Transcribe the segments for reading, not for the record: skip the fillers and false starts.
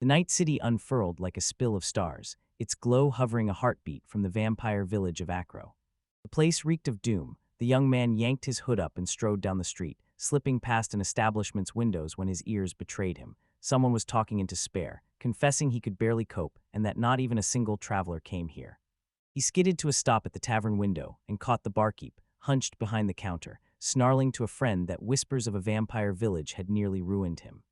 night city unfurled like a spill of stars, its glow hovering a heartbeat from the vampire village of Acro. The place reeked of doom. The young man yanked his hood up and strode down the street, slipping past an establishment's windows when his ears betrayed him. Someone was talking in despair, confessing he could barely cope and that not even a single traveler came here. He skidded to a stop at the tavern window and caught the barkeep, hunched behind the counter, snarling to a friend that whispers of a vampire village had nearly ruined him.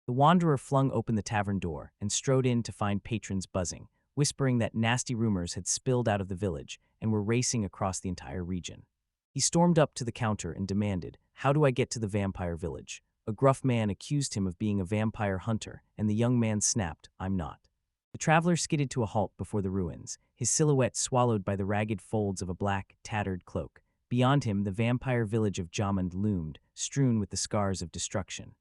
The wanderer flung open the tavern door and strode in to find patrons buzzing, whispering that nasty rumors had spilled out of the village and were racing across the entire region. He stormed up to the counter and demanded, "How do I get to the vampire village?" A gruff man accused him of being a vampire hunter, and the young man snapped, "I'm not." The traveler skidded to a halt before the ruins, his silhouette swallowed by the ragged folds of a black, tattered cloak. Beyond him, the vampire village of Jamund loomed, strewn with the scars of destruction.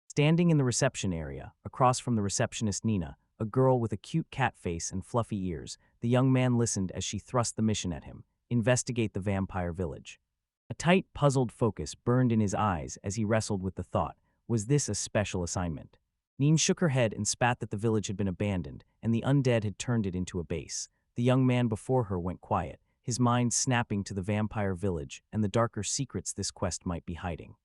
Standing in the reception area, across from the receptionist Nina, a girl with a cute cat face and fluffy ears, the young man listened as she thrust the mission at him: investigate the vampire village. A tight, puzzled focus burned in his eyes as he wrestled with the thought, was this a special assignment? Neen shook her head and spat that the village had been abandoned, and the undead had turned it into a base. The young man before her went quiet, his mind snapping to the vampire village and the darker secrets this quest might be hiding.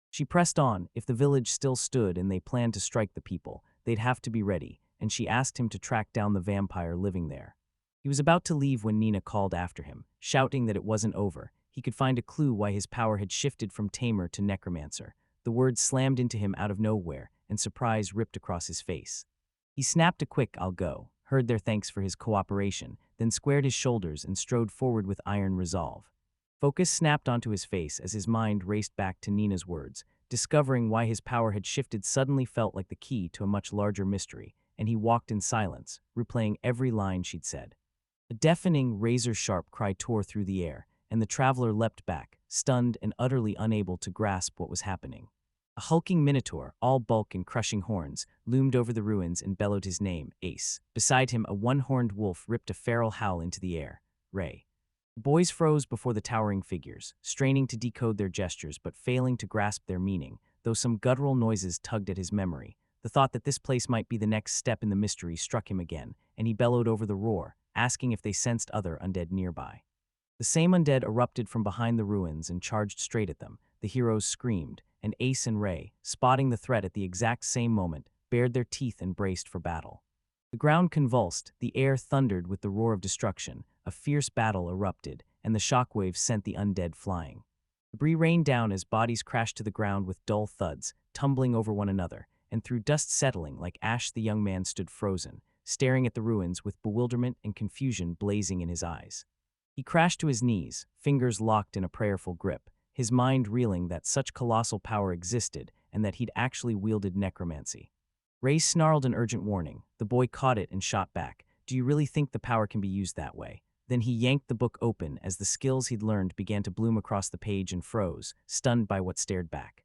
She pressed on. If the village still stood and they planned to strike the people, they'd have to be ready, and she asked him to track down the vampire living there. He was about to leave when Nina called after him, shouting that it wasn't over. He could find a clue why his power had shifted from Tamer to Necromancer. The words slammed into him out of nowhere, and surprise ripped across his face. He snapped a quick "I'll go," heard their thanks for his cooperation, then squared his shoulders and strode forward with iron resolve. Focus snapped onto his face as his mind raced back to Nina's words. Discovering why his power had shifted suddenly felt like the key to a much larger mystery, and he walked in silence, replaying every line she'd said. A deafening, razor-sharp cry tore through the air, and the traveler leapt back, stunned and utterly unable to grasp what was happening. A hulking minotaur, all bulk and crushing horns, loomed over the ruins and bellowed his name, Ace. Beside him, a one-horned wolf ripped a feral howl into the air, Ray. The boys froze before the towering figures, straining to decode their gestures but failing to grasp their meaning, though some guttural noises tugged at his memory. The thought that this place might be the next step in the mystery struck him again, and he bellowed over the roar, asking if they sensed other undead nearby. The same undead erupted from behind the ruins and charged straight at them. The heroes screamed, and Ace and Ray, spotting the threat at the exact same moment, bared their teeth and braced for battle. The ground convulsed, the air thundered with the roar of destruction, a fierce battle erupted, and the shockwaves sent the undead flying. Debris rained down as bodies crashed to the ground with dull thuds, tumbling over one another, and through dust settling like ash the young man stood frozen, staring at the ruins with bewilderment and confusion blazing in his eyes. He crashed to his knees, fingers locked in a prayerful grip, his mind reeling that such colossal power existed and that he'd actually wielded necromancy. Ray snarled an urgent warning. The boy caught it and shot back. "Do you really think the power can be used that way?" Then he yanked the book open as the skills he'd learned began to bloom across the page and froze, stunned by what stared back.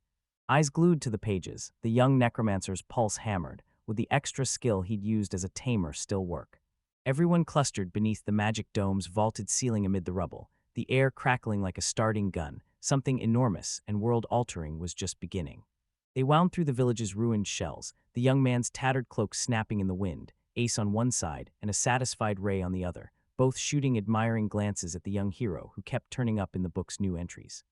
Eyes glued to the pages, the young necromancer's pulse hammered, with the extra skill he'd used as a tamer still work. Everyone clustered beneath the magic dome's vaulted ceiling amid the rubble, the air crackling like a starting gun. Something enormous and world-altering was just beginning. They wound through the village's ruined shells, the young man's tattered cloak snapping in the wind, Ace on one side and a satisfied Ray on the other, both shooting admiring glances at the young hero who kept turning up in the book's new entries.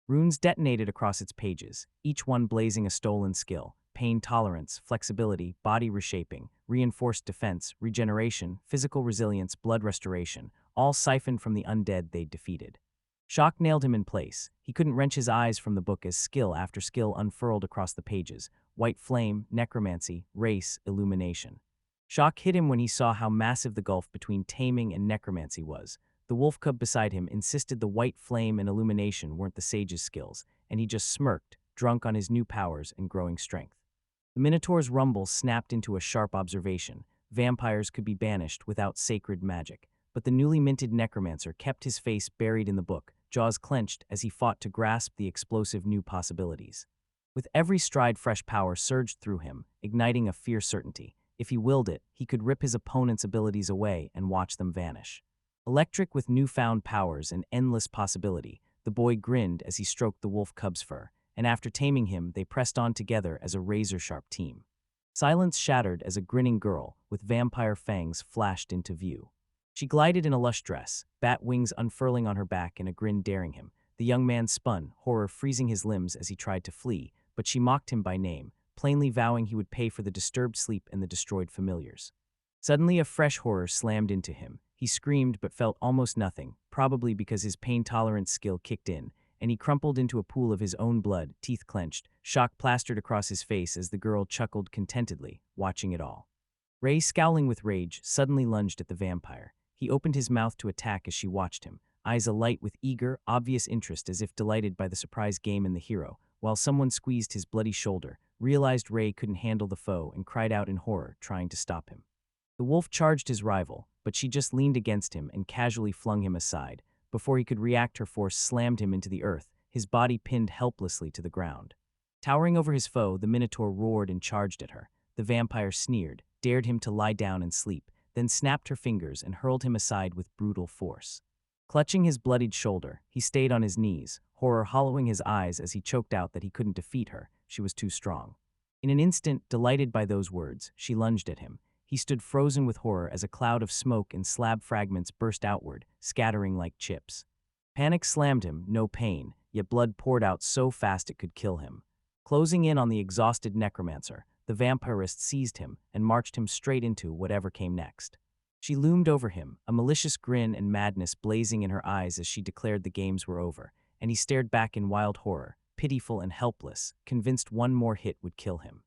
Runes detonated across its pages, each one blazing a stolen skill: pain tolerance, flexibility, body reshaping, reinforced defense, regeneration, physical resilience, blood restoration, all siphoned from the undead they'd defeated. Shock nailed him in place. He couldn't wrench his eyes from the book as skill after skill unfurled across the pages: white flame, necromancy, race, illumination. Shock hit him when he saw how massive the gulf between taming and necromancy was. The wolf cub beside him insisted the white flame and illumination weren't the sage's skills, and he just smirked, drunk on his new powers and growing strength. The Minotaur's rumble snapped into a sharp observation. Vampires could be banished without sacred magic, but the newly minted necromancer kept his face buried in the book, jaws clenched as he fought to grasp the explosive new possibilities. With every stride fresh power surged through him, igniting a fierce certainty. If he willed it, he could rip his opponent's abilities away and watch them vanish. Electric with newfound powers and endless possibility, the boy grinned as he stroked the wolf cub's fur, and after taming him, they pressed on together as a razor-sharp team. Silence shattered as a grinning girl with vampire fangs flashed into view. She glided in a lush dress, bat wings unfurling on her back and a grin daring him. The young man spun, horror freezing his limbs as he tried to flee, but she mocked him by name, plainly vowing he would pay for the disturbed sleep and the destroyed familiars. Suddenly a fresh horror slammed into him. He screamed but felt almost nothing, probably because his pain-tolerance skill kicked in, and he crumpled into a pool of his own blood, teeth clenched, shock plastered across his face as the girl chuckled contentedly, watching it all. Ray, scowling with rage, suddenly lunged at the vampire. He opened his mouth to attack as she watched him, eyes alight with eager, obvious interest as if delighted by the surprise game and the hero, while someone squeezed his bloody shoulder, realized Ray couldn't handle the foe and cried out in horror, trying to stop him. The wolf charged his rival, but she just leaned against him and casually flung him aside. Before he could react, her force slammed him into the earth, his body pinned helplessly to the ground. Towering over his foe, the Minotaur roared and charged at her. The vampire sneered, dared him to lie down and sleep, then snapped her fingers and hurled him aside with brutal force. Clutching his bloodied shoulder, he stayed on his knees, horror hollowing his eyes as he choked out that he couldn't defeat her. She was too strong. In an instant, delighted by those words, she lunged at him. He stood frozen with horror as a cloud of smoke and slab fragments burst outward, scattering like chips. Panic slammed him, no pain, yet blood poured out so fast it could kill him. Closing in on the exhausted necromancer, the vampirist seized him and marched him straight into whatever came next. She loomed over him, a malicious grin and madness blazing in her eyes as she declared the games were over, and he stared back in wild horror, pitiful and helpless, convinced one more hit would kill him.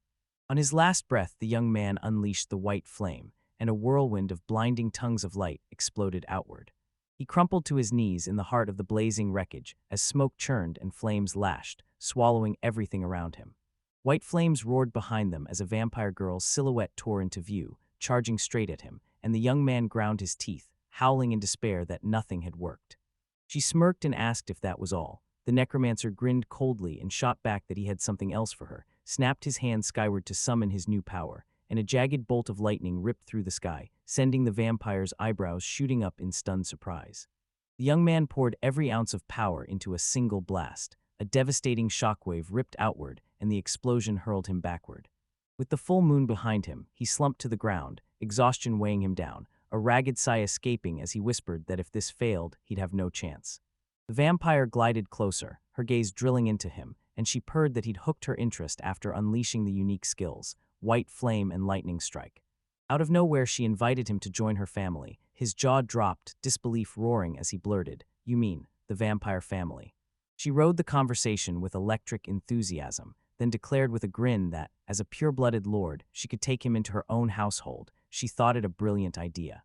On his last breath, the young man unleashed the white flame, and a whirlwind of blinding tongues of light exploded outward. He crumpled to his knees in the heart of the blazing wreckage as smoke churned and flames lashed, swallowing everything around him. White flames roared behind them as a vampire girl's silhouette tore into view, charging straight at him, and the young man ground his teeth, howling in despair that nothing had worked. She smirked and asked if that was all. The necromancer grinned coldly and shot back that he had something else for her, snapped his hand skyward to summon his new power, and a jagged bolt of lightning ripped through the sky, sending the vampire's eyebrows shooting up in stunned surprise. The young man poured every ounce of power into a single blast. A devastating shockwave ripped outward, and the explosion hurled him backward. With the full moon behind him, he slumped to the ground, exhaustion weighing him down, a ragged sigh escaping as he whispered that if this failed, he'd have no chance. The vampire glided closer, her gaze drilling into him, and she purred that he'd hooked her interest after unleashing the unique skills, white flame and lightning strike. Out of nowhere, she invited him to join her family. His jaw dropped, disbelief roaring as he blurted, "You mean, the vampire family?" She rode the conversation with electric enthusiasm, then declared with a grin that, as a pure-blooded lord, she could take him into her own household. She thought it a brilliant idea.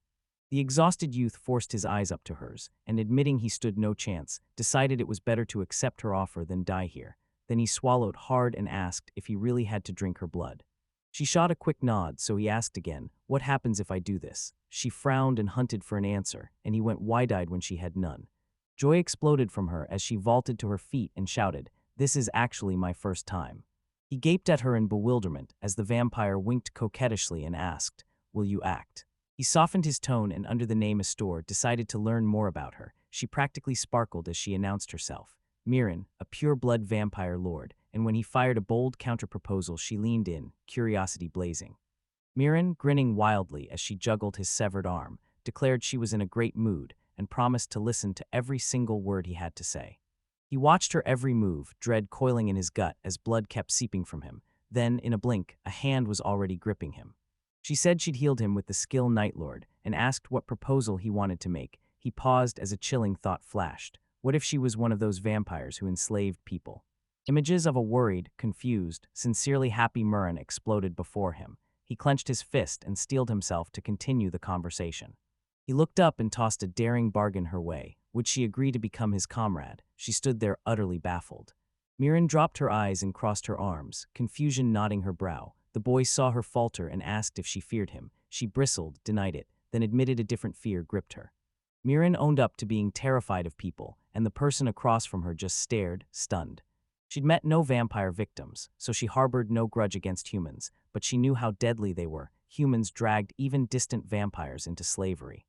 The exhausted youth forced his eyes up to hers, and admitting he stood no chance, decided it was better to accept her offer than die here. Then he swallowed hard and asked if he really had to drink her blood. She shot a quick nod, so he asked again, "What happens if I do this?" She frowned and hunted for an answer, and he went wide-eyed when she had none. Joy exploded from her as she vaulted to her feet and shouted, "This is actually my first time." He gaped at her in bewilderment as the vampire winked coquettishly and asked, "Will you act?" He softened his tone and under the name Astor decided to learn more about her. She practically sparkled as she announced herself. Mirren, a pure-blood vampire lord, and when he fired a bold counter-proposal she leaned in, curiosity blazing. Mirren, grinning wildly as she juggled his severed arm, declared she was in a great mood and promised to listen to every single word he had to say. He watched her every move, dread coiling in his gut as blood kept seeping from him. Then, in a blink, a hand was already gripping him. She said she'd healed him with the skill Night Lord and asked what proposal he wanted to make. He paused as a chilling thought flashed. What if she was one of those vampires who enslaved people? Images of a worried, confused, sincerely happy Mirren exploded before him. He clenched his fist and steeled himself to continue the conversation. He looked up and tossed a daring bargain her way. Would she agree to become his comrade? She stood there utterly baffled. Mirren dropped her eyes and crossed her arms, confusion knotting her brow. The boy saw her falter and asked if she feared him. She bristled, denied it, then admitted a different fear gripped her. Mirren owned up to being terrified of people, and the person across from her just stared, stunned. She'd met no vampire victims, so she harbored no grudge against humans, but she knew how deadly they were. Humans dragged even distant vampires into slavery.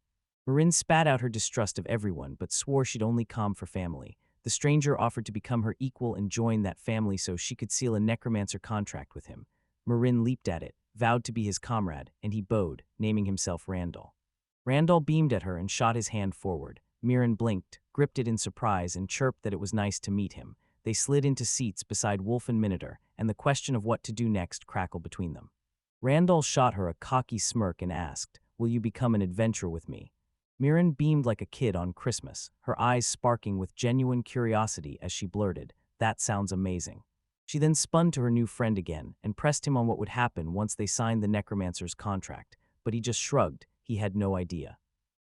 Mirren spat out her distrust of everyone but swore she'd only come for family. The stranger offered to become her equal and join that family so she could seal a necromancer contract with him. Mirren leaped at it, vowed to be his comrade, and he bowed, naming himself Randall. Randall beamed at her and shot his hand forward. Mirren blinked, gripped it in surprise, and chirped that it was nice to meet him. They slid into seats beside Wolf and Minotaur, and the question of what to do next crackled between them. Randall shot her a cocky smirk and asked, "Will you become an adventurer with me?" Mirren beamed like a kid on Christmas, her eyes sparking with genuine curiosity as she blurted, "That sounds amazing." She then spun to her new friend again and pressed him on what would happen once they signed the Necromancer's contract, but he just shrugged. He had no idea.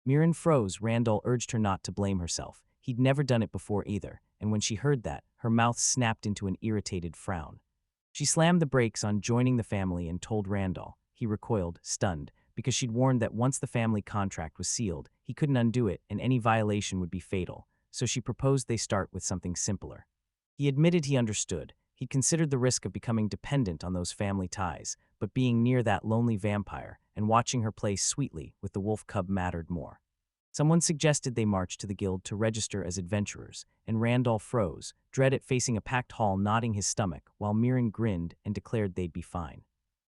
Mirren froze. Randall urged her not to blame herself. He'd never done it before either, and when she heard that, her mouth snapped into an irritated frown. She slammed the brakes on joining the family and told Randall. He recoiled, stunned, because she'd warned that once the family contract was sealed, he couldn't undo it and any violation would be fatal, so she proposed they start with something simpler. He admitted he understood. He considered the risk of becoming dependent on those family ties, but being near that lonely vampire and watching her play sweetly with the wolf cub mattered more. Someone suggested they march to the guild to register as adventurers, and Randall froze, dread at facing a packed hall knotting his stomach, while Mirren grinned and declared they'd be fine.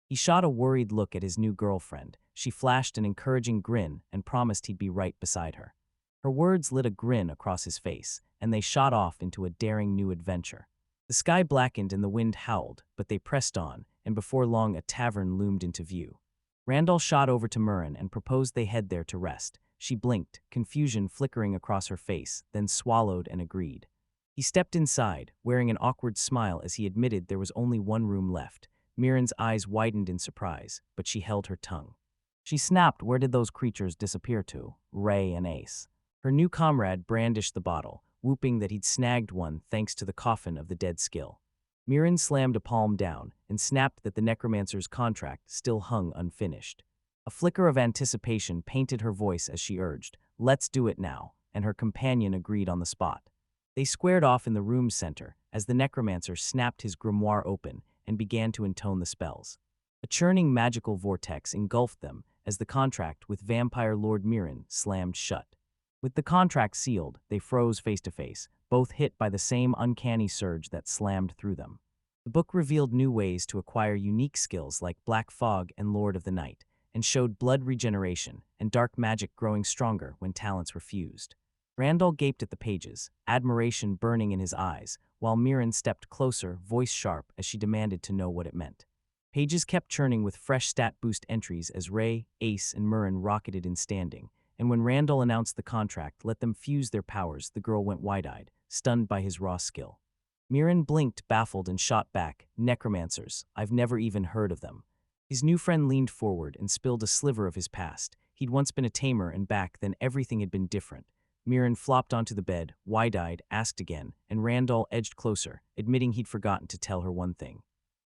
He shot a worried look at his new girlfriend. She flashed an encouraging grin and promised he'd be right beside her. Her words lit a grin across his face, and they shot off into a daring new adventure. The sky blackened and the wind howled, but they pressed on, and before long a tavern loomed into view. Randall shot over to Mirren and proposed they head there to rest. She blinked, confusion flickering across her face, then swallowed and agreed. He stepped inside, wearing an awkward smile as he admitted there was only one room left. Mirren's eyes widened in surprise, but she held her tongue. She snapped, "Where did those creatures disappear to?" Ray and Ace. Her new comrade brandished the bottle, whooping that he'd snagged one thanks to the coffin of the dead skill. Mirren slammed a palm down and snapped that the Necromancer's contract still hung unfinished. A flicker of anticipation painted her voice as she urged, "Let's do it now," and her companion agreed on the spot. They squared off in the room's center as the Necromancer snapped his grimoire open and began to intone the spells. A churning magical vortex engulfed them as the contract with Vampire Lord Mirren slammed shut. With the contract sealed, they froze face to face, both hit by the same uncanny surge that slammed through them. The book revealed new ways to acquire unique skills like Black Fog and Lord of the Night, and showed blood regeneration and dark magic growing stronger when talents were fused. Randall gaped at the pages, admiration burning in his eyes, while Mirren stepped closer, voice sharp, as she demanded to know what it meant. Pages kept churning with fresh stat boost entries as Ray, Ace, and Mirren rocketed in standing, and when Randall announced the contract let them fuse their powers, the girl went wide-eyed, stunned by his raw skill. Mirren blinked, baffled, and shot back, "Necromancers, I've never even heard of them." His new friend leaned forward and spilled a sliver of his past. He'd once been a tamer, and back then everything had been different. Mirren flopped onto the bed, wide-eyed, asked again, and Randall edged closer, admitting he'd forgotten to tell her one thing.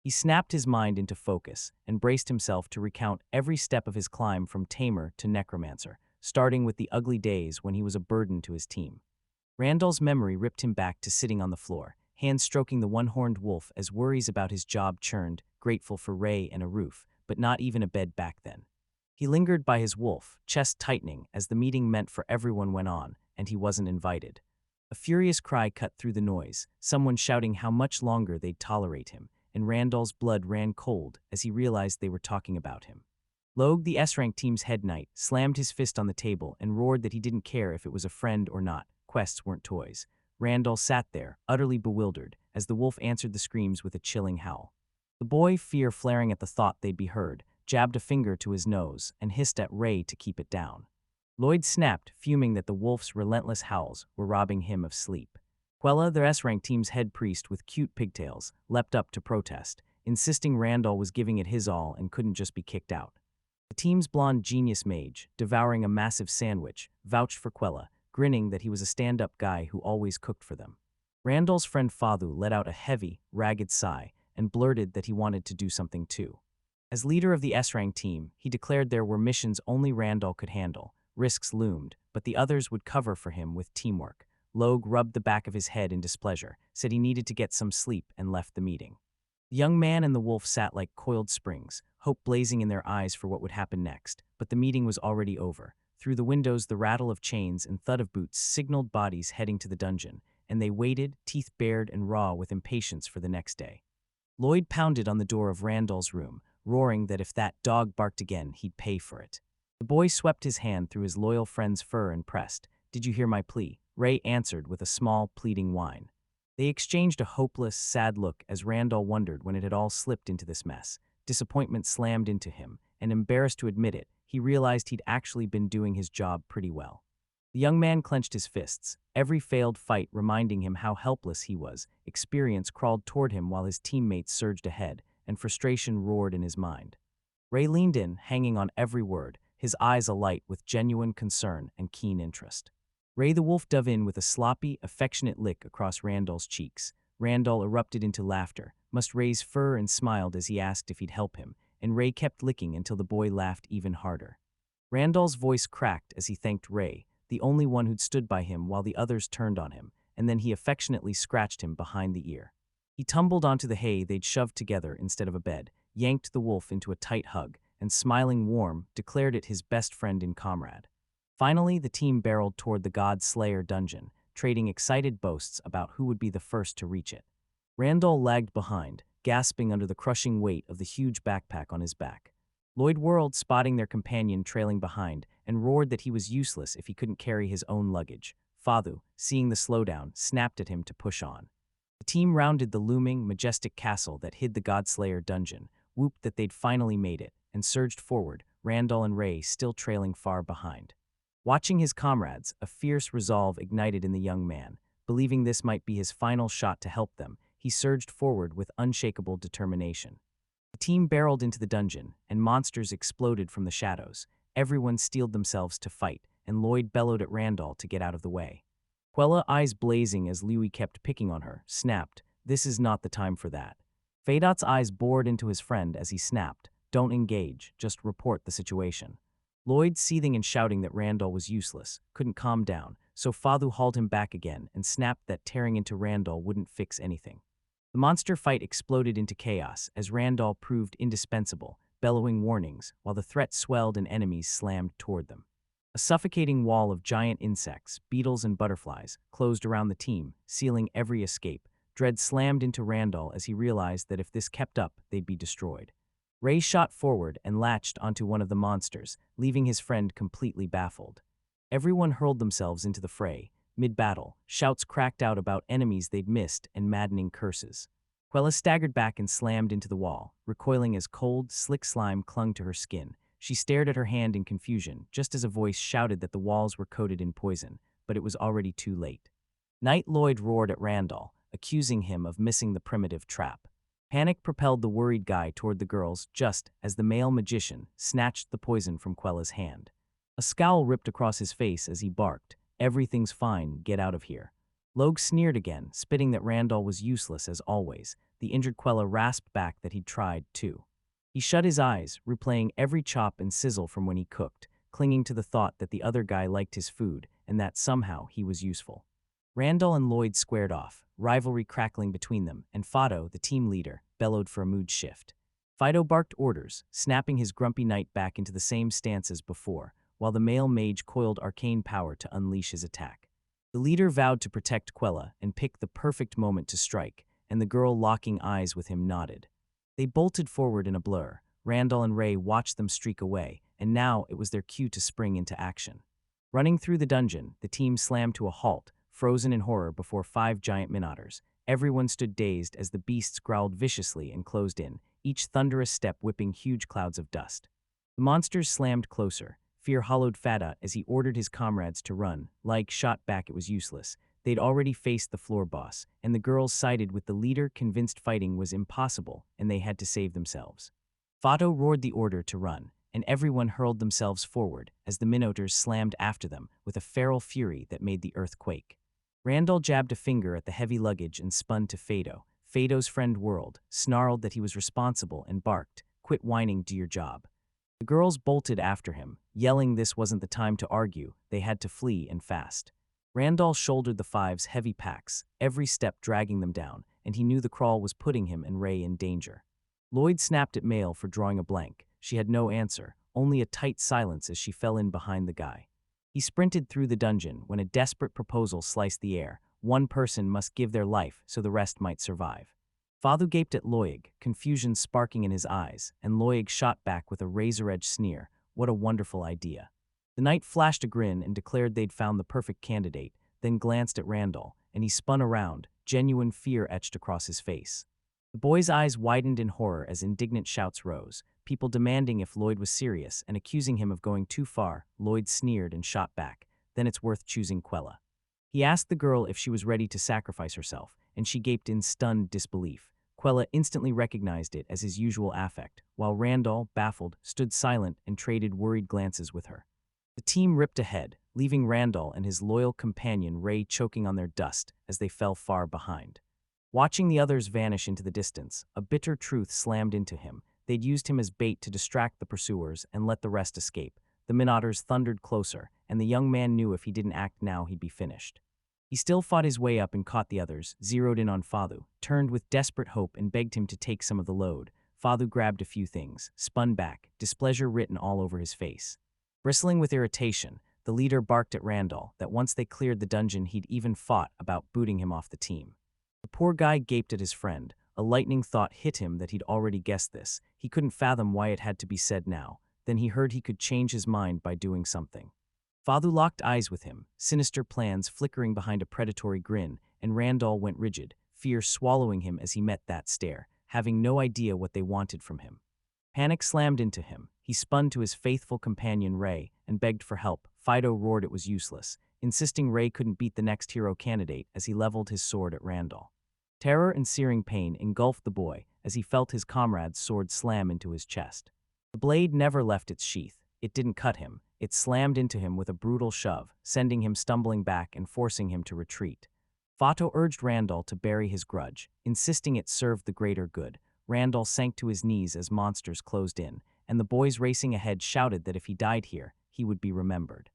He snapped his mind into focus and braced himself to recount every step of his climb from Tamer to Necromancer, starting with the ugly days when he was a burden to his team. Randall's memory ripped him back to sitting on the floor, hands stroking the one-horned wolf as worries about his job churned, grateful for Ray and a roof, but not even a bed back then. He lingered by his wolf, chest tightening as the meeting meant for everyone went on, and he wasn't invited. A furious cry cut through the noise, someone shouting how much longer they'd tolerate him, and Randall's blood ran cold as he realized they were talking about him. Logue, the S-Rank team's head knight, slammed his fist on the table and roared that he didn't care if it was a friend or not. Quests weren't toys. Randall sat there, utterly bewildered, as the wolf answered the screams with a chilling howl. The boy, fear flaring at the thought they'd be heard, jabbed a finger to his nose and hissed at Ray to keep it down. Lloyd snapped, fuming that the wolf's relentless howls were robbing him of sleep. Quella, the S-Rank team's head priest with cute pigtails, leapt up to protest, insisting Randall was giving it his all and couldn't just be kicked out. The team's blonde genius mage, devouring a massive sandwich, vouched for Quella, grinning that he was a stand-up guy who always cooked for them. Randall's friend Fathu let out a heavy, ragged sigh and blurted that he wanted to do something too. As leader of the S-Rank team, he declared there were missions only Randall could handle. Risks loomed, but the others would cover for him with teamwork. Logue rubbed the back of his head in displeasure, said he needed to get some sleep, and left the meeting. The young man and the wolf sat like coiled springs, hope blazing in their eyes for what would happen next, but the meeting was already over. Through the windows, the rattle of chains and thud of boots signaled bodies heading to the dungeon, and they waited, teeth bared and raw with impatience for the next day. Lloyd pounded on the door of Randall's room, roaring that if that dog barked again, he'd pay for it. The boy swept his hand through his loyal friend's fur and pressed. "Did you hear my plea?" Ray answered with a small, pleading whine. They exchanged a hopeless, sad look as Randall wondered when it had all slipped into this mess. Disappointment slammed into him, and embarrassed to admit it, he realized he'd actually been doing his job pretty well. The young man clenched his fists, every failed fight reminding him how helpless he was. Experience crawled toward him while his teammates surged ahead, and frustration roared in his mind. Ray leaned in, hanging on every word, his eyes alight with genuine concern and keen interest. Ray the wolf dove in with a sloppy, affectionate lick across Randall's cheeks. Randall erupted into laughter, mussed Ray's fur and smiled as he asked if he'd help him, and Ray kept licking until the boy laughed even harder. Randall's voice cracked as he thanked Ray, the only one who'd stood by him while the others turned on him, and then he affectionately scratched him behind the ear. He tumbled onto the hay they'd shoved together instead of a bed, yanked the wolf into a tight hug, and smiling warm, declared it his best friend and comrade. Finally, the team barreled toward the God Slayer dungeon, trading excited boasts about who would be the first to reach it. Randall lagged behind, gasping under the crushing weight of the huge backpack on his back. Lloyd whirled, spotting their companion trailing behind, and roared that he was useless if he couldn't carry his own luggage. Fathu, seeing the slowdown, snapped at him to push on. The team rounded the looming, majestic castle that hid the Godslayer dungeon, whooped that they'd finally made it, and surged forward, Randall and Ray still trailing far behind. Watching his comrades, a fierce resolve ignited in the young man. Believing this might be his final shot to help them, he surged forward with unshakable determination. The team barreled into the dungeon, and monsters exploded from the shadows. Everyone steeled themselves to fight, and Lloyd bellowed at Randall to get out of the way. Quella, eyes blazing as Louis kept picking on her, snapped, "This is not the time for that." Fadot's eyes bored into his friend as he snapped, "Don't engage, just report the situation." Lloyd, seething and shouting that Randall was useless, couldn't calm down, so Fathu hauled him back again and snapped that tearing into Randall wouldn't fix anything. The monster fight exploded into chaos as Randall proved indispensable, bellowing warnings while the threat swelled and enemies slammed toward them. A suffocating wall of giant insects, beetles and butterflies, closed around the team, sealing every escape. Dread slammed into Randall as he realized that if this kept up, they'd be destroyed. Ray shot forward and latched onto one of the monsters, leaving his friend completely baffled. Everyone hurled themselves into the fray. Mid-battle, shouts cracked out about enemies they'd missed and maddening curses. Quella staggered back and slammed into the wall, recoiling as cold, slick slime clung to her skin. She stared at her hand in confusion, just as a voice shouted that the walls were coated in poison, but it was already too late. Knight Lloyd roared at Randall, accusing him of missing the primitive trap. Panic propelled the worried guy toward the girls just as the male magician snatched the poison from Quella's hand. A scowl ripped across his face as he barked, "Everything's fine, get out of here." Logue sneered again, spitting that Randall was useless as always. The injured Quella rasped back that he'd tried, too. He shut his eyes, replaying every chop and sizzle from when he cooked, clinging to the thought that the other guy liked his food and that somehow he was useful. Randall and Lloyd squared off, rivalry crackling between them, and Fido, the team leader, bellowed for a mood shift. Fido barked orders, snapping his grumpy knight back into the same stance as before, while the male mage coiled arcane power to unleash his attack. The leader vowed to protect Quella and picked the perfect moment to strike, and the girl locking eyes with him nodded. They bolted forward in a blur. Randall and Ray watched them streak away, and now it was their cue to spring into action. Running through the dungeon, the team slammed to a halt, frozen in horror before 5 giant minotaurs. Everyone stood dazed as the beasts growled viciously and closed in, each thunderous step whipping huge clouds of dust. The monsters slammed closer. Fear hollowed Fada as he ordered his comrades to run. Like shot back, it was useless. They'd already faced the floor boss, and the girls sided with the leader, convinced fighting was impossible, and they had to save themselves. Fado roared the order to run, and everyone hurled themselves forward as the minotaurs slammed after them with a feral fury that made the earth quake. Randall jabbed a finger at the heavy luggage and spun to Fado. Fado's friend whirled, snarled that he was responsible, and barked, "Quit whining, do your job." The girls bolted after him, yelling this wasn't the time to argue, they had to flee and fast. Randall shouldered the 5's heavy packs, every step dragging them down, and he knew the crawl was putting him and Ray in danger. Lloyd snapped at Mail for drawing a blank. She had no answer, only a tight silence as she fell in behind the guy. He sprinted through the dungeon when a desperate proposal sliced the air. One person must give their life so the rest might survive. Fathu gaped at Loig, confusion sparking in his eyes, and Loig shot back with a razor-edged sneer. What a wonderful idea. The knight flashed a grin and declared they'd found the perfect candidate, then glanced at Randall, and he spun around, genuine fear etched across his face. The boy's eyes widened in horror as indignant shouts rose, people demanding if Lloyd was serious and accusing him of going too far. Lloyd sneered and shot back. Then it's worth choosing Quella. He asked the girl if she was ready to sacrifice herself, and she gaped in stunned disbelief. Quella instantly recognized it as his usual affect, while Randall, baffled, stood silent and traded worried glances with her. The team ripped ahead, leaving Randall and his loyal companion Ray choking on their dust as they fell far behind. Watching the others vanish into the distance, a bitter truth slammed into him. They'd used him as bait to distract the pursuers and let the rest escape. The Minotaurs thundered closer, and the young man knew if he didn't act now he'd be finished. He still fought his way up and caught the others, zeroed in on Fathu, turned with desperate hope and begged him to take some of the load. Fathu grabbed a few things, spun back, displeasure written all over his face. Bristling with irritation, the leader barked at Randall that once they cleared the dungeon he'd even fought about booting him off the team. The poor guy gaped at his friend. A lightning thought hit him that he'd already guessed this. He couldn't fathom why it had to be said now. Then he heard he could change his mind by doing something. Fathu locked eyes with him, sinister plans flickering behind a predatory grin, and Randall went rigid, fear swallowing him as he met that stare, having no idea what they wanted from him. Panic slammed into him. He spun to his faithful companion Ray and begged for help. Fido roared it was useless, insisting Ray couldn't beat the next hero candidate as he leveled his sword at Randall. Terror and searing pain engulfed the boy as he felt his comrade's sword slam into his chest. The blade never left its sheath. It didn't cut him. It slammed into him with a brutal shove, sending him stumbling back and forcing him to retreat. Fato urged Randall to bury his grudge, insisting it served the greater good. Randall sank to his knees as monsters closed in, and the boys racing ahead shouted that if he died here, he would be remembered.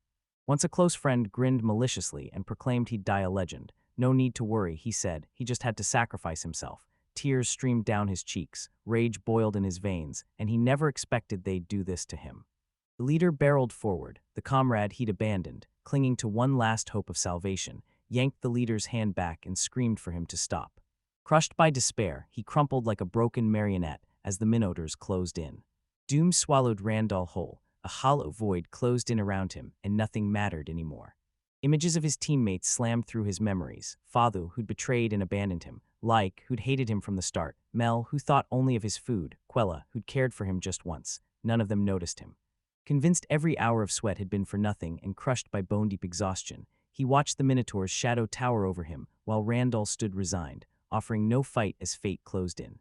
Once a close friend grinned maliciously and proclaimed he'd die a legend. No need to worry, he said. He just had to sacrifice himself. Tears streamed down his cheeks, rage boiled in his veins, and he never expected they'd do this to him. The leader barreled forward, the comrade he'd abandoned, clinging to one last hope of salvation, yanked the leader's hand back and screamed for him to stop. Crushed by despair, he crumpled like a broken marionette as the Minotaurs closed in. Doom swallowed Randall whole, a hollow void closed in around him, and nothing mattered anymore. Images of his teammates slammed through his memories. Fathu, who'd betrayed and abandoned him. Like, who'd hated him from the start. Mel, who thought only of his food. Quella, who'd cared for him just once. None of them noticed him. Convinced every hour of sweat had been for nothing and crushed by bone-deep exhaustion, he watched the Minotaur's shadow tower over him while Randall stood resigned, offering no fight as fate closed in.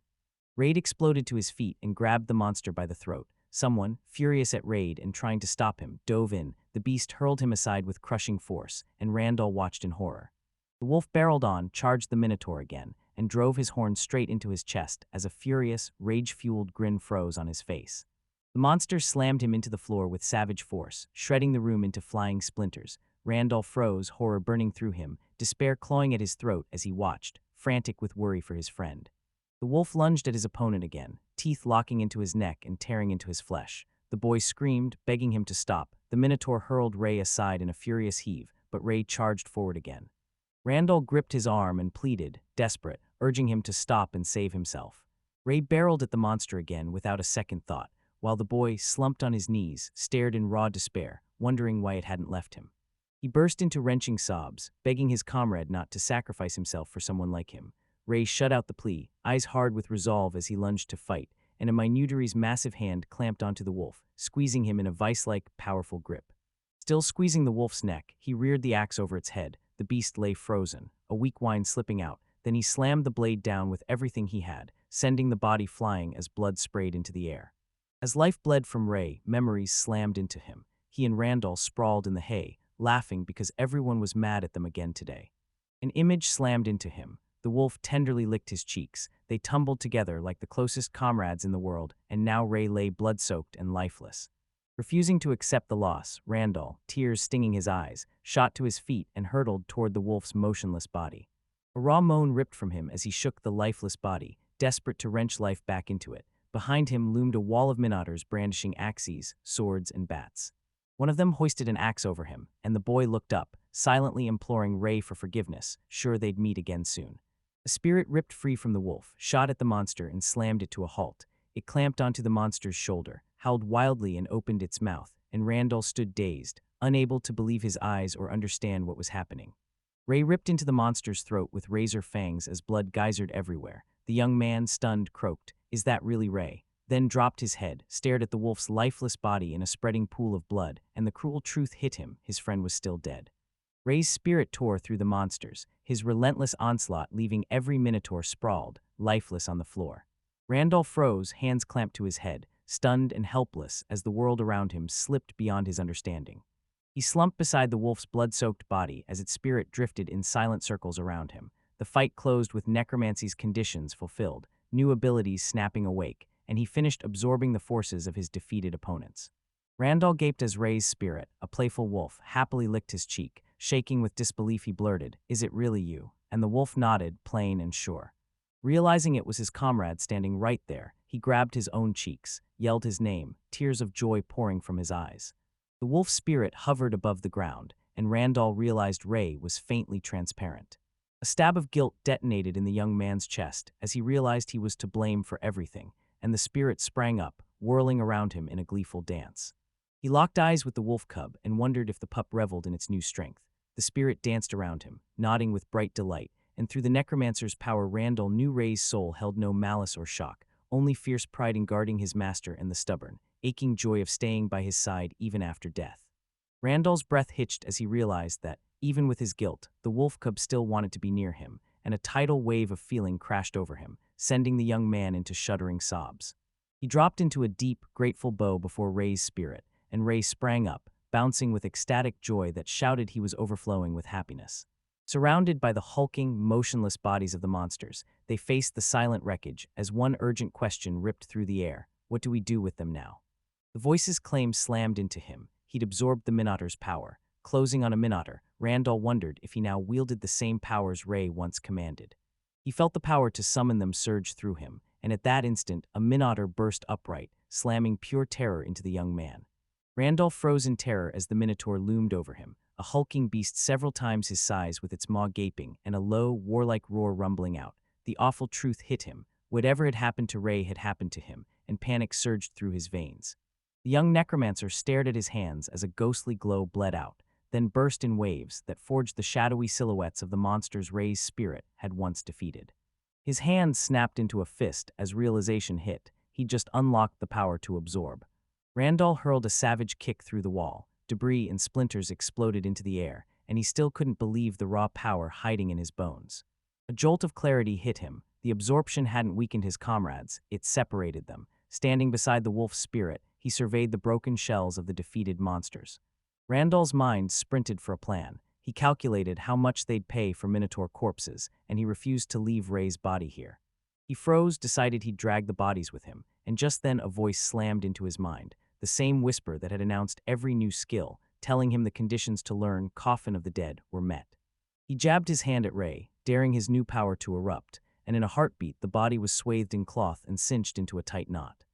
Raid exploded to his feet and grabbed the monster by the throat. Someone, furious at Raid and trying to stop him, dove in. The beast hurled him aside with crushing force, and Randall watched in horror. The wolf barreled on, charged the Minotaur again, and drove his horn straight into his chest as a furious, rage-fueled grin froze on his face. The monster slammed him into the floor with savage force, shredding the room into flying splinters. Randall froze, horror burning through him, despair clawing at his throat as he watched, frantic with worry for his friend. The wolf lunged at his opponent again, teeth locking into his neck and tearing into his flesh. The boy screamed, begging him to stop. The Minotaur hurled Ray aside in a furious heave, but Ray charged forward again. Randall gripped his arm and pleaded, desperate, urging him to stop and save himself. Ray barreled at the monster again without a second thought, while the boy, slumped on his knees, stared in raw despair, wondering why it hadn't left him. He burst into wrenching sobs, begging his comrade not to sacrifice himself for someone like him. Ray shut out the plea, eyes hard with resolve as he lunged to fight, and a Minutary's massive hand clamped onto the wolf, squeezing him in a vice-like, powerful grip. Still squeezing the wolf's neck, he reared the axe over its head. The beast lay frozen, a weak whine slipping out. Then he slammed the blade down with everything he had, sending the body flying as blood sprayed into the air. As life bled from Ray, memories slammed into him. He and Randall sprawled in the hay, laughing because everyone was mad at them again today. An image slammed into him. The wolf tenderly licked his cheeks. They tumbled together like the closest comrades in the world, and now Ray lay blood-soaked and lifeless. Refusing to accept the loss, Randall, tears stinging his eyes, shot to his feet and hurtled toward the wolf's motionless body. A raw moan ripped from him as he shook the lifeless body, desperate to wrench life back into it. Behind him loomed a wall of Minotaurs brandishing axes, swords, and bats. One of them hoisted an axe over him, and the boy looked up, silently imploring Ray for forgiveness, sure they'd meet again soon. A spirit ripped free from the wolf, shot at the monster and slammed it to a halt. It clamped onto the monster's shoulder, howled wildly and opened its mouth, and Randall stood dazed, unable to believe his eyes or understand what was happening. Ray ripped into the monster's throat with razor fangs as blood geysered everywhere. The young man, stunned, croaked, "Is that really Ray?" Then dropped his head, stared at the wolf's lifeless body in a spreading pool of blood, and the cruel truth hit him: his friend was still dead. Ray's spirit tore through the monsters, his relentless onslaught leaving every minotaur sprawled, lifeless on the floor. Randall froze, hands clamped to his head, stunned and helpless as the world around him slipped beyond his understanding. He slumped beside the wolf's blood-soaked body as its spirit drifted in silent circles around him. The fight closed with necromancy's conditions fulfilled, new abilities snapping awake, and he finished absorbing the forces of his defeated opponents. Randall gaped as Ray's spirit, a playful wolf, happily licked his cheek. Shaking with disbelief, he blurted, "Is it really you?" And the wolf nodded, plain and sure. Realizing it was his comrade standing right there, he grabbed his own cheeks, yelled his name, tears of joy pouring from his eyes. The wolf's spirit hovered above the ground, and Randall realized Ray was faintly transparent. A stab of guilt detonated in the young man's chest as he realized he was to blame for everything, and the spirit sprang up, whirling around him in a gleeful dance. He locked eyes with the wolf cub and wondered if the pup reveled in its new strength. The spirit danced around him, nodding with bright delight, and through the necromancer's power Randall knew Ray's soul held no malice or shock, only fierce pride in guarding his master and the stubborn, aching joy of staying by his side even after death. Randall's breath hitched as he realized that, even with his guilt, the wolf cub still wanted to be near him, and a tidal wave of feeling crashed over him, sending the young man into shuddering sobs. He dropped into a deep, grateful bow before Ray's spirit, and Ray sprang up, bouncing with ecstatic joy that shouted he was overflowing with happiness. Surrounded by the hulking, motionless bodies of the monsters, they faced the silent wreckage as one urgent question ripped through the air: what do we do with them now? The voices' claim slammed into him. He'd absorbed the Minotaur's power. Closing on a Minotaur, Randall wondered if he now wielded the same powers Ray once commanded. He felt the power to summon them surge through him, and at that instant, a Minotaur burst upright, slamming pure terror into the young man. Randall froze in terror as the Minotaur loomed over him, a hulking beast several times his size with its maw gaping and a low, warlike roar rumbling out. The awful truth hit him. Whatever had happened to Ray had happened to him, and panic surged through his veins. The young necromancer stared at his hands as a ghostly glow bled out, then burst in waves that forged the shadowy silhouettes of the monsters Ray's spirit had once defeated. His hand snapped into a fist as realization hit. He'd just unlocked the power to absorb. Randall hurled a savage kick through the wall. Debris and splinters exploded into the air, and he still couldn't believe the raw power hiding in his bones. A jolt of clarity hit him. The absorption hadn't weakened his comrades, it separated them. Standing beside the wolf's spirit, he surveyed the broken shells of the defeated monsters. Randall's mind sprinted for a plan. He calculated how much they'd pay for Minotaur corpses, and he refused to leave Ray's body here. He froze, decided he'd drag the bodies with him, and just then a voice slammed into his mind, the same whisper that had announced every new skill, telling him the conditions to learn Coffin of the Dead were met. He jabbed his hand at Ray, daring his new power to erupt, and in a heartbeat the body was swathed in cloth and cinched into a tight knot.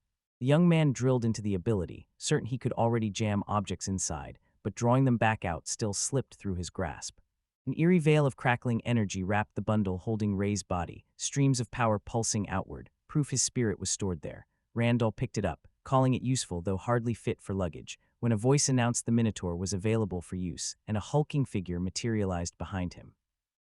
The young man drilled into the ability, certain he could already jam objects inside, but drawing them back out still slipped through his grasp. An eerie veil of crackling energy wrapped the bundle holding Ray's body, streams of power pulsing outward, proof his spirit was stored there. Randall picked it up, calling it useful though hardly fit for luggage, when a voice announced the Minotaur was available for use, and a hulking figure materialized behind him.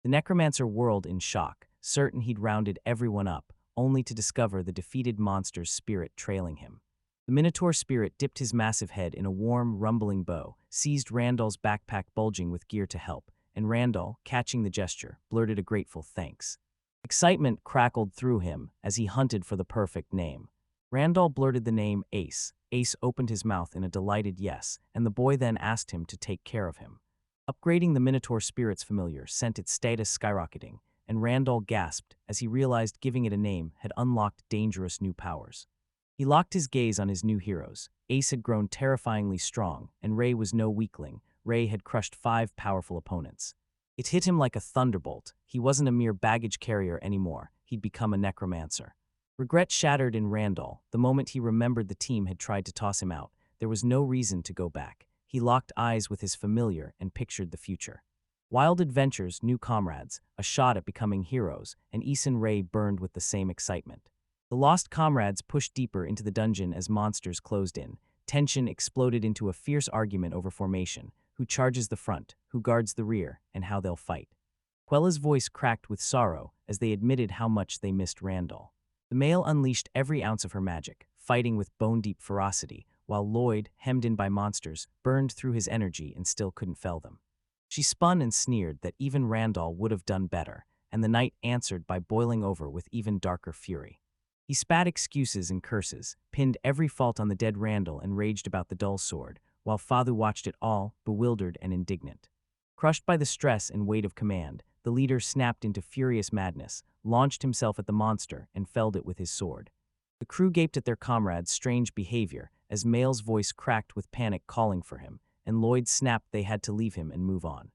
The necromancer whirled in shock, certain he'd rounded everyone up, only to discover the defeated monster's spirit trailing him. The Minotaur spirit dipped his massive head in a warm, rumbling bow, seized Randall's backpack bulging with gear to help, and Randall, catching the gesture, blurted a grateful thanks. Excitement crackled through him as he hunted for the perfect name. Randall blurted the name Ace. Ace opened his mouth in a delighted yes, and the boy then asked him to take care of him. Upgrading the Minotaur spirit's familiar sent its status skyrocketing, and Randall gasped as he realized giving it a name had unlocked dangerous new powers. He locked his gaze on his new heroes. Ace had grown terrifyingly strong, and Ray was no weakling. Ray had crushed 5 powerful opponents. It hit him like a thunderbolt. He wasn't a mere baggage carrier anymore. He'd become a necromancer. Regret shattered in Randall the moment he remembered the team had tried to toss him out. There was no reason to go back. He locked eyes with his familiar and pictured the future. Wild adventures, new comrades, a shot at becoming heroes, and Ys and Ray burned with the same excitement. The lost comrades pushed deeper into the dungeon as monsters closed in. Tension exploded into a fierce argument over formation, who charges the front, who guards the rear, and how they'll fight. Quella's voice cracked with sorrow as they admitted how much they missed Randall. The male unleashed every ounce of her magic, fighting with bone-deep ferocity, while Lloyd, hemmed in by monsters, burned through his energy and still couldn't fell them. She spun and sneered that even Randall would have done better, and the knight answered by boiling over with even darker fury. He spat excuses and curses, pinned every fault on the dead Randall and raged about the dull sword, while Fathu watched it all, bewildered and indignant. Crushed by the stress and weight of command, the leader snapped into furious madness, launched himself at the monster, and felled it with his sword. The crew gaped at their comrade's strange behavior as Mael's voice cracked with panic calling for him, and Lloyd snapped they had to leave him and move on.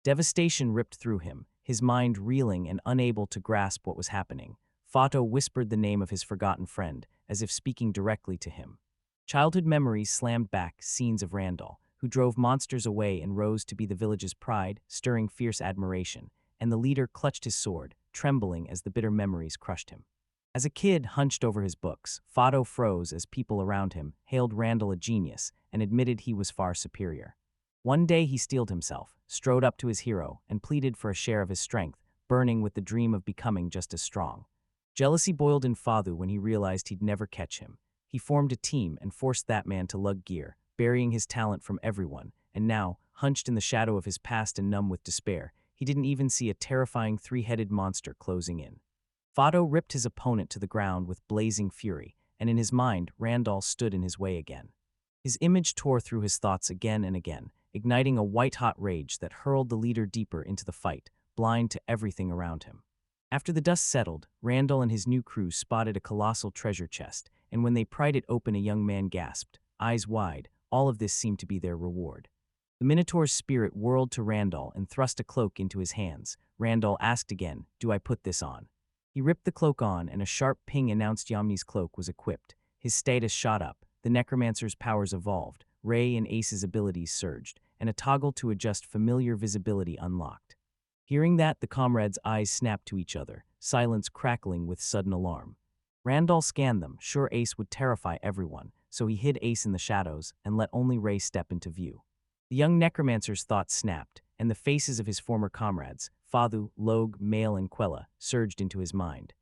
Devastation ripped through him, his mind reeling and unable to grasp what was happening. Fato whispered the name of his forgotten friend, as if speaking directly to him. Childhood memories slammed back scenes of Randall, who drove monsters away and rose to be the village's pride, stirring fierce admiration, and the leader clutched his sword, trembling as the bitter memories crushed him. As a kid hunched over his books, Fato froze as people around him hailed Randall a genius and admitted he was far superior. One day he steeled himself, strode up to his hero, and pleaded for a share of his strength, burning with the dream of becoming just as strong. Jealousy boiled in Fathu when he realized he'd never catch him. He formed a team and forced that man to lug gear, burying his talent from everyone, and now, hunched in the shadow of his past and numb with despair, he didn't even see a terrifying three-headed monster closing in. Fato ripped his opponent to the ground with blazing fury, and in his mind, Randall stood in his way again. His image tore through his thoughts again and again, igniting a white-hot rage that hurled the leader deeper into the fight, blind to everything around him. After the dust settled, Randall and his new crew spotted a colossal treasure chest, and when they pried it open, a young man gasped, eyes wide. All of this seemed to be their reward. The Minotaur's spirit whirled to Randall and thrust a cloak into his hands. Randall asked again, "Do I put this on?" He ripped the cloak on, and a sharp ping announced Yamni's cloak was equipped. His status shot up, the Necromancer's powers evolved, Ray and Ace's abilities surged, and a toggle to adjust familiar visibility unlocked. Hearing that, the comrades' eyes snapped to each other, silence crackling with sudden alarm. Randall scanned them, sure Ace would terrify everyone, so he hid Ace in the shadows and let only Ray step into view. The young Necromancer's thoughts snapped, and the faces of his former comrades, Fathu, Logue, Mael, and Quella, surged into his mind.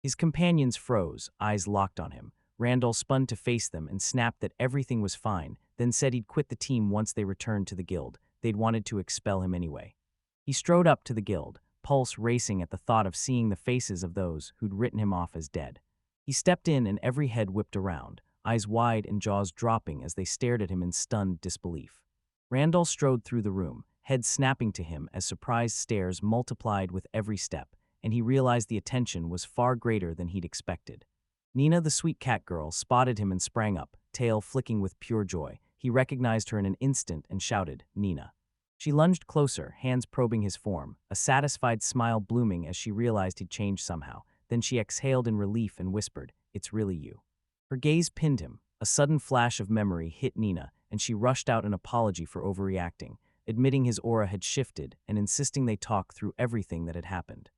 His companions froze, eyes locked on him. Randall spun to face them and snapped that everything was fine, then said he'd quit the team once they returned to the guild. They'd wanted to expel him anyway. He strode up to the guild, pulse racing at the thought of seeing the faces of those who'd written him off as dead. He stepped in and every head whipped around, eyes wide and jaws dropping as they stared at him in stunned disbelief. Randall strode through the room, head snapping to him as surprised stares multiplied with every step, and he realized the attention was far greater than he'd expected. Nina, the sweet cat girl, spotted him and sprang up, tail flicking with pure joy. He recognized her in an instant and shouted, "Nina." She lunged closer, hands probing his form, a satisfied smile blooming as she realized he'd changed somehow. Then she exhaled in relief and whispered, "It's really you." Her gaze pinned him. A sudden flash of memory hit Nina, and she rushed out an apology for overreacting, admitting his aura had shifted and insisting they talk through everything that had happened.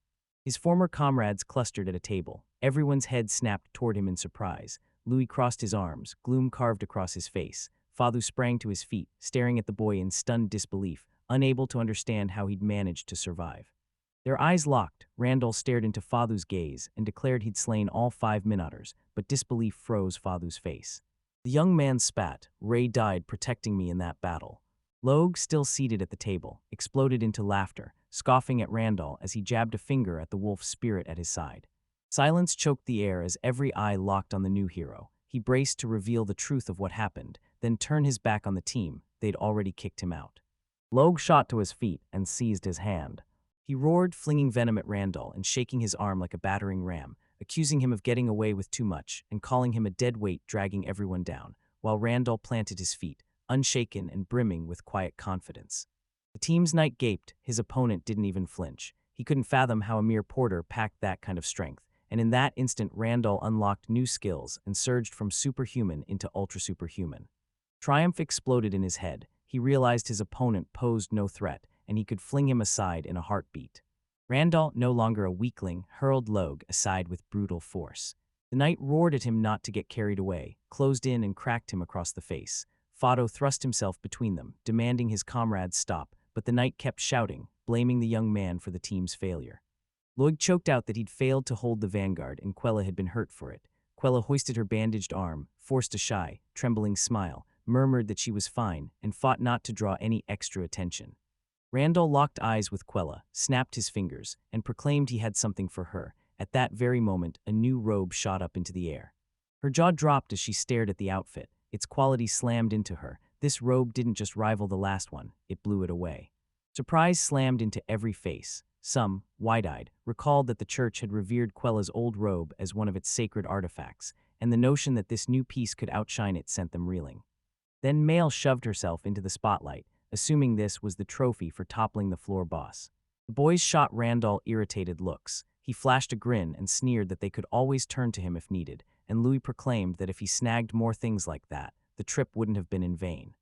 His former comrades clustered at a table. Everyone's head snapped toward him in surprise. Louis crossed his arms, gloom carved across his face. Fathu sprang to his feet, staring at the boy in stunned disbelief, unable to understand how he'd managed to survive. Their eyes locked. Randall stared into Fathu's gaze and declared he'd slain all 5 Minotaurs, but disbelief froze Fathu's face. The young man spat, "Ray died protecting me in that battle." Logue, still seated at the table, exploded into laughter, scoffing at Randall as he jabbed a finger at the wolf's spirit at his side. Silence choked the air as every eye locked on the new hero. He braced to reveal the truth of what happened, then turn his back on the team. They'd already kicked him out. Logue shot to his feet and seized his hand. He roared, flinging venom at Randall and shaking his arm like a battering ram, accusing him of getting away with too much and calling him a dead weight dragging everyone down, while Randall planted his feet, unshaken and brimming with quiet confidence. The team's knight gaped. His opponent didn't even flinch. He couldn't fathom how a mere porter packed that kind of strength, and in that instant Randall unlocked new skills and surged from superhuman into ultra-superhuman. Triumph exploded in his head. He realized his opponent posed no threat, and he could fling him aside in a heartbeat. Randall, no longer a weakling, hurled Logue aside with brutal force. The knight roared at him not to get carried away, closed in and cracked him across the face. Fado thrust himself between them, demanding his comrades stop, but the knight kept shouting, blaming the young man for the team's failure. Loig choked out that he'd failed to hold the vanguard and Quella had been hurt for it. Quella hoisted her bandaged arm, forced a shy, trembling smile, murmured that she was fine, and fought not to draw any extra attention. Randall locked eyes with Quella, snapped his fingers, and proclaimed he had something for her. At that very moment, a new robe shot up into the air. Her jaw dropped as she stared at the outfit. Its quality slammed into her. This robe didn't just rival the last one, it blew it away. Surprise slammed into every face. Some, wide-eyed, recalled that the church had revered Quella's old robe as one of its sacred artifacts, and the notion that this new piece could outshine it sent them reeling. Then Mail shoved herself into the spotlight, assuming this was the trophy for toppling the floor boss. The boys shot Randall irritated looks. He flashed a grin and sneered that they could always turn to him if needed, and Louis proclaimed that if he snagged more things like that, the trip wouldn't have been in vain.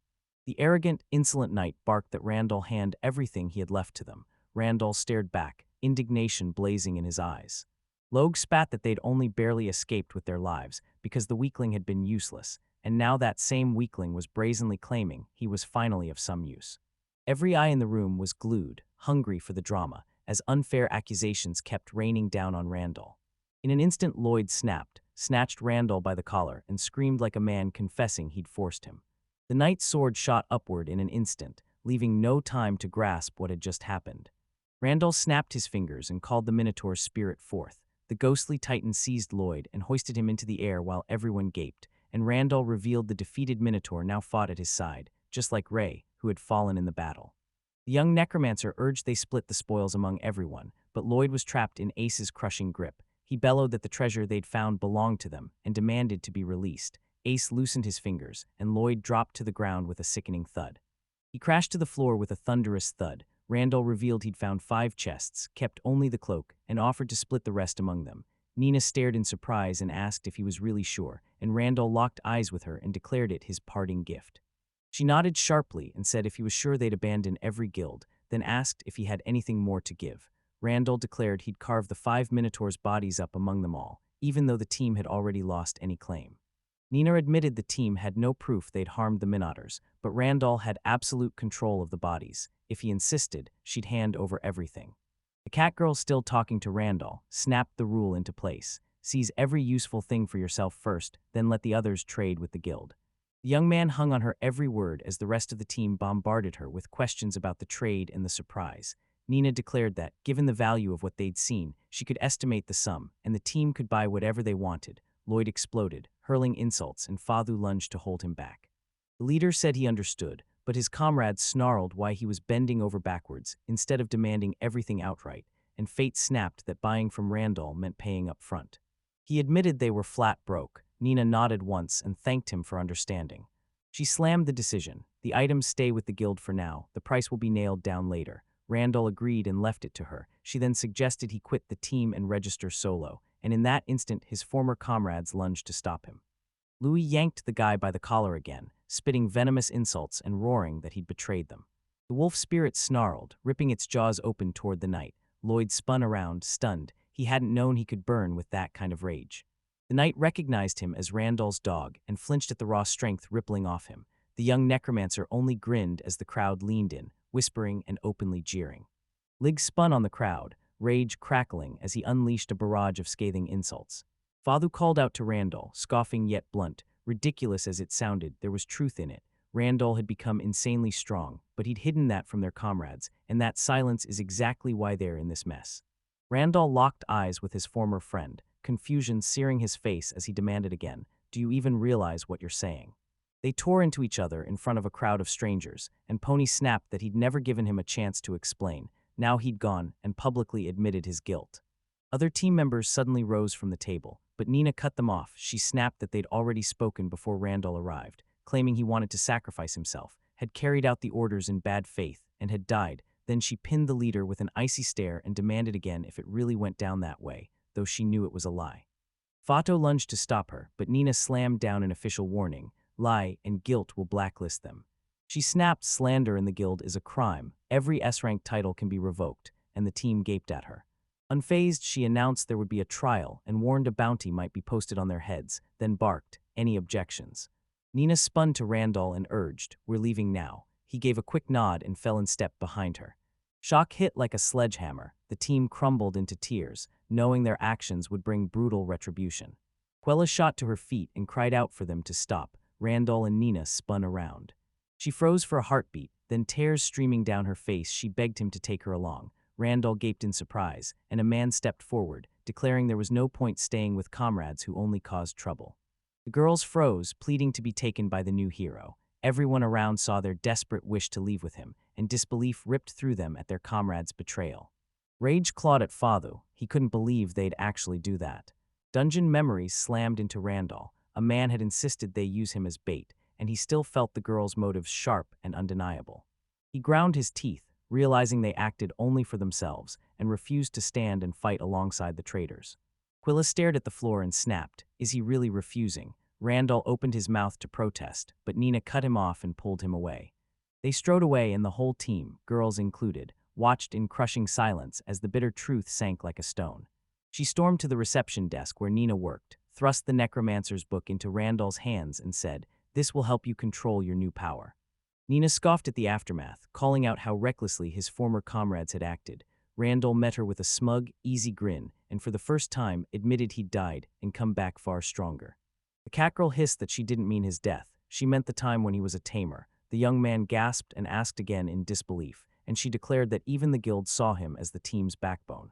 The arrogant, insolent knight barked that Randall hand everything he had left to them. Randall stared back, indignation blazing in his eyes. Logue spat that they'd only barely escaped with their lives because the weakling had been useless, and now that same weakling was brazenly claiming he was finally of some use. Every eye in the room was glued, hungry for the drama, as unfair accusations kept raining down on Randall. In an instant Lloyd snapped, snatched Randall by the collar, and screamed like a man confessing he'd forced him. The knight's sword shot upward in an instant, leaving no time to grasp what had just happened. Randall snapped his fingers and called the Minotaur's spirit forth. The ghostly titan seized Lloyd and hoisted him into the air while everyone gaped, and Randall revealed the defeated Minotaur now fought at his side, just like Ray, who had fallen in the battle. The young Necromancer urged they split the spoils among everyone, but Lloyd was trapped in Ace's crushing grip. He bellowed that the treasure they'd found belonged to them and demanded to be released. Ace loosened his fingers, and Lloyd dropped to the ground with a sickening thud. He crashed to the floor with a thunderous thud. Randall revealed he'd found 5 chests, kept only the cloak, and offered to split the rest among them. Nina stared in surprise and asked if he was really sure, and Randall locked eyes with her and declared it his parting gift. She nodded sharply and said if he was sure they'd abandon every guild, then asked if he had anything more to give. Randall declared he'd carve the 5 Minotaurs' bodies up among them all, even though the team had already lost any claim. Nina admitted the team had no proof they'd harmed the Minotaurs, but Randall had absolute control of the bodies. If he insisted, she'd hand over everything. The catgirl, still talking to Randall, snapped the rule into place. Seize every useful thing for yourself first, then let the others trade with the guild. The young man hung on her every word as the rest of the team bombarded her with questions about the trade and the surprise. Nina declared that, given the value of what they'd seen, she could estimate the sum, and the team could buy whatever they wanted. Lloyd exploded, hurling insults, and Fadu lunged to hold him back. The leader said he understood, but his comrades snarled why he was bending over backwards instead of demanding everything outright, and fate snapped that buying from Randall meant paying up front. He admitted they were flat broke. Nina nodded once and thanked him for understanding. She slammed the decision. The items stay with the guild for now. The price will be nailed down later. Randall agreed and left it to her. She then suggested he quit the team and register solo, and in that instant his former comrades lunged to stop him. Louis yanked the guy by the collar again, spitting venomous insults and roaring that he'd betrayed them. The wolf spirit snarled, ripping its jaws open toward the knight. Lloyd spun around, stunned. He hadn't known he could burn with that kind of rage. The knight recognized him as Randall's dog and flinched at the raw strength rippling off him. The young necromancer only grinned as the crowd leaned in, whispering and openly jeering. Lig spun on the crowd, rage crackling as he unleashed a barrage of scathing insults. Fadu called out to Randall, scoffing yet blunt. Ridiculous as it sounded, there was truth in it. Randall had become insanely strong, but he'd hidden that from their comrades, and that silence is exactly why they're in this mess. Randall locked eyes with his former friend, confusion searing his face as he demanded again, "Do you even realize what you're saying?" They tore into each other in front of a crowd of strangers, and Pony snapped that he'd never given him a chance to explain. Now he'd gone and publicly admitted his guilt. Other team members suddenly rose from the table, but Nina cut them off. She snapped that they'd already spoken before Randall arrived, claiming he wanted to sacrifice himself, had carried out the orders in bad faith, and had died. Then she pinned the leader with an icy stare and demanded again if it really went down that way, though she knew it was a lie. Fato lunged to stop her, but Nina slammed down an official warning, "Lie and guilt will blacklist them." She snapped slander in the guild is a crime, every S-rank title can be revoked, and the team gaped at her. Unfazed, she announced there would be a trial and warned a bounty might be posted on their heads, then barked, "Any objections?" Nina spun to Randall and urged, "We're leaving now." He gave a quick nod and fell in step behind her. Shock hit like a sledgehammer. The team crumbled into tears, knowing their actions would bring brutal retribution. Quella shot to her feet and cried out for them to stop. Randall and Nina spun around. She froze for a heartbeat, then tears streaming down her face, she begged him to take her along. Randall gaped in surprise, and a man stepped forward, declaring there was no point staying with comrades who only caused trouble. The girls froze, pleading to be taken by the new hero. Everyone around saw their desperate wish to leave with him, and disbelief ripped through them at their comrade's betrayal. Rage clawed at Fathu. He couldn't believe they'd actually do that. Dungeon memories slammed into Randall. A man had insisted they use him as bait, and he still felt the girls' motives sharp and undeniable. He ground his teeth, realizing they acted only for themselves, and refused to stand and fight alongside the traitors. Quilla stared at the floor and snapped. Is he really refusing? Randall opened his mouth to protest, but Nina cut him off and pulled him away. They strode away, and the whole team, girls included, watched in crushing silence as the bitter truth sank like a stone. She stormed to the reception desk where Nina worked, thrust the Necromancer's book into Randall's hands and said, "This will help you control your new power." Nina scoffed at the aftermath, calling out how recklessly his former comrades had acted. Randall met her with a smug, easy grin, and for the first time admitted he'd died and come back far stronger. The catgirl hissed that she didn't mean his death. She meant the time when he was a tamer. The young man gasped and asked again in disbelief, and she declared that even the guild saw him as the team's backbone.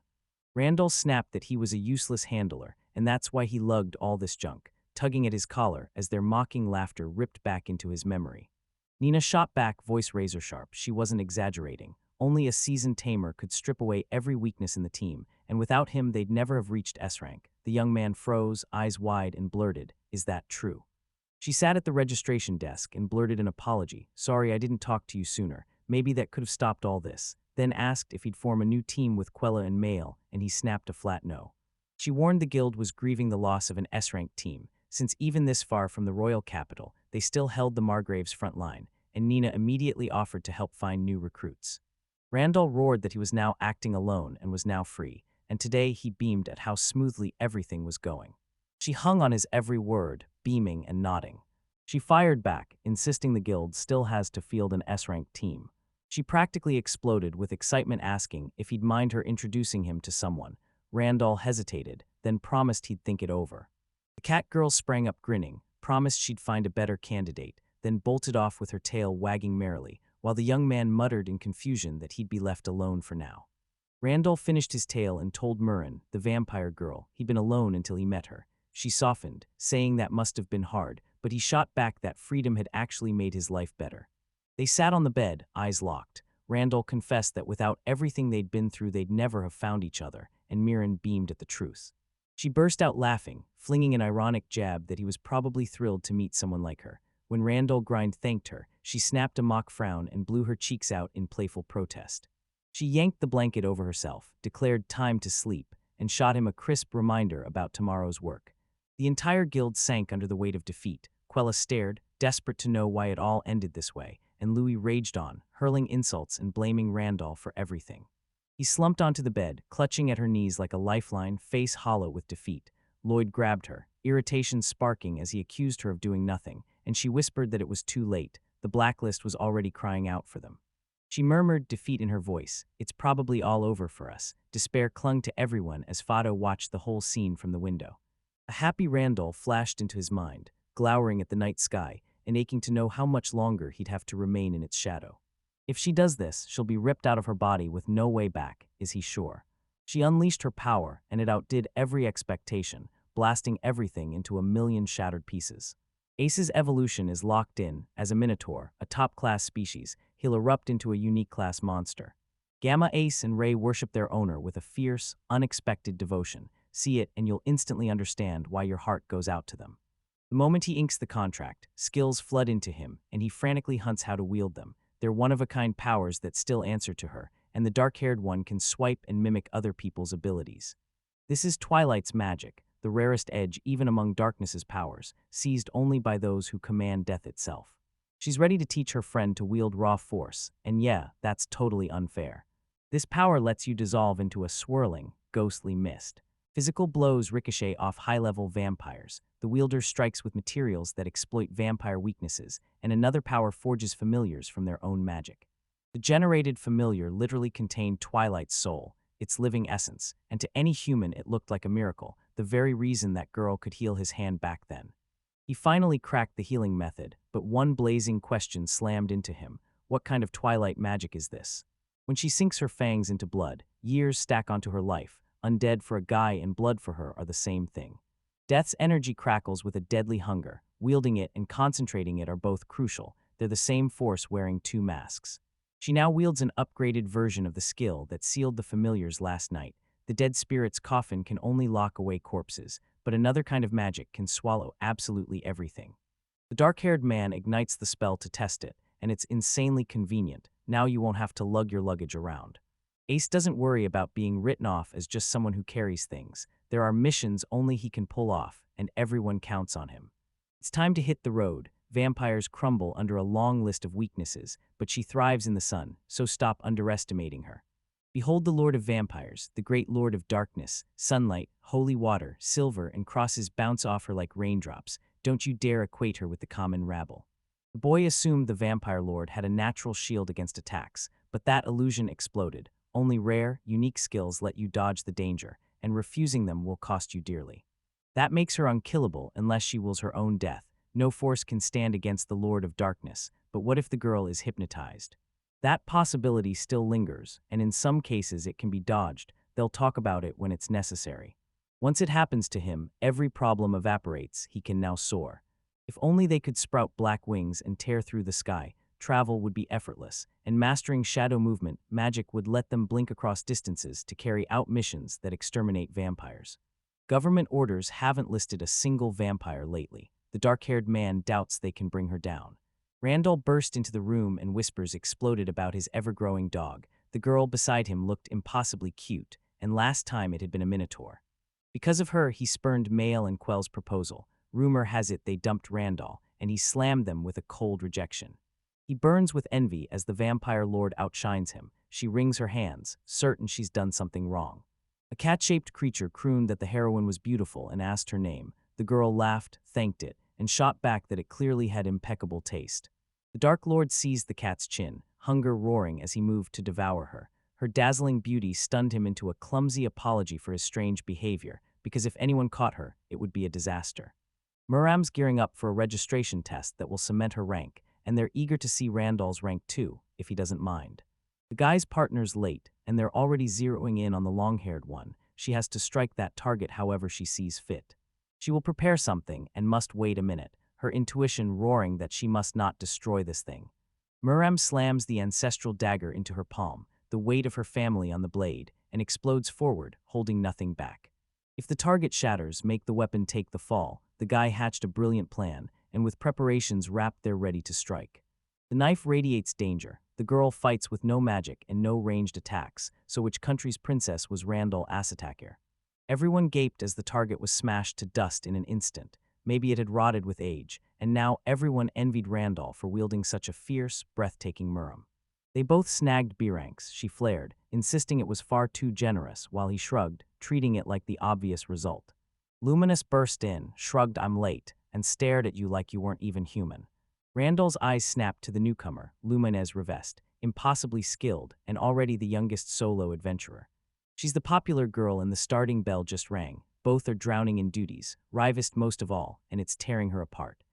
Randall snapped that he was a useless handler, and that's why he lugged all this junk, tugging at his collar as their mocking laughter ripped back into his memory. Nina shot back, voice razor-sharp. She wasn't exaggerating. Only a seasoned tamer could strip away every weakness in the team, and without him they'd never have reached S-rank. The young man froze, eyes wide, and blurted, "Is that true?" She sat at the registration desk and blurted an apology. "Sorry I didn't talk to you sooner. Maybe that could have stopped all this." Then asked if he'd form a new team with Quella and Mail, and he snapped a flat no. She warned the guild was grieving the loss of an S-rank team, since even this far from the royal capital, they still held the Margrave's front line, and Nina immediately offered to help find new recruits. Randall roared that he was now acting alone and was now free, and today he beamed at how smoothly everything was going. She hung on his every word, beaming and nodding. She fired back, insisting the guild still has to field an S-rank team. She practically exploded with excitement, asking if he'd mind her introducing him to someone. Randall hesitated, then promised he'd think it over. The cat girl sprang up grinning, promised she'd find a better candidate, then bolted off with her tail wagging merrily, while the young man muttered in confusion that he'd be left alone for now. Randall finished his tale and told Murrin, the vampire girl, he'd been alone until he met her. She softened, saying that must have been hard, but he shot back that freedom had actually made his life better. They sat on the bed, eyes locked. Randall confessed that without everything they'd been through, they'd never have found each other, and Murrin beamed at the truth. She burst out laughing, flinging an ironic jab that he was probably thrilled to meet someone like her. When Randall Grind thanked her, she snapped a mock frown and blew her cheeks out in playful protest. She yanked the blanket over herself, declared time to sleep, and shot him a crisp reminder about tomorrow's work. The entire guild sank under the weight of defeat. Quella stared, desperate to know why it all ended this way, and Louis raged on, hurling insults and blaming Randall for everything. He slumped onto the bed, clutching at her knees like a lifeline, face hollow with defeat. Lloyd grabbed her, irritation sparking as he accused her of doing nothing, and she whispered that it was too late. The blacklist was already crying out for them. She murmured defeat in her voice. "It's probably all over for us." Despair clung to everyone as Fado watched the whole scene from the window. A happy Randall flashed into his mind, glowering at the night sky and aching to know how much longer he'd have to remain in its shadow. If she does this, she'll be ripped out of her body with no way back, is he sure. She unleashed her power, and it outdid every expectation, blasting everything into a million shattered pieces. Ace's evolution is locked in. As a Minotaur, a top-class species, he'll erupt into a unique class monster. Gamma Ace and Ray worship their owner with a fierce, unexpected devotion. See it, and you'll instantly understand why your heart goes out to them. The moment he inks the contract, skills flood into him, and he frantically hunts how to wield them. They're one-of-a-kind powers that still answer to her, and the dark-haired one can swipe and mimic other people's abilities. This is Twilight's magic, the rarest edge even among darkness's powers, seized only by those who command death itself. She's ready to teach her friend to wield raw force, and yeah, that's totally unfair. This power lets you dissolve into a swirling, ghostly mist. Physical blows ricochet off high-level vampires. The wielder strikes with materials that exploit vampire weaknesses, and another power forges familiars from their own magic. The generated familiar literally contained Twilight's soul, its living essence, and to any human it looked like a miracle, the very reason that girl could heal his hand back then. He finally cracked the healing method, but one blazing question slammed into him. What kind of Twilight magic is this? When she sinks her fangs into blood, years stack onto her life. Undead for a guy and blood for her are the same thing. Death's energy crackles with a deadly hunger. Wielding it and concentrating it are both crucial. They're the same force wearing two masks. She now wields an upgraded version of the skill that sealed the familiars last night. The dead spirit's coffin can only lock away corpses, but another kind of magic can swallow absolutely everything. The dark-haired man ignites the spell to test it, and it's insanely convenient. Now you won't have to lug your luggage around. Ace doesn't worry about being written off as just someone who carries things. There are missions only he can pull off, and everyone counts on him. It's time to hit the road. Vampires crumble under a long list of weaknesses, but she thrives in the sun, so stop underestimating her. Behold the Lord of Vampires, the great Lord of Darkness, sunlight, holy water, silver, and crosses bounce off her like raindrops. Don't you dare equate her with the common rabble. The boy assumed the Vampire Lord had a natural shield against attacks, but that illusion exploded. Only rare, unique skills let you dodge the danger, and refusing them will cost you dearly. That makes her unkillable unless she wills her own death. No force can stand against the Lord of Darkness, but what if the girl is hypnotized? That possibility still lingers, and in some cases it can be dodged. They'll talk about it when it's necessary. Once it happens to him, every problem evaporates. He can now soar. If only they could sprout black wings and tear through the sky, travel would be effortless, and mastering shadow movement, magic would let them blink across distances to carry out missions that exterminate vampires. Government orders haven't listed a single vampire lately. The dark-haired man doubts they can bring her down. Randall burst into the room and whispers exploded about his ever-growing dog. The girl beside him looked impossibly cute, and last time it had been a minotaur. Because of her, he spurned Mael and Quell's proposal. Rumor has it they dumped Randall, and he slammed them with a cold rejection. He burns with envy as the vampire lord outshines him. She wrings her hands, certain she's done something wrong. A cat-shaped creature crooned that the heroine was beautiful and asked her name. The girl laughed, thanked it, and shot back that it clearly had impeccable taste. The Dark Lord seized the cat's chin, hunger roaring as he moved to devour her. Her dazzling beauty stunned him into a clumsy apology for his strange behavior, because if anyone caught her, it would be a disaster. Muram's gearing up for a registration test that will cement her rank, and they're eager to see Randall's rank too, if he doesn't mind. The guy's partner's late, and they're already zeroing in on the long-haired one. She has to strike that target however she sees fit. She will prepare something and must wait a minute, her intuition roaring that she must not destroy this thing. Muram slams the ancestral dagger into her palm, the weight of her family on the blade, and explodes forward, holding nothing back. If the target shatters, make the weapon take the fall. The guy hatched a brilliant plan, and with preparations wrapped they're ready to strike. The knife radiates danger. The girl fights with no magic and no ranged attacks, so which country's princess was Randall Asatakir? Everyone gaped as the target was smashed to dust in an instant. Maybe it had rotted with age, and now everyone envied Randall for wielding such a fierce, breathtaking Muram. They both snagged B-ranks, she flared, insisting it was far too generous, while he shrugged, treating it like the obvious result. Luminous burst in, shrugged I'm late, and stared at you like you weren't even human. Randall's eyes snapped to the newcomer, Luminez Revest, impossibly skilled, and already the youngest solo adventurer. She's the popular girl and the starting bell just rang. Both are drowning in duties, Rivest most of all, and it's tearing her apart.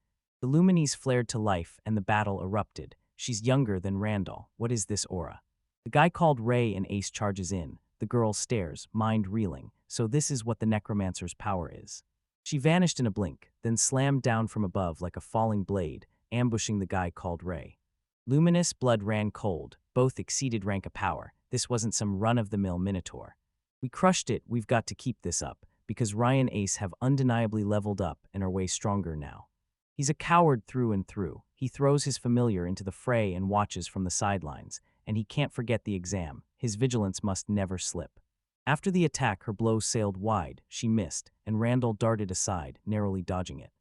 The Lumines flared to life and the battle erupted. She's younger than Randall. What is this aura? The guy called Ray and Ace charges in. The girl stares, mind reeling. So this is what the Necromancer's power is. She vanished in a blink, then slammed down from above like a falling blade, ambushing the guy called Ray. Luminous blood ran cold. Both exceeded rank of power. This wasn't some run-of-the-mill Minotaur. We crushed it. We've got to keep this up, because Ryan Ace have undeniably leveled up and are way stronger now. He's a coward through and through. He throws his familiar into the fray and watches from the sidelines, and he can't forget the exam. His vigilance must never slip. After the attack, her blow sailed wide. She missed, and Randall darted aside, narrowly dodging it.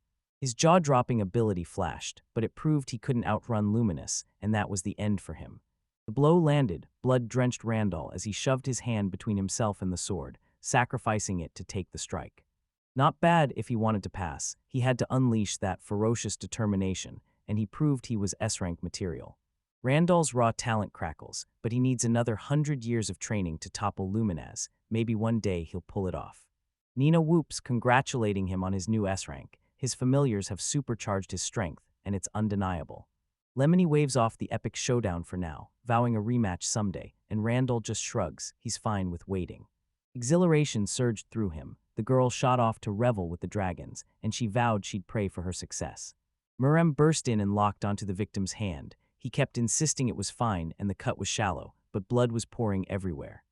His jaw-dropping ability flashed, but it proved he couldn't outrun Luminous, and that was the end for him. The blow landed, blood-drenched Randall as he shoved his hand between himself and the sword, sacrificing it to take the strike. Not bad if he wanted to pass. He had to unleash that ferocious determination, and he proved he was S-rank material. Randall's raw talent crackles, but he needs another 100 years of training to topple Luminaz. Maybe one day he'll pull it off. Nina whoops, congratulating him on his new S-rank. His familiars have supercharged his strength, and it's undeniable. Lemony waves off the epic showdown for now, vowing a rematch someday, and Randall just shrugs. He's fine with waiting. Exhilaration surged through him. The girl shot off to revel with the dragons, and she vowed she'd pray for her success. Murem burst in and locked onto the victim's hand. He kept insisting it was fine and the cut was shallow, but blood was pouring everywhere.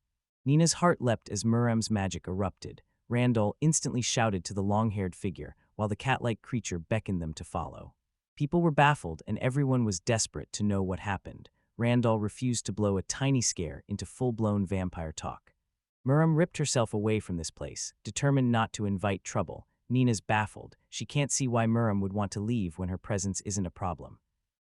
Nina's heart leapt as Murem's magic erupted. Randall instantly shouted to the long-haired figure, while the cat-like creature beckoned them to follow. People were baffled, and everyone was desperate to know what happened. Randall refused to blow a tiny scare into full-blown vampire talk. Murem ripped herself away from this place, determined not to invite trouble. Nina's baffled. She can't see why Murem would want to leave when her presence isn't a problem.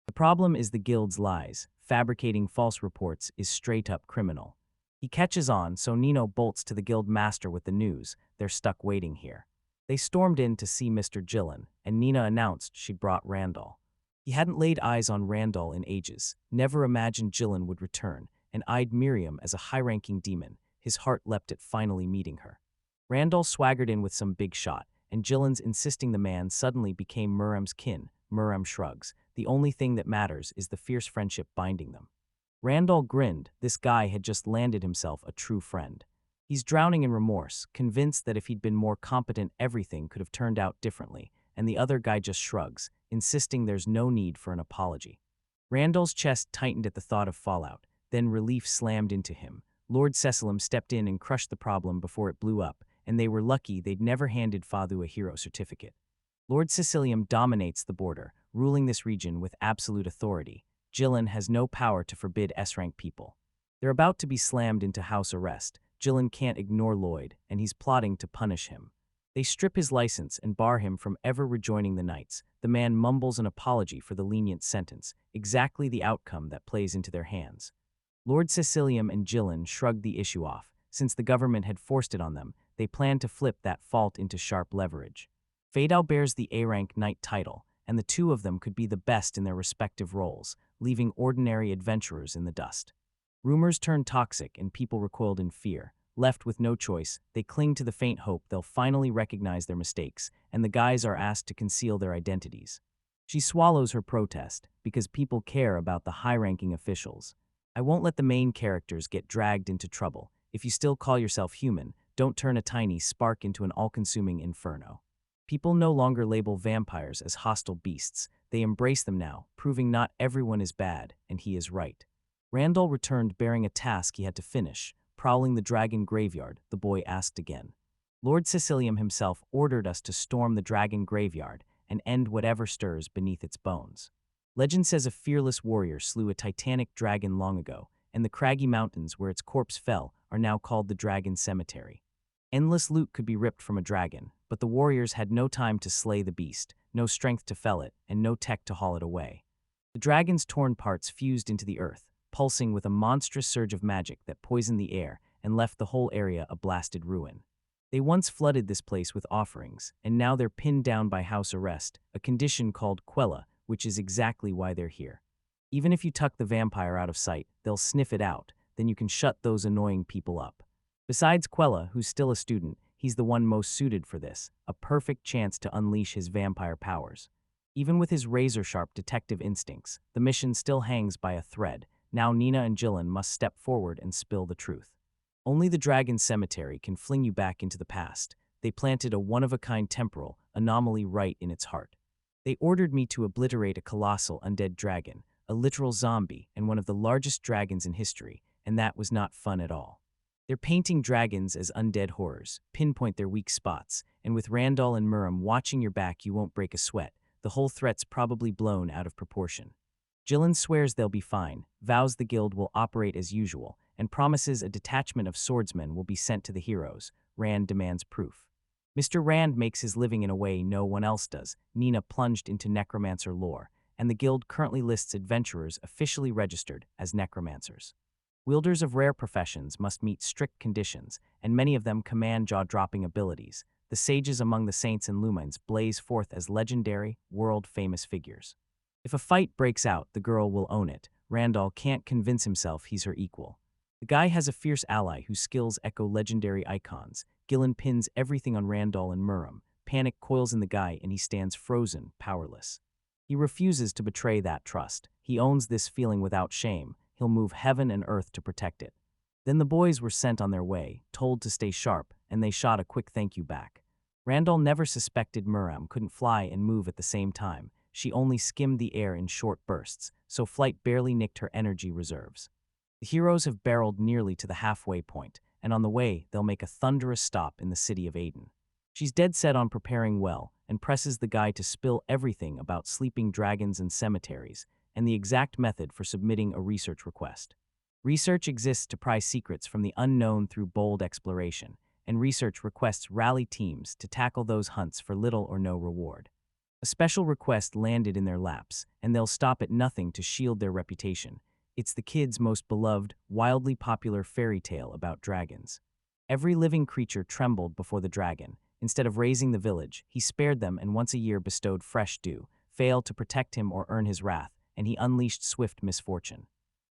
The problem is the guild's lies. Fabricating false reports is straight-up criminal. He catches on, so Nino bolts to the guild master with the news. They're stuck waiting here. They stormed in to see Mr. Gillen, and Nina announced she'd brought Randall. He hadn't laid eyes on Randall in ages, never imagined Gillen would return, and eyed Miriam as a high-ranking demon. His heart leapt at finally meeting her. Randall swaggered in with some big shot, and Gillen's insisting the man suddenly became Murem's kin. Murem shrugs. The only thing that matters is the fierce friendship binding them. Randall grinned. This guy had just landed himself a true friend. He's drowning in remorse, convinced that if he'd been more competent everything could have turned out differently, and the other guy just shrugs, insisting there's no need for an apology. Randall's chest tightened at the thought of fallout, then relief slammed into him. Lord Cecilum stepped in and crushed the problem before it blew up, and they were lucky they'd never handed Fadu a hero certificate. Lord Cecilium dominates the border, ruling this region with absolute authority. Gillen has no power to forbid S-rank people. They're about to be slammed into house arrest. Gillen can't ignore Lloyd, and he's plotting to punish him. They strip his license and bar him from ever rejoining the Knights. The man mumbles an apology for the lenient sentence, exactly the outcome that plays into their hands. Lord Cecilium and Gillen shrugged the issue off. Since the government had forced it on them, they planned to flip that fault into sharp leverage. Fadal bears the A-rank Knight title, and the two of them could be the best in their respective roles, leaving ordinary adventurers in the dust. Rumors turned toxic and people recoiled in fear. Left with no choice, they cling to the faint hope they'll finally recognize their mistakes, and the guys are asked to conceal their identities. She swallows her protest, because people care about the high-ranking officials. I won't let the main characters get dragged into trouble. If you still call yourself human, don't turn a tiny spark into an all-consuming inferno. People no longer label vampires as hostile beasts. They embrace them now, proving not everyone is bad, and he is right. Randall returned bearing a task he had to finish. Prowling the dragon graveyard, the boy asked again. Lord Cecilium himself ordered us to storm the dragon graveyard and end whatever stirs beneath its bones. Legend says a fearless warrior slew a titanic dragon long ago, and the craggy mountains where its corpse fell are now called the Dragon Cemetery. Endless loot could be ripped from a dragon, but the warriors had no time to slay the beast, no strength to fell it, and no tech to haul it away. The dragon's torn parts fused into the earth, pulsing with a monstrous surge of magic that poisoned the air and left the whole area a blasted ruin. They once flooded this place with offerings, and now they're pinned down by house arrest, a condition called Quella, which is exactly why they're here. Even if you tuck the vampire out of sight, they'll sniff it out, then you can shut those annoying people up. Besides Quella, who's still a student, he's the one most suited for this, a perfect chance to unleash his vampire powers. Even with his razor-sharp detective instincts, the mission still hangs by a thread. Now Nina and Gillen must step forward and spill the truth. Only the Dragon Cemetery can fling you back into the past. They planted a one-of-a-kind temporal anomaly right in its heart. They ordered me to obliterate a colossal undead dragon, a literal zombie, and one of the largest dragons in history, and that was not fun at all. They're painting dragons as undead horrors, pinpoint their weak spots, and with Randall and Murem watching your back you won't break a sweat. The whole threat's probably blown out of proportion. Gillen swears they'll be fine, vows the guild will operate as usual, and promises a detachment of swordsmen will be sent to the heroes. Rand demands proof. Mr. Rand makes his living in a way no one else does. Nina plunged into necromancer lore, and the guild currently lists adventurers officially registered as necromancers. Wielders of rare professions must meet strict conditions, and many of them command jaw-dropping abilities. The sages among the saints and lumines blaze forth as legendary, world-famous figures. If a fight breaks out, the girl will own it. Randall can't convince himself he's her equal. The guy has a fierce ally whose skills echo legendary icons. Gillen pins everything on Randall and Murram. Panic coils in the guy and he stands frozen, powerless. He refuses to betray that trust. He owns this feeling without shame. He'll move heaven and earth to protect it. Then the boys were sent on their way, told to stay sharp, and they shot a quick thank you back. Randall never suspected Murram couldn't fly and move at the same time. She only skimmed the air in short bursts, so flight barely nicked her energy reserves. The heroes have barreled nearly to the halfway point, and on the way, they'll make a thunderous stop in the city of Aden. She's dead set on preparing well, and presses the guy to spill everything about sleeping dragons and cemeteries, and the exact method for submitting a research request. Research exists to pry secrets from the unknown through bold exploration, and research requests rally teams to tackle those hunts for little or no reward. A special request landed in their laps, and they'll stop at nothing to shield their reputation. It's the kids' most beloved, wildly popular fairy tale about dragons. Every living creature trembled before the dragon. Instead of raising the village, he spared them and once a year bestowed fresh dew, failed to protect him or earn his wrath, and he unleashed swift misfortune.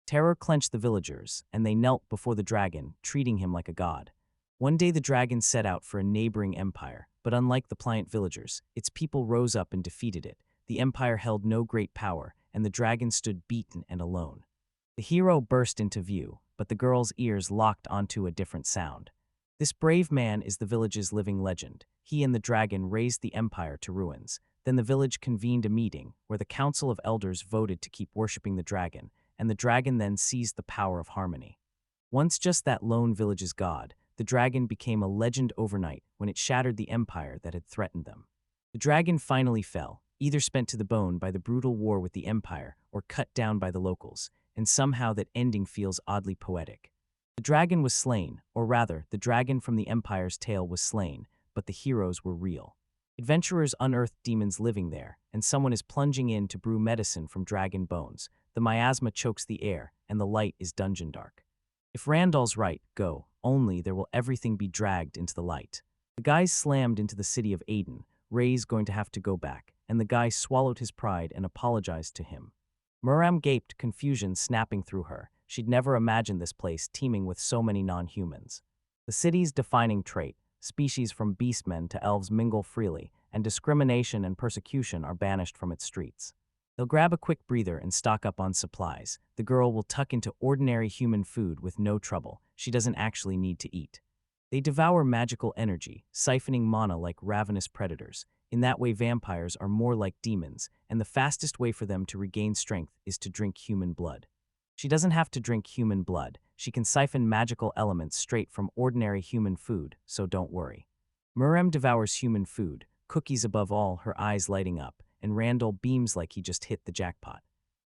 Terror clenched the villagers, and they knelt before the dragon, treating him like a god. One day the dragon set out for a neighboring empire, but unlike the pliant villagers, its people rose up and defeated it. The empire held no great power, and the dragon stood beaten and alone. The hero burst into view, but the girl's ears locked onto a different sound. This brave man is the village's living legend. He and the dragon razed the empire to ruins. Then the village convened a meeting where the council of elders voted to keep worshipping the dragon, and the dragon then seized the power of harmony. Once just that lone village's god, the dragon became a legend overnight when it shattered the empire that had threatened them. The dragon finally fell, either spent to the bone by the brutal war with the empire or cut down by the locals, and somehow that ending feels oddly poetic. The dragon was slain, or rather, the dragon from the empire's tale was slain, but the heroes were real. Adventurers unearthed demons living there, and someone is plunging in to brew medicine from dragon bones. The miasma chokes the air, and the light is dungeon dark. If Randall's right, go, only there will everything be dragged into the light. The guys slammed into the city of Aden. Ray's going to have to go back, and the guy swallowed his pride and apologized to him. Murram gaped, confusion snapping through her. She'd never imagined this place teeming with so many non-humans. The city's defining trait, species from beastmen to elves mingle freely, and discrimination and persecution are banished from its streets. They'll grab a quick breather and stock up on supplies. The girl will tuck into ordinary human food with no trouble. She doesn't actually need to eat. They devour magical energy, siphoning mana like ravenous predators. In that way, vampires are more like demons, and the fastest way for them to regain strength is to drink human blood. She doesn't have to drink human blood. She can siphon magical elements straight from ordinary human food, so don't worry. Murram devours human food, cookies above all, her eyes lighting up, and Randall beams like he just hit the jackpot.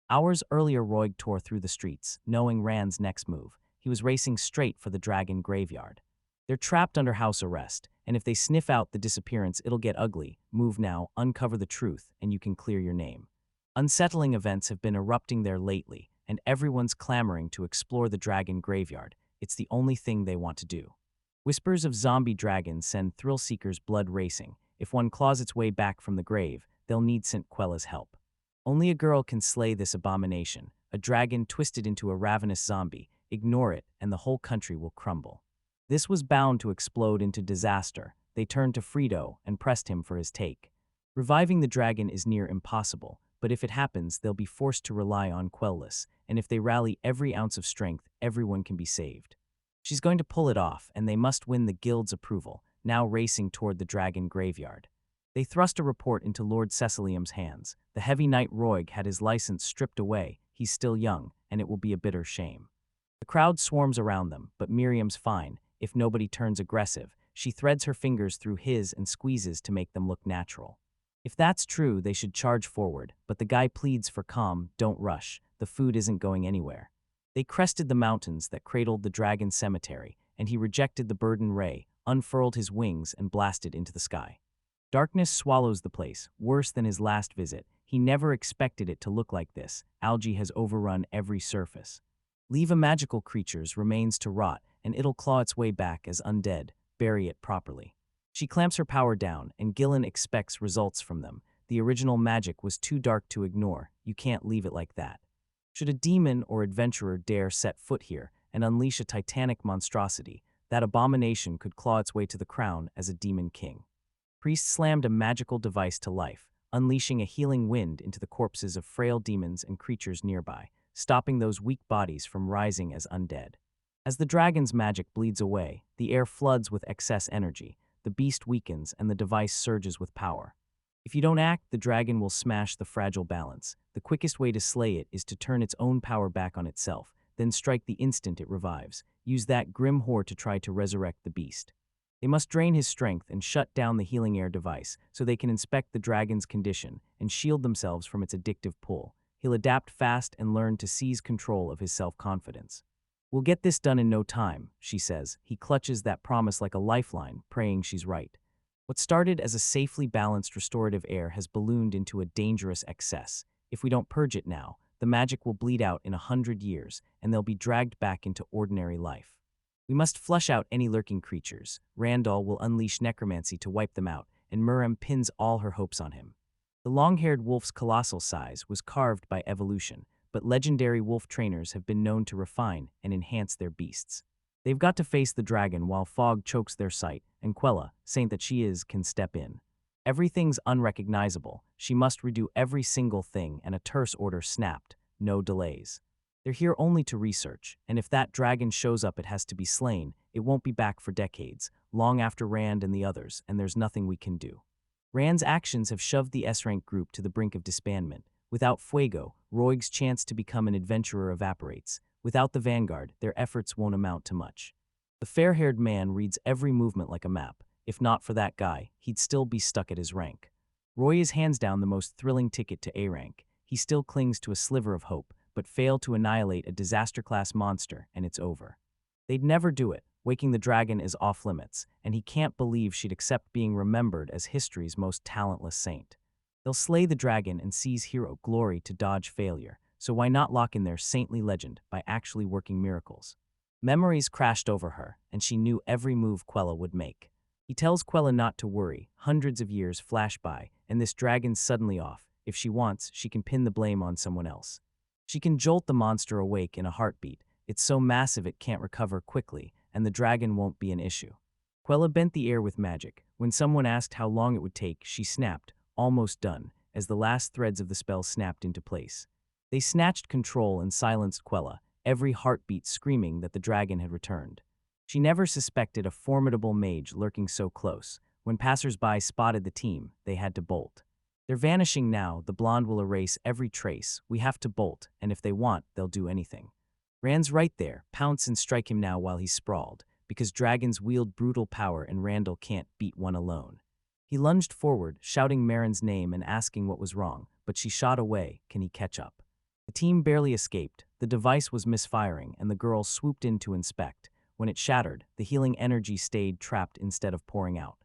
Hours earlier, Roig tore through the streets, knowing Rand's next move. He was racing straight for the dragon graveyard. They're trapped under house arrest, and if they sniff out the disappearance, it'll get ugly. Move now, uncover the truth, and you can clear your name. Unsettling events have been erupting there lately, and everyone's clamoring to explore the dragon graveyard. It's the only thing they want to do. Whispers of zombie dragons send thrill-seekers blood racing. If one claws its way back from the grave, they'll need St. Quella's help. Only a girl can slay this abomination, a dragon twisted into a ravenous zombie. Ignore it, and the whole country will crumble. This was bound to explode into disaster. They turned to Frito and pressed him for his take. Reviving the dragon is near impossible, but if it happens, they'll be forced to rely on Quellas, and if they rally every ounce of strength, everyone can be saved. She's going to pull it off, and they must win the guild's approval, now racing toward the dragon graveyard. They thrust a report into Lord Cecilium's hands. The heavy knight Roig had his license stripped away. He's still young, and it will be a bitter shame. The crowd swarms around them, but Miriam's fine. If nobody turns aggressive, she threads her fingers through his and squeezes to make them look natural. If that's true, they should charge forward, but the guy pleads for calm, don't rush, the food isn't going anywhere. They crested the mountains that cradled the dragon cemetery, and he rejected the burden Ray, unfurled his wings, and blasted into the sky. Darkness swallows the place, worse than his last visit. He never expected it to look like this. Algae has overrun every surface. Leave a magical creature's remains to rot, and it'll claw its way back as undead. Bury it properly. She clamps her power down, and Gillen expects results from them. The original magic was too dark to ignore. You can't leave it like that. Should a demon or adventurer dare set foot here and unleash a titanic monstrosity, that abomination could claw its way to the crown as a demon king. Priest slammed a magical device to life, unleashing a healing wind into the corpses of frail demons and creatures nearby, stopping those weak bodies from rising as undead. As the dragon's magic bleeds away, the air floods with excess energy, the beast weakens and the device surges with power. If you don't act, the dragon will smash the fragile balance. The quickest way to slay it is to turn its own power back on itself, then strike the instant it revives. Use that grim whore to try to resurrect the beast. They must drain his strength and shut down the healing air device so they can inspect the dragon's condition and shield themselves from its addictive pull. He'll adapt fast and learn to seize control of his self-confidence. We'll get this done in no time, she says. He clutches that promise like a lifeline, praying she's right. What started as a safely balanced restorative air has ballooned into a dangerous excess. If we don't purge it now, the magic will bleed out in 100 years, and they'll be dragged back into ordinary life. We must flush out any lurking creatures. Randall will unleash necromancy to wipe them out, and Miriam pins all her hopes on him. The long-haired wolf's colossal size was carved by evolution, but legendary wolf trainers have been known to refine and enhance their beasts. They've got to face the dragon while fog chokes their sight, and Quella, saint that she is, can step in. Everything's unrecognizable. She must redo every single thing, and a terse order snapped. No delays. They're here only to research, and if that dragon shows up it has to be slain. It won't be back for decades, long after Rand and the others, and there's nothing we can do. Rand's actions have shoved the S-rank group to the brink of disbandment. Without Fuego, Roig's chance to become an adventurer evaporates. Without the Vanguard, their efforts won't amount to much. The fair-haired man reads every movement like a map. If not for that guy, he'd still be stuck at his rank. Roy is hands down the most thrilling ticket to A rank. He still clings to a sliver of hope, but fail to annihilate a disaster-class monster, and it's over. They'd never do it. Waking the dragon is off-limits, and he can't believe she'd accept being remembered as history's most talentless saint. They'll slay the dragon and seize hero glory to dodge failure, so why not lock in their saintly legend by actually working miracles? Memories crashed over her, and she knew every move Quella would make. He tells Quella not to worry. Hundreds of years flash by, and this dragon's suddenly off. If she wants, she can pin the blame on someone else. She can jolt the monster awake in a heartbeat. It's so massive it can't recover quickly, and the dragon won't be an issue. Quella bent the air with magic. When someone asked how long it would take, she snapped, almost done, as the last threads of the spell snapped into place. They snatched control and silenced Quella, every heartbeat screaming that the dragon had returned. She never suspected a formidable mage lurking so close. When passers-by spotted the team, they had to bolt. They're vanishing now. The blonde will erase every trace. We have to bolt, and if they want, they'll do anything. Rand's right there. Pounce and strike him now while he's sprawled, because dragons wield brutal power and Randall can't beat one alone. He lunged forward, shouting Marin's name and asking what was wrong, but she shot away. Can he catch up? The team barely escaped. The device was misfiring, and the girl swooped in to inspect. When it shattered, the healing energy stayed trapped instead of pouring out.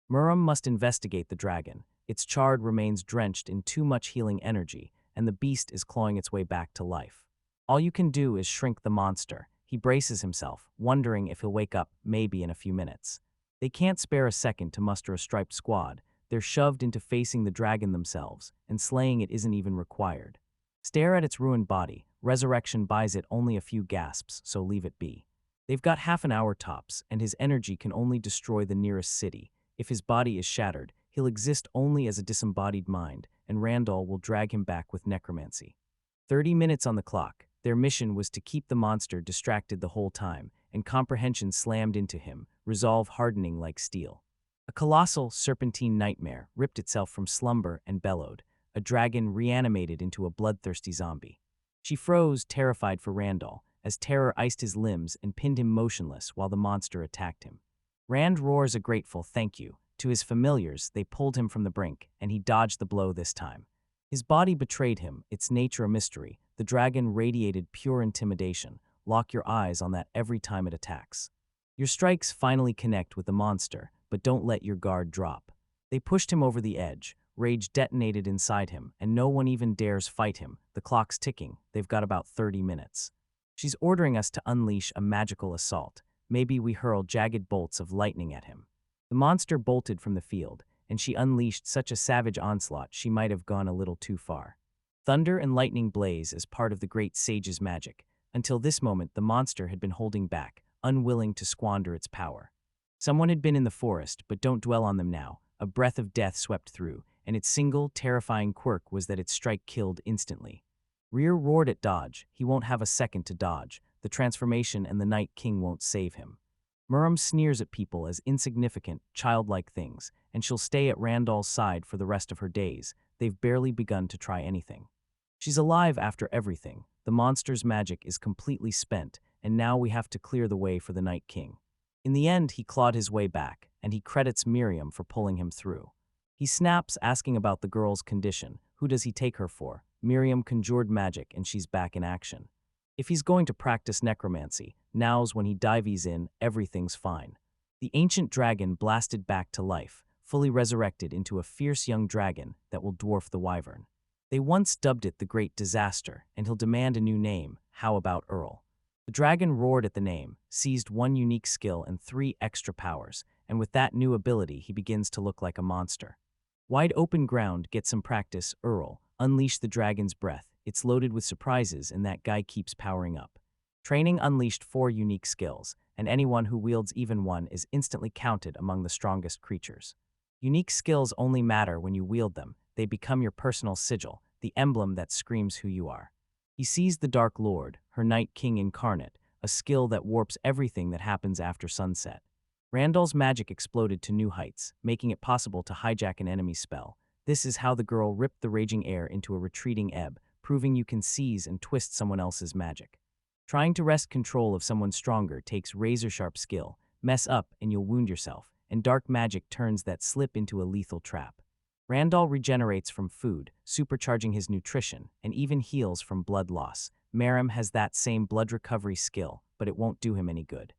Miriam must investigate the dragon. Its charred remains drenched in too much healing energy, and the beast is clawing its way back to life. All you can do is shrink the monster. He braces himself, wondering if he'll wake up, maybe in a few minutes. They can't spare a second to muster a striped squad. They're shoved into facing the dragon themselves, and slaying it isn't even required. Stare at its ruined body. Resurrection buys it only a few gasps, so leave it be. They've got half an hour tops, and his energy can only destroy the nearest city. If his body is shattered, he'll exist only as a disembodied mind, and Randall will drag him back with necromancy. 30 minutes on the clock. Their mission was to keep the monster distracted the whole time, and comprehension slammed into him, resolve hardening like steel. A colossal, serpentine nightmare ripped itself from slumber and bellowed, a dragon reanimated into a bloodthirsty zombie. She froze, terrified for Randall, as terror iced his limbs and pinned him motionless while the monster attacked him. Rand roars a grateful thank you. To his familiars, they pulled him from the brink, and he dodged the blow this time. His body betrayed him, its nature a mystery. The dragon radiated pure intimidation. Lock your eyes on that every time it attacks. Your strikes finally connect with the monster, but don't let your guard drop. They pushed him over the edge, rage detonated inside him, and no one even dares fight him. The clock's ticking, they've got about 30 minutes. She's ordering us to unleash a magical assault. Maybe we hurl jagged bolts of lightning at him. The monster bolted from the field, and she unleashed such a savage onslaught she might have gone a little too far. Thunder and lightning blaze as part of the great sage's magic. Until this moment, the monster had been holding back, unwilling to squander its power. Someone had been in the forest, but don't dwell on them now. A breath of death swept through, and its single, terrifying quirk was that its strike killed instantly. Rear roared at Dodge. He won't have a second to dodge. The transformation and the Night King won't save him. Muram sneers at people as insignificant, childlike things, and she'll stay at Randall's side for the rest of her days. They've barely begun to try anything. She's alive after everything. The monster's magic is completely spent, and now we have to clear the way for the Night King. In the end, he clawed his way back, and he credits Miriam for pulling him through. He snaps, asking about the girl's condition. Who does he take her for? Miriam conjured magic, and she's back in action. If he's going to practice necromancy, now's when he dives in. Everything's fine. The ancient dragon blasted back to life, fully resurrected into a fierce young dragon that will dwarf the wyvern. They once dubbed it the Great Disaster, and he'll demand a new name. How about Earl? The dragon roared at the name, seized one unique skill and 3 extra powers, and with that new ability he begins to look like a monster. Wide open ground, get some practice, Earl. Unleash the dragon's breath. It's loaded with surprises, and that guy keeps powering up. Training unleashed 4 unique skills, and anyone who wields even one is instantly counted among the strongest creatures. Unique skills only matter when you wield them. They become your personal sigil, the emblem that screams who you are. He seized the Dark Lord, her Night King incarnate, a skill that warps everything that happens after sunset. Randall's magic exploded to new heights, making it possible to hijack an enemy's spell. This is how the girl ripped the raging air into a retreating ebb, proving you can seize and twist someone else's magic. Trying to wrest control of someone stronger takes razor-sharp skill. Mess up and you'll wound yourself, and dark magic turns that slip into a lethal trap. Randall regenerates from food, supercharging his nutrition, and even heals from blood loss. Miriam has that same blood recovery skill, but it won't do him any good.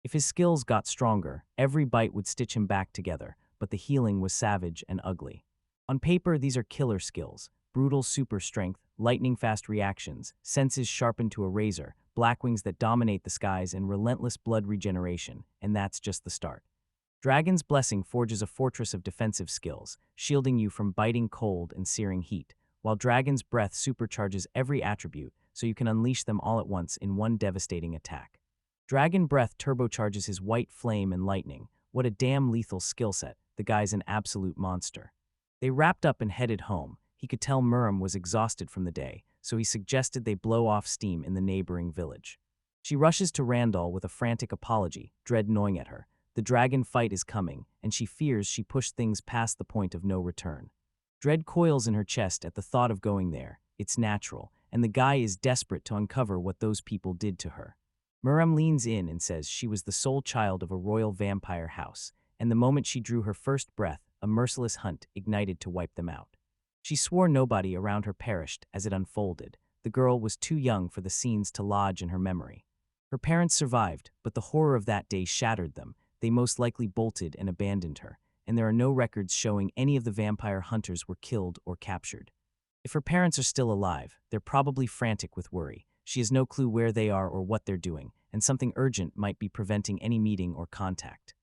If his skills got stronger, every bite would stitch him back together, but the healing was savage and ugly. On paper, these are killer skills: brutal super strength, lightning-fast reactions, senses sharpened to a razor, black wings that dominate the skies, and relentless blood regeneration, and that's just the start. Dragon's Blessing forges a fortress of defensive skills, shielding you from biting cold and searing heat, while Dragon's Breath supercharges every attribute so you can unleash them all at once in one devastating attack. Dragon Breath turbocharges his white flame and lightning. What a damn lethal skill set. The guy's an absolute monster. They wrapped up and headed home. He could tell Miriam was exhausted from the day, so he suggested they blow off steam in the neighboring village. She rushes to Randall with a frantic apology, dread gnawing at her. The dragon fight is coming, and she fears she pushed things past the point of no return. Dread coils in her chest at the thought of going there. It's natural, and the guy is desperate to uncover what those people did to her. Miriam leans in and says she was the sole child of a royal vampire house, and the moment she drew her first breath, a merciless hunt ignited to wipe them out. She swore nobody around her perished as it unfolded. The girl was too young for the scenes to lodge in her memory. Her parents survived, but the horror of that day shattered them. They most likely bolted and abandoned her, and there are no records showing any of the vampire hunters were killed or captured. If her parents are still alive, they're probably frantic with worry. She has no clue where they are or what they're doing, and something urgent might be preventing any meeting or contact.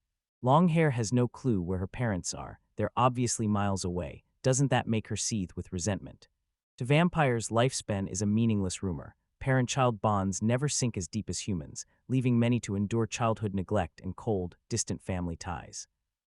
Longhair has no clue where her parents are. They're obviously miles away. Doesn't that make her seethe with resentment? To vampires, lifespan is a meaningless rumor. Parent-child bonds never sink as deep as humans, leaving many to endure childhood neglect and cold, distant family ties.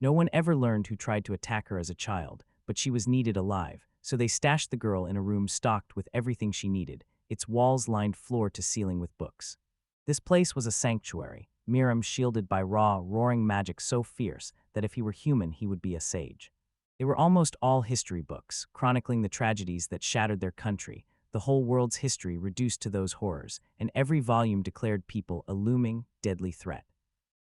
No one ever learned who tried to attack her as a child, but she was needed alive, so they stashed the girl in a room stocked with everything she needed, its walls lined floor to ceiling with books. This place was a sanctuary, Miriam shielded by raw, roaring magic so fierce that if he were human he would be a sage. They were almost all history books, chronicling the tragedies that shattered their country, the whole world's history reduced to those horrors, and every volume declared people a looming, deadly threat.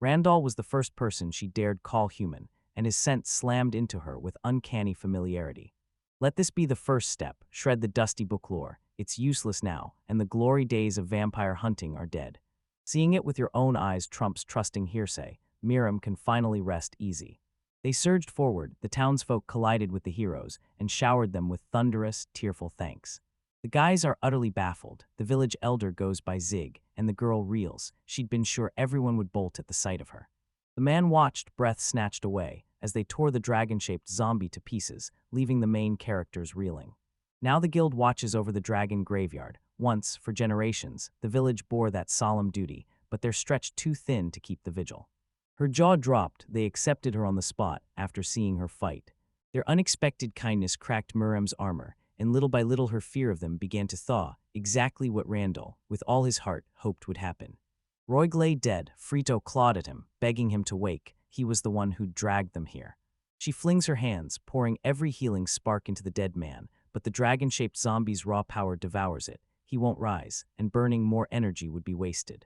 Randall was the first person she dared call human, and his scent slammed into her with uncanny familiarity. Let this be the first step: shred the dusty book lore. It's useless now, and the glory days of vampire hunting are dead. Seeing it with your own eyes trumps trusting hearsay. Miriam can finally rest easy. They surged forward, the townsfolk collided with the heroes, and showered them with thunderous, tearful thanks. The guys are utterly baffled. The village elder goes by Zig, and the girl reels. She'd been sure everyone would bolt at the sight of her. The man watched, breath snatched away, as they tore the dragon-shaped zombie to pieces, leaving the main characters reeling. Now the guild watches over the dragon graveyard. Once, for generations, the village bore that solemn duty, but they're stretched too thin to keep the vigil. Her jaw dropped. They accepted her on the spot after seeing her fight. Their unexpected kindness cracked Miriam's armor, and little by little her fear of them began to thaw, exactly what Randall, with all his heart, hoped would happen. Roig lay dead. Frito clawed at him, begging him to wake. He was the one who'd dragged them here. She flings her hands, pouring every healing spark into the dead man, but the dragon-shaped zombie's raw power devours it. He won't rise, and burning more energy would be wasted.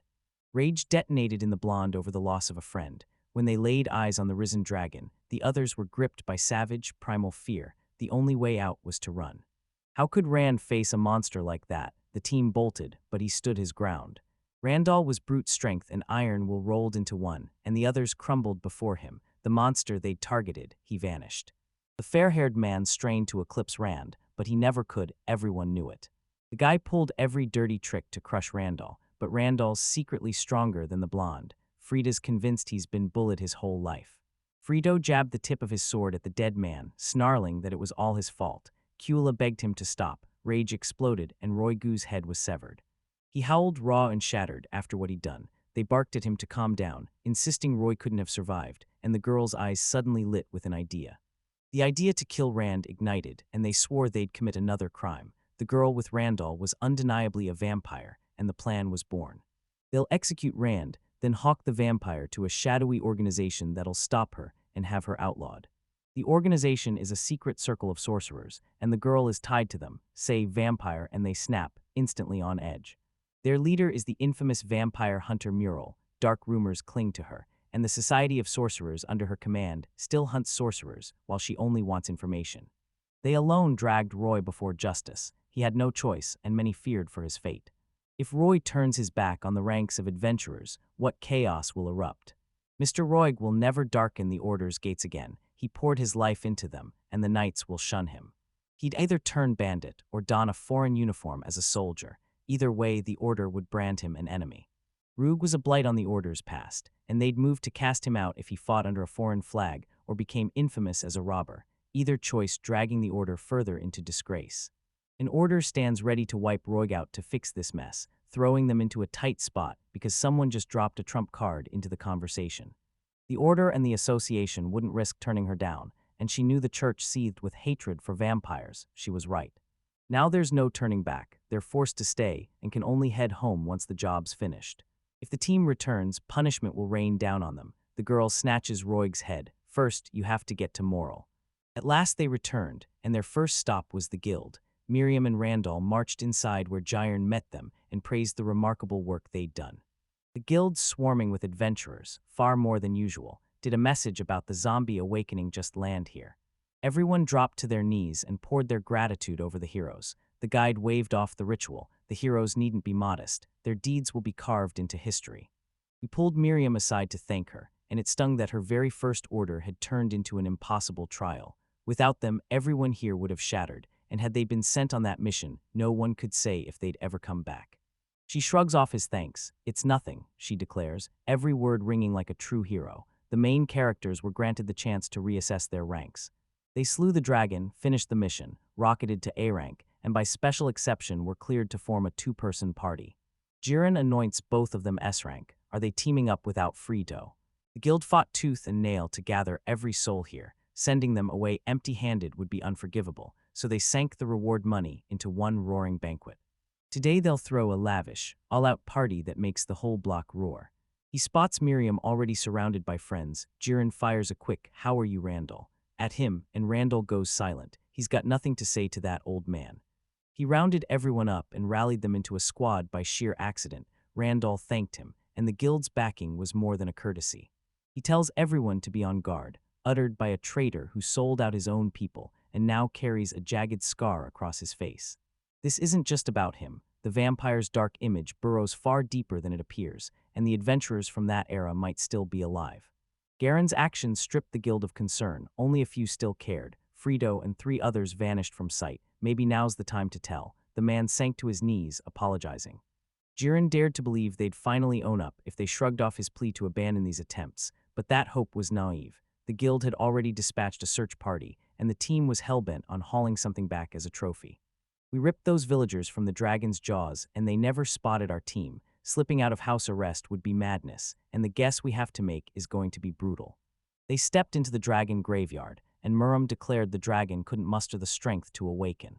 Rage detonated in the blonde over the loss of a friend. When they laid eyes on the risen dragon, the others were gripped by savage, primal fear. The only way out was to run. How could Rand face a monster like that? The team bolted, but he stood his ground. Randall was brute strength and iron will rolled into one, and the others crumbled before him. The monster they'd targeted, he vanished. The fair-haired man strained to eclipse Rand, but he never could. Everyone knew it. The guy pulled every dirty trick to crush Randall, but Randall's secretly stronger than the blonde. Frida's convinced he's been bullied his whole life. Frito jabbed the tip of his sword at the dead man, snarling that it was all his fault. Kula begged him to stop. Rage exploded, and Roigu's head was severed. He howled raw and shattered after what he'd done. They barked at him to calm down, insisting Roy couldn't have survived, and the girl's eyes suddenly lit with an idea. The idea to kill Rand ignited, and they swore they'd commit another crime. The girl with Randall was undeniably a vampire, and the plan was born. They'll execute Rand, then hawk the vampire to a shadowy organization that'll stop her and have her outlawed. The organization is a secret circle of sorcerers, and the girl is tied to them. Say vampire and they snap, instantly on edge. Their leader is the infamous vampire hunter Muriel. Dark rumors cling to her, and the Society of Sorcerers under her command still hunts sorcerers while she only wants information. They alone dragged Roy before justice. He had no choice, and many feared for his fate. If Roy turns his back on the ranks of adventurers, what chaos will erupt? Mr. Roig will never darken the Order's gates again. He poured his life into them, and the knights will shun him. He'd either turn bandit or don a foreign uniform as a soldier. Either way, the Order would brand him an enemy. Rug was a blight on the Order's past, and they'd move to cast him out if he fought under a foreign flag or became infamous as a robber, either choice dragging the Order further into disgrace. An Order stands ready to wipe Roig out to fix this mess, throwing them into a tight spot because someone just dropped a trump card into the conversation. The Order and the Association wouldn't risk turning her down, and she knew the church seethed with hatred for vampires. She was right. Now there's no turning back. They're forced to stay and can only head home once the job's finished. If the team returns, punishment will rain down on them. The girl snatches Roig's head. First, you have to get to Moral. At last they returned, and their first stop was the guild. Miriam and Randall marched inside where Jyrn met them and praised the remarkable work they'd done. The guild, swarming with adventurers, far more than usual, did a message about the zombie awakening just land here. Everyone dropped to their knees and poured their gratitude over the heroes. The guide waved off the ritual. The heroes needn't be modest. Their deeds will be carved into history. We pulled Miriam aside to thank her, and it stung that her very first order had turned into an impossible trial. Without them, everyone here would have shattered, and had they been sent on that mission, no one could say if they'd ever come back. She shrugs off his thanks. It's nothing, she declares, every word ringing like a true hero. The main characters were granted the chance to reassess their ranks. They slew the dragon, finished the mission, rocketed to A rank, and by special exception were cleared to form a two-person party. Jyrn anoints both of them S rank. Are they teaming up without Frito? The guild fought tooth and nail to gather every soul here. Sending them away empty-handed would be unforgivable, so they sank the reward money into one roaring banquet. Today they'll throw a lavish, all-out party that makes the whole block roar. He spots Miriam already surrounded by friends. Jyrn fires a quick, "How are you, Randall?" at him, and Randall goes silent. He's got nothing to say to that old man. He rounded everyone up and rallied them into a squad by sheer accident. Randall thanked him, and the guild's backing was more than a courtesy. He tells everyone to be on guard, uttered by a traitor who sold out his own people and now carries a jagged scar across his face. This isn't just about him. the vampire's dark image burrows far deeper than it appears, and the adventurers from that era might still be alive. Garen's actions stripped the guild of concern, only a few still cared. Frito and 3 others vanished from sight. Maybe now's the time to tell. The man sank to his knees, apologizing. Jiren dared to believe they'd finally own up if they shrugged off his plea to abandon these attempts, but that hope was naive. The guild had already dispatched a search party, and the team was hellbent on hauling something back as a trophy. We ripped those villagers from the dragon's jaws, and they never spotted our team. Slipping out of house arrest would be madness, and the guess we have to make is going to be brutal. They stepped into the dragon graveyard, and Muram declared the dragon couldn't muster the strength to awaken.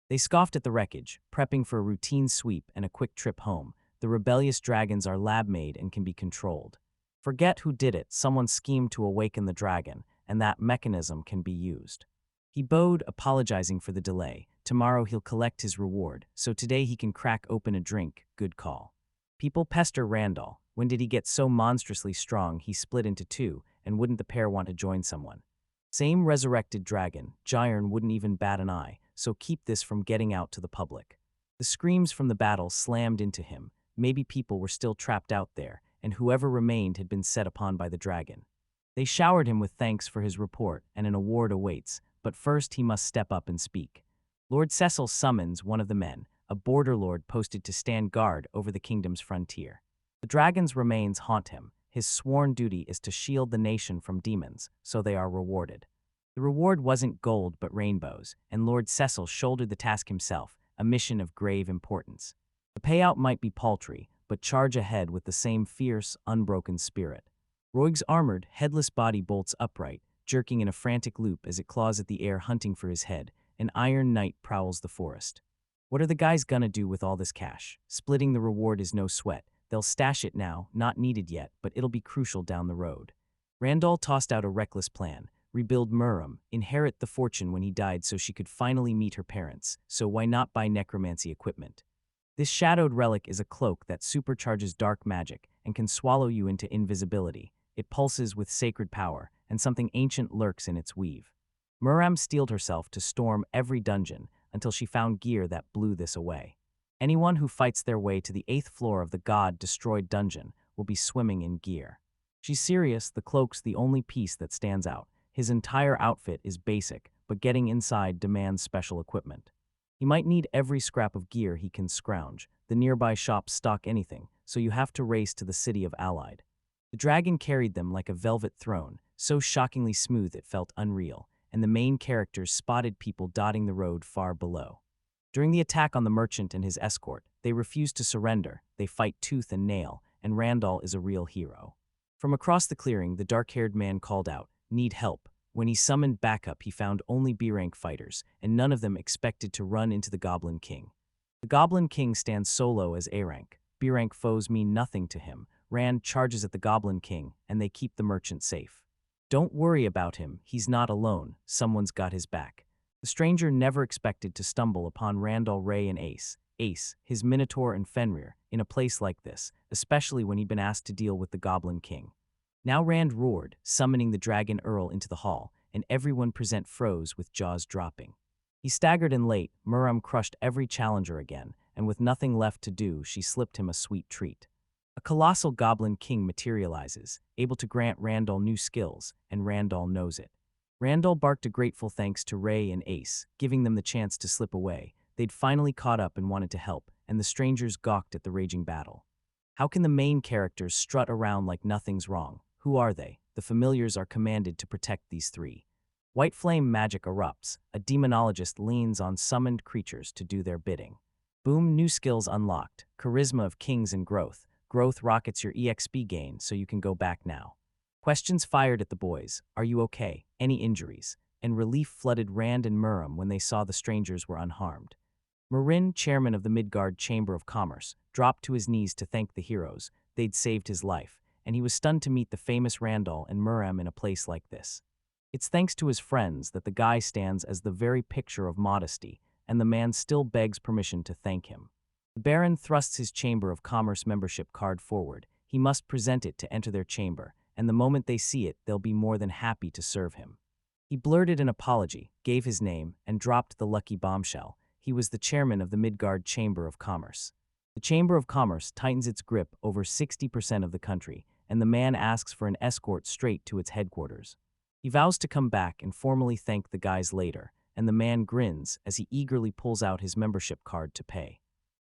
They scoffed at the wreckage, prepping for a routine sweep and a quick trip home. The rebellious dragons are lab-made and can be controlled. Forget who did it, someone schemed to awaken the dragon, and that mechanism can be used. He bowed, apologizing for the delay. Tomorrow he'll collect his reward, so today he can crack open a drink. Good call. People pester Randall. When did he get so monstrously strong he split into 2, and wouldn't the pair want to join someone? Same resurrected dragon, Jiren wouldn't even bat an eye, so keep this from getting out to the public. The screams from the battle slammed into him. Maybe people were still trapped out there, and whoever remained had been set upon by the dragon. They showered him with thanks for his report, and an award awaits, but first he must step up and speak. Lord Cecil summons one of the men, a border lord posted to stand guard over the kingdom's frontier. The dragon's remains haunt him. His sworn duty is to shield the nation from demons, so they are rewarded. The reward wasn't gold but rainbows, and Lord Cecil shouldered the task himself, a mission of grave importance. The payout might be paltry, but charge ahead with the same fierce, unbroken spirit. Roig's armored, headless body bolts upright, jerking in a frantic loop as it claws at the air hunting for his head. An iron knight prowls the forest. What are the guys gonna do with all this cash? Splitting the reward is no sweat. They'll stash it now, not needed yet, but it'll be crucial down the road. Randall tossed out a reckless plan. Rebuild Muram, inherit the fortune when he died so she could finally meet her parents, so why not buy necromancy equipment? This shadowed relic is a cloak that supercharges dark magic and can swallow you into invisibility. It pulses with sacred power, and something ancient lurks in its weave. Muram steeled herself to storm every dungeon until she found gear that blew this away. Anyone who fights their way to the 8th floor of the god-destroyed dungeon will be swimming in gear. She's serious, the cloak's the only piece that stands out. His entire outfit is basic, but getting inside demands special equipment. He might need every scrap of gear he can scrounge. The nearby shops stock anything, so you have to race to the city of Allied. The dragon carried them like a velvet throne, so shockingly smooth it felt unreal, and the main characters spotted people dotting the road far below. During the attack on the merchant and his escort, they refuse to surrender. They fight tooth and nail, and Randall is a real hero. From across the clearing, the dark-haired man called out, "Need help." When he summoned backup, he found only B-rank fighters, and none of them expected to run into the Goblin King. The Goblin King stands solo as A-rank. B-rank foes mean nothing to him. Rand charges at the Goblin King, and they keep the merchant safe. Don't worry about him, he's not alone, someone's got his back. The stranger never expected to stumble upon Randall, Ray, and Ace, his Minotaur and Fenrir, in a place like this, especially when he'd been asked to deal with the Goblin King. Now Rand roared, summoning the Dragon Earl into the hall, and everyone present froze with jaws dropping. He staggered in late, Muram crushed every challenger again, and with nothing left to do, she slipped him a sweet treat. A colossal Goblin King materializes, able to grant Randall new skills, and Randall knows it. Randall barked a grateful thanks to Ray and Ace, giving them the chance to slip away. They'd finally caught up and wanted to help, and the strangers gawked at the raging battle. How can the main characters strut around like nothing's wrong? Who are they? The familiars are commanded to protect these 3. White flame magic erupts. A demonologist leans on summoned creatures to do their bidding. Boom, new skills unlocked. Charisma of kings and growth. Growth rockets your EXP gain so you can go back now. Questions fired at the boys. Are you okay? Any injuries? And relief flooded Rand and Muram when they saw the strangers were unharmed. Marin, chairman of the Midgard Chamber of Commerce, dropped to his knees to thank the heroes. They'd saved his life, and he was stunned to meet the famous Randall and Muram in a place like this. It's thanks to his friends that the guy stands as the very picture of modesty, and the man still begs permission to thank him. The Baron thrusts his Chamber of Commerce membership card forward. He must present it to enter their chamber, and the moment they see it, they'll be more than happy to serve him. He blurted an apology, gave his name, and dropped the lucky bombshell. he was the chairman of the Midgard Chamber of Commerce. The Chamber of Commerce tightens its grip over 60% of the country, and the man asks for an escort straight to its headquarters. He vows to come back and formally thank the guys later, and the man grins as he eagerly pulls out his membership card to pay.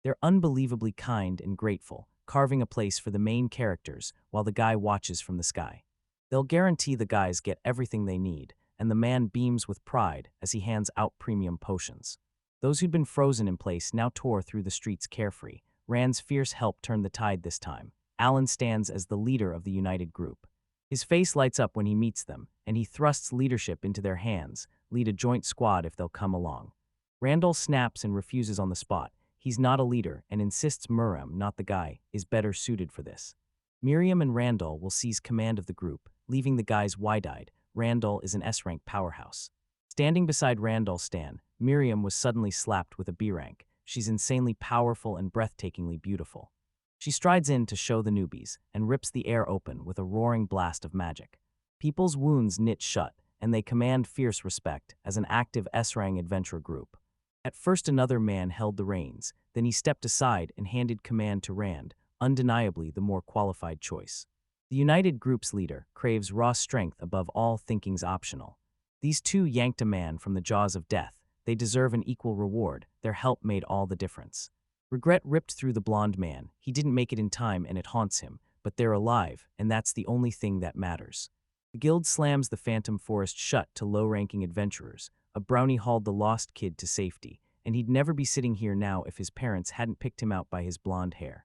They're unbelievably kind and grateful, carving a place for the main characters while the guy watches from the sky. They'll guarantee the guys get everything they need, and the man beams with pride as he hands out premium potions. Those who'd been frozen in place now tore through the streets carefree. Rand's fierce help turned the tide this time. Alan stands as the leader of the united group. His face lights up when he meets them, and he thrusts leadership into their hands, lead a joint squad if they'll come along. Randall snaps and refuses on the spot. He's not a leader and insists Miriam, not the guy, is better suited for this. Miriam and Randall will seize command of the group, leaving the guys wide-eyed. Randall is an S-rank powerhouse. Standing beside Randall's stand, Miriam was suddenly slapped with a B rank. She's insanely powerful and breathtakingly beautiful. She strides in to show the newbies and rips the air open with a roaring blast of magic. People's wounds knit shut, and they command fierce respect as an active S-rank adventurer group. At first another man held the reins, then he stepped aside and handed command to Rand, undeniably the more qualified choice. The united group's leader craves raw strength above all thinking's optional. These two yanked a man from the jaws of death. They deserve an equal reward. Their help made all the difference. Regret ripped through the blonde man. He didn't make it in time and it haunts him, but they're alive, and that's the only thing that matters. The guild slams the Phantom Forest shut to low-ranking adventurers. A brownie hauled the lost kid to safety, and he'd never be sitting here now if his parents hadn't picked him out by his blonde hair.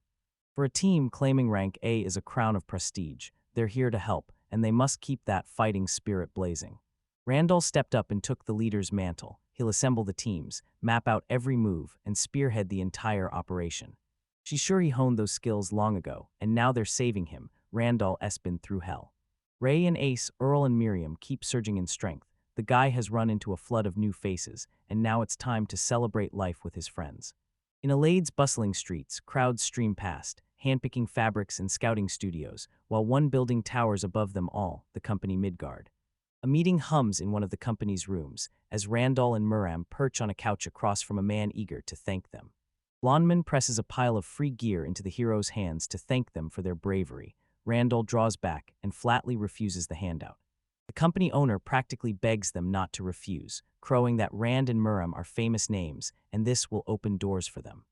For a team claiming rank A is a crown of prestige, they're here to help, and they must keep that fighting spirit blazing. Randall stepped up and took the leader's mantle. He'll assemble the teams, map out every move, and spearhead the entire operation. She's sure he honed those skills long ago, and now they're saving him. Randall has been through hell. Ray and Ace, Earl and Miriam keep surging in strength. The guy has run into a flood of new faces, and now it's time to celebrate life with his friends. In Alade's bustling streets, crowds stream past, handpicking fabrics and scouting studios, while one building towers above them all, the company Midgard. A meeting hums in one of the company's rooms, as Randall and Miriam perch on a couch across from a man eager to thank them. Blondman presses a pile of free gear into the heroes' hands to thank them for their bravery. Randall draws back and flatly refuses the handout. The company owner practically begs them not to refuse, crowing that Rand and Miriam are famous names, and this will open doors for them.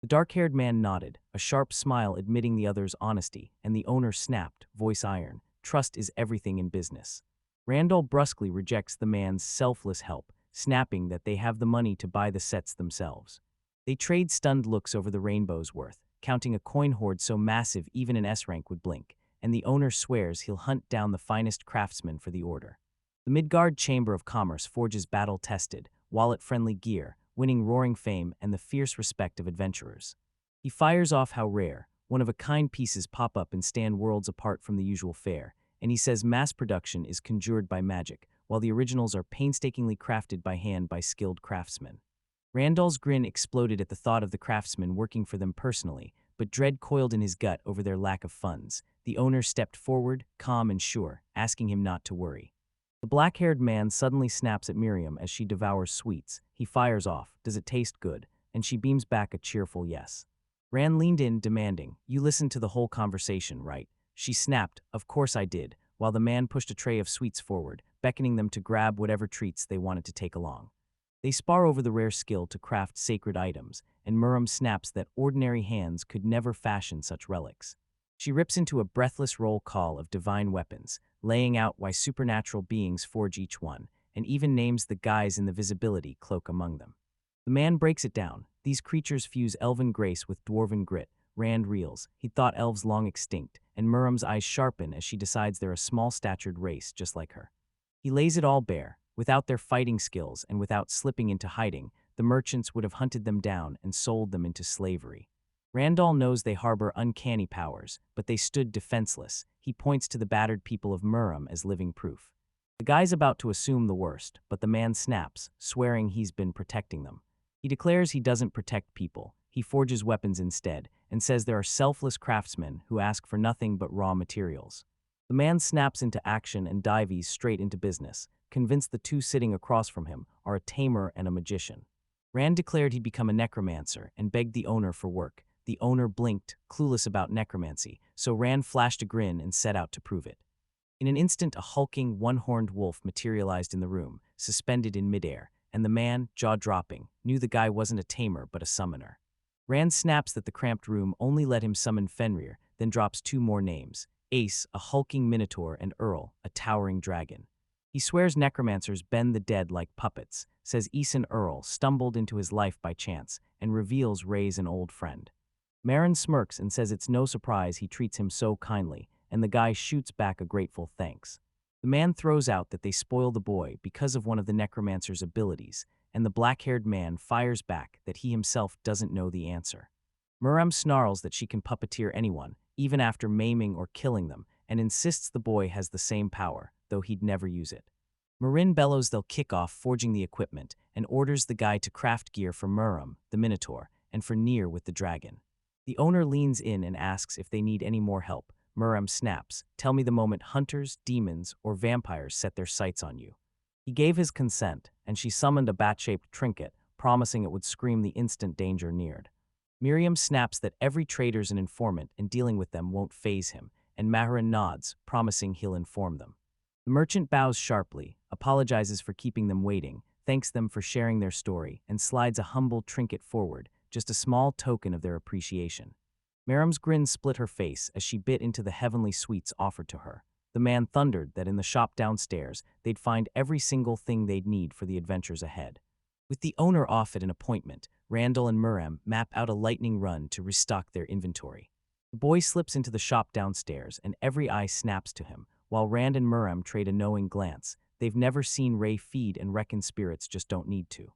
The dark-haired man nodded, a sharp smile admitting the other's honesty, and the owner snapped, voice iron, "Trust is everything in business." Randall brusquely rejects the man's selfless help, snapping that they have the money to buy the sets themselves. They trade stunned looks over the rainbow's worth, counting a coin hoard so massive even an S-rank would blink, and the owner swears he'll hunt down the finest craftsmen for the order. The Midgard Chamber of Commerce forges battle-tested, wallet-friendly gear, winning roaring fame and the fierce respect of adventurers. He fires off how rare, one-of-a-kind pieces pop up and stand worlds apart from the usual fare, and he says mass production is conjured by magic, while the originals are painstakingly crafted by hand by skilled craftsmen. Randall's grin exploded at the thought of the craftsmen working for them personally, but dread coiled in his gut over their lack of funds. The owner stepped forward, calm and sure, asking him not to worry. The black-haired man suddenly snaps at Miriam as she devours sweets. He fires off, "Does it taste good?" and she beams back a cheerful yes. Rand leaned in, demanding, "You listened to the whole conversation, right?" She snapped, "Of course I did," while the man pushed a tray of sweets forward, beckoning them to grab whatever treats they wanted to take along. They spar over the rare skill to craft sacred items, and Miriam snaps that ordinary hands could never fashion such relics. She rips into a breathless roll call of divine weapons, laying out why supernatural beings forge each one, and even names the guys in the visibility cloak among them. The man breaks it down. These creatures fuse elven grace with dwarven grit. Rand reels. He'd thought elves long extinct, and Miriam's eyes sharpen as she decides they're a small-statured race just like her. He lays it all bare. Without their fighting skills and without slipping into hiding, the merchants would have hunted them down and sold them into slavery. Randall knows they harbor uncanny powers, but they stood defenseless. He points to the battered people of Miriam as living proof. The guy's about to assume the worst, but the man snaps, swearing he's been protecting them. He declares he doesn't protect people. He forges weapons instead, and says there are selfless craftsmen who ask for nothing but raw materials. The man snaps into action and dives straight into business, convinced the two sitting across from him are a tamer and a magician. Rand declared he'd become a necromancer and begged the owner for work. The owner blinked, clueless about necromancy, so Rand flashed a grin and set out to prove it. In an instant, a hulking, one-horned wolf materialized in the room, suspended in midair, and the man, jaw-dropping, knew the guy wasn't a tamer but a summoner. Rand snaps that the cramped room only let him summon Fenrir, then drops two more names: Ace, a hulking minotaur, and Earl, a towering dragon. He swears necromancers bend the dead like puppets, says Eason Earl stumbled into his life by chance, and reveals Ray's an old friend. Marin smirks and says it's no surprise he treats him so kindly, and the guy shoots back a grateful thanks. The man throws out that they spoil the boy because of one of the necromancer's abilities, and the black-haired man fires back that he himself doesn't know the answer. Muram snarls that she can puppeteer anyone, even after maiming or killing them, and insists the boy has the same power, though he'd never use it. Marin bellows they'll kick off forging the equipment and orders the guy to craft gear for Muram, the Minotaur, and for Nier with the dragon. The owner leans in and asks if they need any more help. Muram snaps, "Tell me the moment hunters, demons, or vampires set their sights on you." He gave his consent, and she summoned a bat-shaped trinket, promising it would scream the instant danger neared. Miriam snaps that every trader's an informant and dealing with them won't faze him, and Maharan nods, promising he'll inform them. The merchant bows sharply, apologizes for keeping them waiting, thanks them for sharing their story, and slides a humble trinket forward, just a small token of their appreciation. Miriam's grin split her face as she bit into the heavenly sweets offered to her. The man thundered that in the shop downstairs, they'd find every single thing they'd need for the adventures ahead. With the owner off at an appointment, Randall and Miriam map out a lightning run to restock their inventory. The boy slips into the shop downstairs, and every eye snaps to him, while Rand and Miriam trade a knowing glance. They've never seen Ray feed and reckon spirits just don't need to.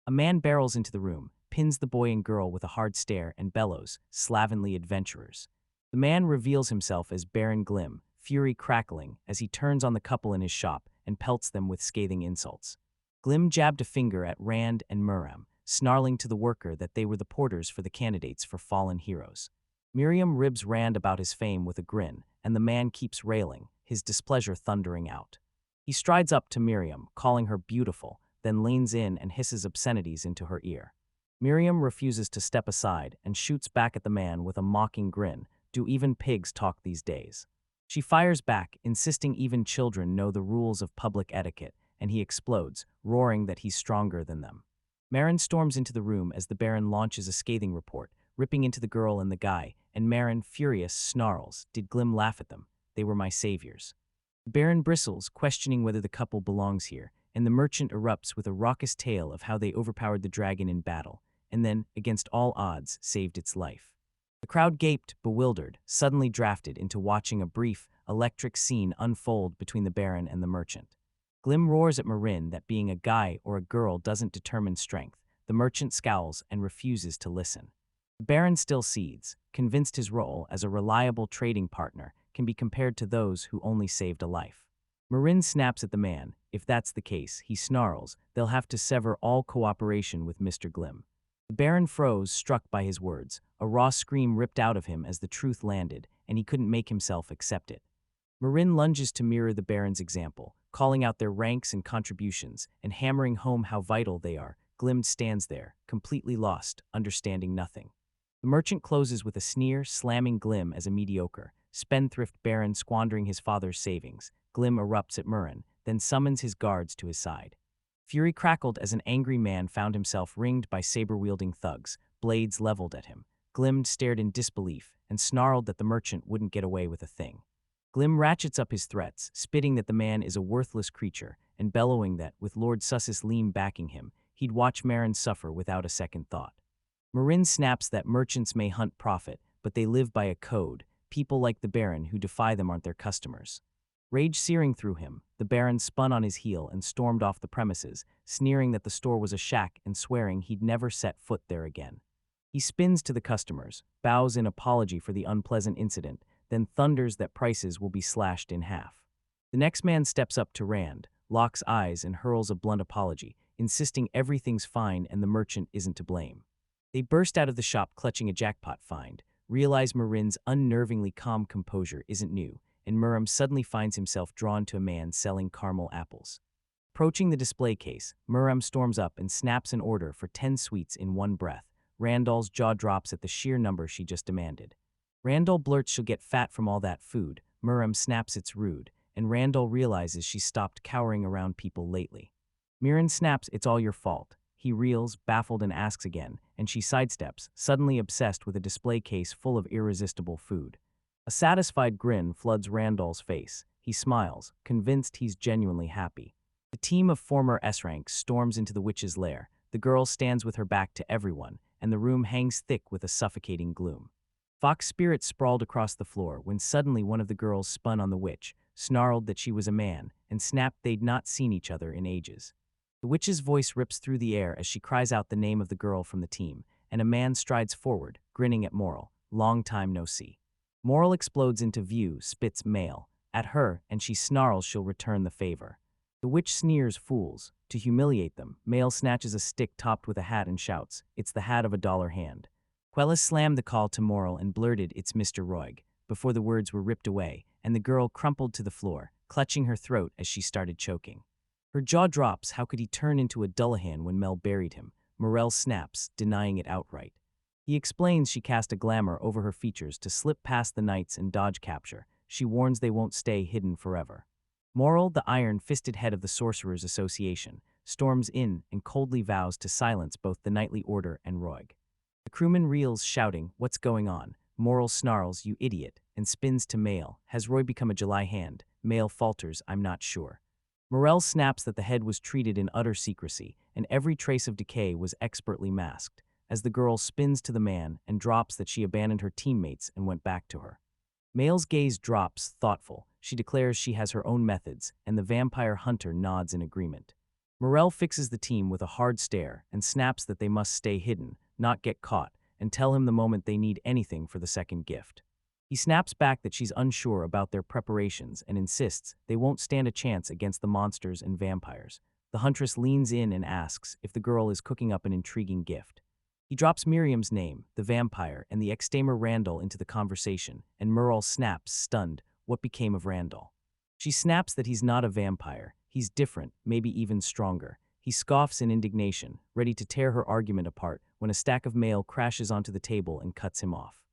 A man barrels into the room, pins the boy and girl with a hard stare, and bellows, "Slavenly adventurers." The man reveals himself as Baron Glim, fury crackling as he turns on the couple in his shop and pelts them with scathing insults. Glim jabbed a finger at Rand and Miriam, snarling to the worker that they were the porters for the candidates for fallen heroes. Miriam ribs Rand about his fame with a grin, and the man keeps railing, his displeasure thundering out. He strides up to Miriam, calling her beautiful, then leans in and hisses obscenities into her ear. Miriam refuses to step aside and shoots back at the man with a mocking grin. Do even pigs talk these days? She fires back, insisting even children know the rules of public etiquette, and he explodes, roaring that he's stronger than them. Marin storms into the room as the Baron launches a scathing report, ripping into the girl and the guy, and Marin, furious, snarls, "Did Glim laugh at them? They were my saviors." The Baron bristles, questioning whether the couple belongs here, and the merchant erupts with a raucous tale of how they overpowered the dragon in battle, and then, against all odds, saved its life. The crowd gaped, bewildered, suddenly drafted into watching a brief, electric scene unfold between the Baron and the merchant. Glim roars at Marin that being a guy or a girl doesn't determine strength. The merchant scowls and refuses to listen. The Baron still seethes, convinced his role as a reliable trading partner can be compared to those who only saved a life. Marin snaps at the man. If that's the case, he snarls, they'll have to sever all cooperation with Mr. Glim. The Baron froze, struck by his words. A raw scream ripped out of him as the truth landed, and he couldn't make himself accept it. Marin lunges to mirror the Baron's example, calling out their ranks and contributions, and hammering home how vital they are. Glim stands there, completely lost, understanding nothing. The merchant closes with a sneer, slamming Glim as a mediocre, spendthrift Baron squandering his father's savings. Glim erupts at Marin, then summons his guards to his side. Fury crackled as an angry man found himself ringed by saber-wielding thugs, blades leveled at him. Glim stared in disbelief and snarled that the merchant wouldn't get away with a thing. Glim ratchets up his threats, spitting that the man is a worthless creature, and bellowing that, with Lord Sussis Leam backing him, he'd watch Marin suffer without a second thought. Marin snaps that merchants may hunt profit, but they live by a code. People like the Baron who defy them aren't their customers. Rage searing through him, the Baron spun on his heel and stormed off the premises, sneering that the store was a shack and swearing he'd never set foot there again. He spins to the customers, bows in apology for the unpleasant incident, then thunders that prices will be slashed in half. The next man steps up to Rand, locks eyes and hurls a blunt apology, insisting everything's fine and the merchant isn't to blame. They burst out of the shop clutching a jackpot find, realize Marin's unnervingly calm composure isn't new, and Miriam suddenly finds himself drawn to a man selling caramel apples. Approaching the display case, Murem storms up and snaps an order for 10 sweets in one breath. Randall's jaw drops at the sheer number she just demanded. Randall blurts she'll get fat from all that food. Murem snaps it's rude, and Randall realizes she's stopped cowering around people lately. Mirren snaps it's all your fault. He reels, baffled, and asks again, and she sidesteps, suddenly obsessed with a display case full of irresistible food. A satisfied grin floods Randall's face. He smiles, convinced he's genuinely happy. The team of former S-ranks storms into the witch's lair. The girl stands with her back to everyone, and the room hangs thick with a suffocating gloom. Fox Spirit sprawled across the floor when suddenly one of the girls spun on the witch, snarled that she was a man, and snapped they'd not seen each other in ages. The witch's voice rips through the air as she cries out the name of the girl from the team, and a man strides forward, grinning at Moral. Long time no see. Moral explodes into view, spits male at her, and she snarls she'll return the favor. The witch sneers fools. To humiliate them, Male snatches a stick topped with a hat and shouts, "It's the hat of a dollar hand." Quellis slammed the call to Moral and blurted, "It's Mr. Roig," before the words were ripped away, and the girl crumpled to the floor, clutching her throat as she started choking. Her jaw drops. How could he turn into a Dullahan when Mel buried him? Morel snaps, denying it outright. He explains she cast a glamour over her features to slip past the knights and dodge capture. She warns they won't stay hidden forever. Moral, the iron-fisted head of the Sorcerers Association, storms in and coldly vows to silence both the knightly order and Roig. The crewman reels, shouting, "What's going on?" Moral snarls, "You idiot," and spins to Male. Has Roy become a July hand? Male falters, "I'm not sure." Morel snaps that the head was treated in utter secrecy, and every trace of decay was expertly masked, as the girl spins to the man and drops that she abandoned her teammates and went back to her. Male's gaze drops, thoughtful. She declares she has her own methods, and the vampire hunter nods in agreement. Morel fixes the team with a hard stare and snaps that they must stay hidden, not get caught, and tell him the moment they need anything for the second gift. He snaps back that she's unsure about their preparations and insists they won't stand a chance against the monsters and vampires. The huntress leans in and asks if the girl is cooking up an intriguing gift. He drops Miriam's name, the vampire, and the ex-Tamer Randall into the conversation, and Murrell snaps, stunned, what became of Randall. She snaps that he's not a vampire. He's different, maybe even stronger. He scoffs in indignation, ready to tear her argument apart when a stack of mail crashes onto the table and cuts him off.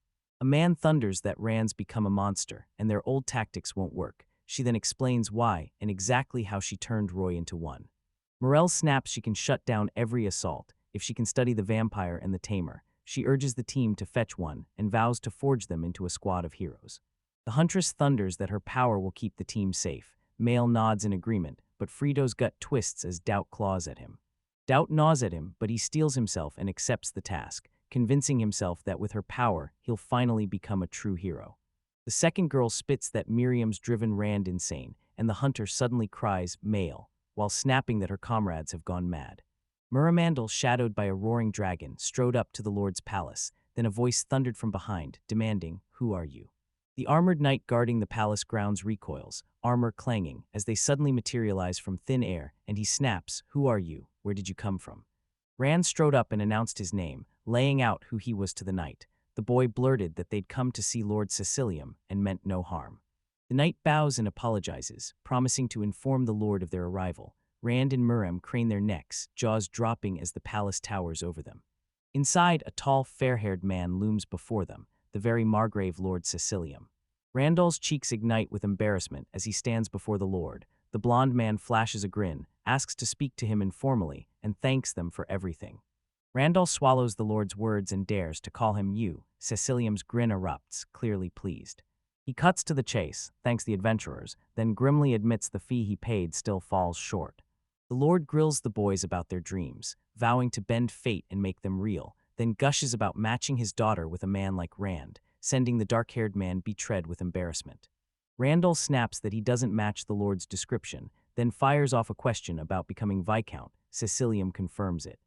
A man thunders that Rand's become a monster, and their old tactics won't work. She then explains why and exactly how she turned Roy into one. Morel snaps she can shut down every assault if she can study the vampire and the tamer. She urges the team to fetch one and vows to forge them into a squad of heroes. The huntress thunders that her power will keep the team safe. Male nods in agreement, but Frito's gut twists as doubt claws at him. Doubt gnaws at him, but he steels himself and accepts the task, convincing himself that with her power, he'll finally become a true hero. The second girl spits that Miriam's driven Rand insane, and the hunter suddenly cries, "Male," while snapping that her comrades have gone mad. Muramandal, shadowed by a roaring dragon, strode up to the Lord's palace. Then a voice thundered from behind, demanding, "Who are you?" The armored knight guarding the palace grounds recoils, armor clanging, as they suddenly materialize from thin air, and he snaps, "Who are you? Where did you come from?" Rand strode up and announced his name, laying out who he was to the knight. The boy blurted that they'd come to see Lord Cecilium and meant no harm. The knight bows and apologizes, promising to inform the lord of their arrival. Rand and Murem crane their necks, jaws dropping as the palace towers over them. Inside, a tall, fair-haired man looms before them, the very Margrave Lord Cecilium. Randall's cheeks ignite with embarrassment as he stands before the lord. The blond man flashes a grin, asks to speak to him informally, and thanks them for everything. Randall swallows the lord's words and dares to call him you. Cecilium's grin erupts, clearly pleased. He cuts to the chase, thanks the adventurers, then grimly admits the fee he paid still falls short. The lord grills the boys about their dreams, vowing to bend fate and make them real, then gushes about matching his daughter with a man like Rand, sending the dark-haired man betrayed with embarrassment. Randall snaps that he doesn't match the lord's description, then fires off a question about becoming Viscount. Cecilium confirms it.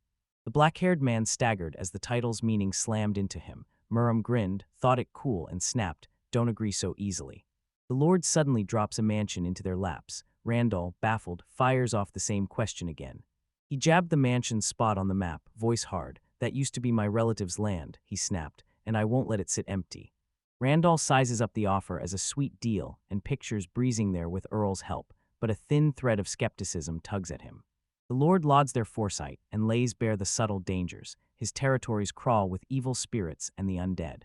The black-haired man staggered as the title's meaning slammed into him. Murem grinned, thought it cool, and snapped, "Don't agree so easily." The lord suddenly drops a mansion into their laps. Randall, baffled, fires off the same question again. He jabbed the mansion's spot on the map, voice hard. "That used to be my relative's land," he snapped, "and I won't let it sit empty." Randall sizes up the offer as a sweet deal and pictures breezing there with Earl's help, but a thin thread of skepticism tugs at him. The Lord lauds their foresight and lays bare the subtle dangers. His territories crawl with evil spirits and the undead.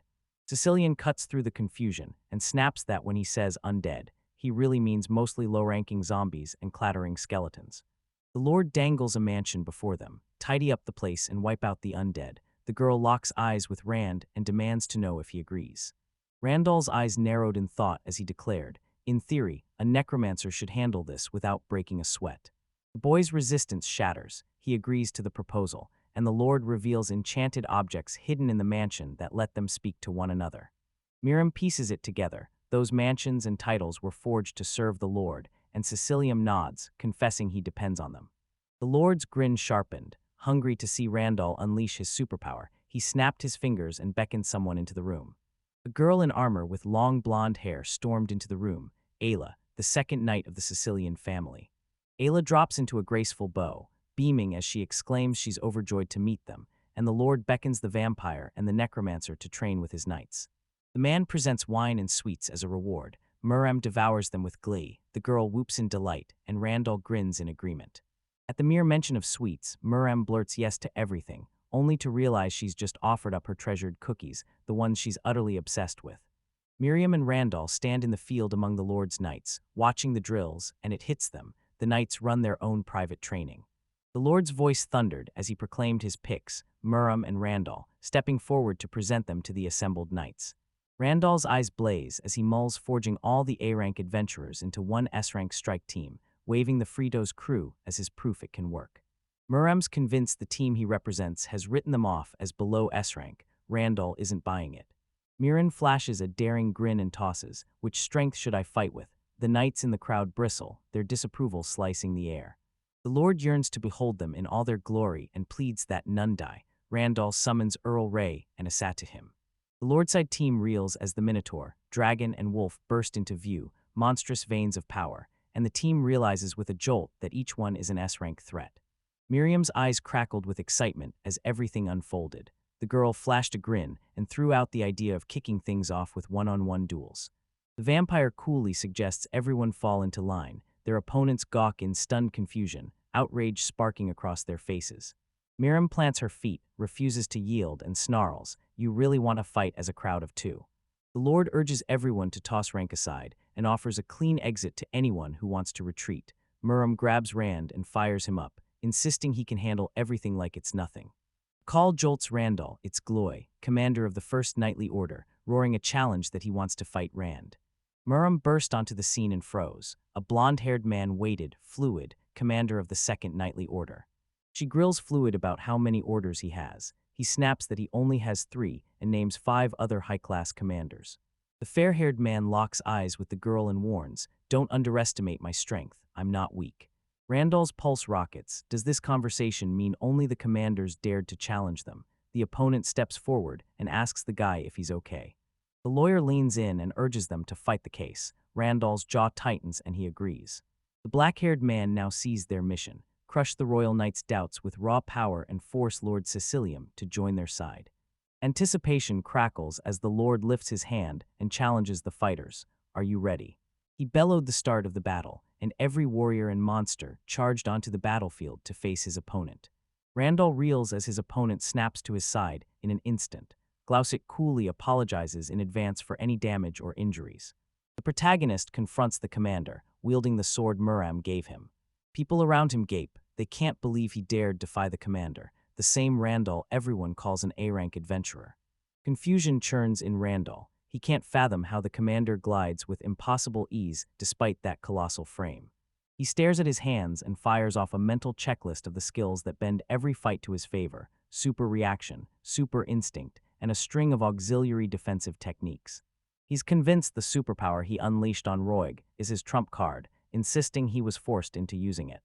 Sicilian cuts through the confusion and snaps that when he says undead, he really means mostly low-ranking zombies and clattering skeletons. The Lord dangles a mansion before them. Tidy up the place and wipe out the undead. The girl locks eyes with Rand and demands to know if he agrees. Randall's eyes narrowed in thought as he declared, in theory, a necromancer should handle this without breaking a sweat. The boy's resistance shatters. He agrees to the proposal, and the Lord reveals enchanted objects hidden in the mansion that let them speak to one another. Miriam pieces it together. Those mansions and titles were forged to serve the Lord, and Sicilium nods, confessing he depends on them. The Lord's grin sharpened. Hungry to see Randall unleash his superpower, he snapped his fingers and beckoned someone into the room. A girl in armor with long blonde hair stormed into the room, Ayla, the second knight of the Sicilian family. Ayla drops into a graceful bow, beaming as she exclaims she's overjoyed to meet them, and the Lord beckons the vampire and the necromancer to train with his knights. The man presents wine and sweets as a reward. Miriam devours them with glee, the girl whoops in delight, and Randall grins in agreement. At the mere mention of sweets, Miriam blurts yes to everything, only to realize she's just offered up her treasured cookies, the ones she's utterly obsessed with. Miriam and Randall stand in the field among the Lord's knights, watching the drills, and it hits them. The knights run their own private training. The Lord's voice thundered as he proclaimed his picks, Miriam and Randall, stepping forward to present them to the assembled knights. Randall's eyes blaze as he mulls forging all the A-rank adventurers into one S-rank strike team, waving the Frito's crew as his proof it can work. Miriam's convinced the team he represents has written them off as below S-rank. Randall isn't buying it. Mirren flashes a daring grin and tosses, which strength should I fight with? The knights in the crowd bristle, their disapproval slicing the air. The Lord yearns to behold them in all their glory and pleads that none die. Randall summons Earl Ray and Assat to him. The Lordside team reels as the Minotaur, Dragon, and Wolf burst into view, monstrous veins of power, and the team realizes with a jolt that each one is an S-rank threat. Miriam's eyes crackled with excitement as everything unfolded. The girl flashed a grin and threw out the idea of kicking things off with one-on-one duels. The vampire coolly suggests everyone fall into line. Their opponents gawk in stunned confusion, outrage sparking across their faces. Miriam plants her feet, refuses to yield, and snarls, "You really want to fight as a crowd of two." The Lord urges everyone to toss rank aside and offers a clean exit to anyone who wants to retreat. Miriam grabs Rand and fires him up, insisting he can handle everything like it's nothing. Call jolts Randall, it's Gloy, commander of the First Knightly Order, roaring a challenge that he wants to fight Rand. Miriam burst onto the scene and froze. A blonde-haired man waited, Fluid, commander of the Second Knightly Order. She grills Fluid about how many orders he has. He snaps that he only has 3 and names 5 other high-class commanders. The fair-haired man locks eyes with the girl and warns, "Don't underestimate my strength, I'm not weak." Randall's pulse rockets. Does this conversation mean only the commanders dared to challenge them? The opponent steps forward and asks the guy if he's okay. The lawyer leans in and urges them to fight the case. Randall's jaw tightens and he agrees. The black-haired man now sees their mission: crush the Royal Knight's doubts with raw power and force Lord Sicilium to join their side. Anticipation crackles as the Lord lifts his hand and challenges the fighters. Are you ready? He bellowed the start of the battle, and every warrior and monster charged onto the battlefield to face his opponent. Randall reels as his opponent snaps to his side in an instant. Glaucic coolly apologizes in advance for any damage or injuries. The protagonist confronts the commander, wielding the sword Miriam gave him. People around him gape. They can't believe he dared defy the commander, the same Randall everyone calls an A-rank adventurer. Confusion churns in Randall. He can't fathom how the commander glides with impossible ease despite that colossal frame. He stares at his hands and fires off a mental checklist of the skills that bend every fight to his favor: super reaction, super instinct, and a string of auxiliary defensive techniques. He's convinced the superpower he unleashed on Roig is his trump card, insisting he was forced into using it.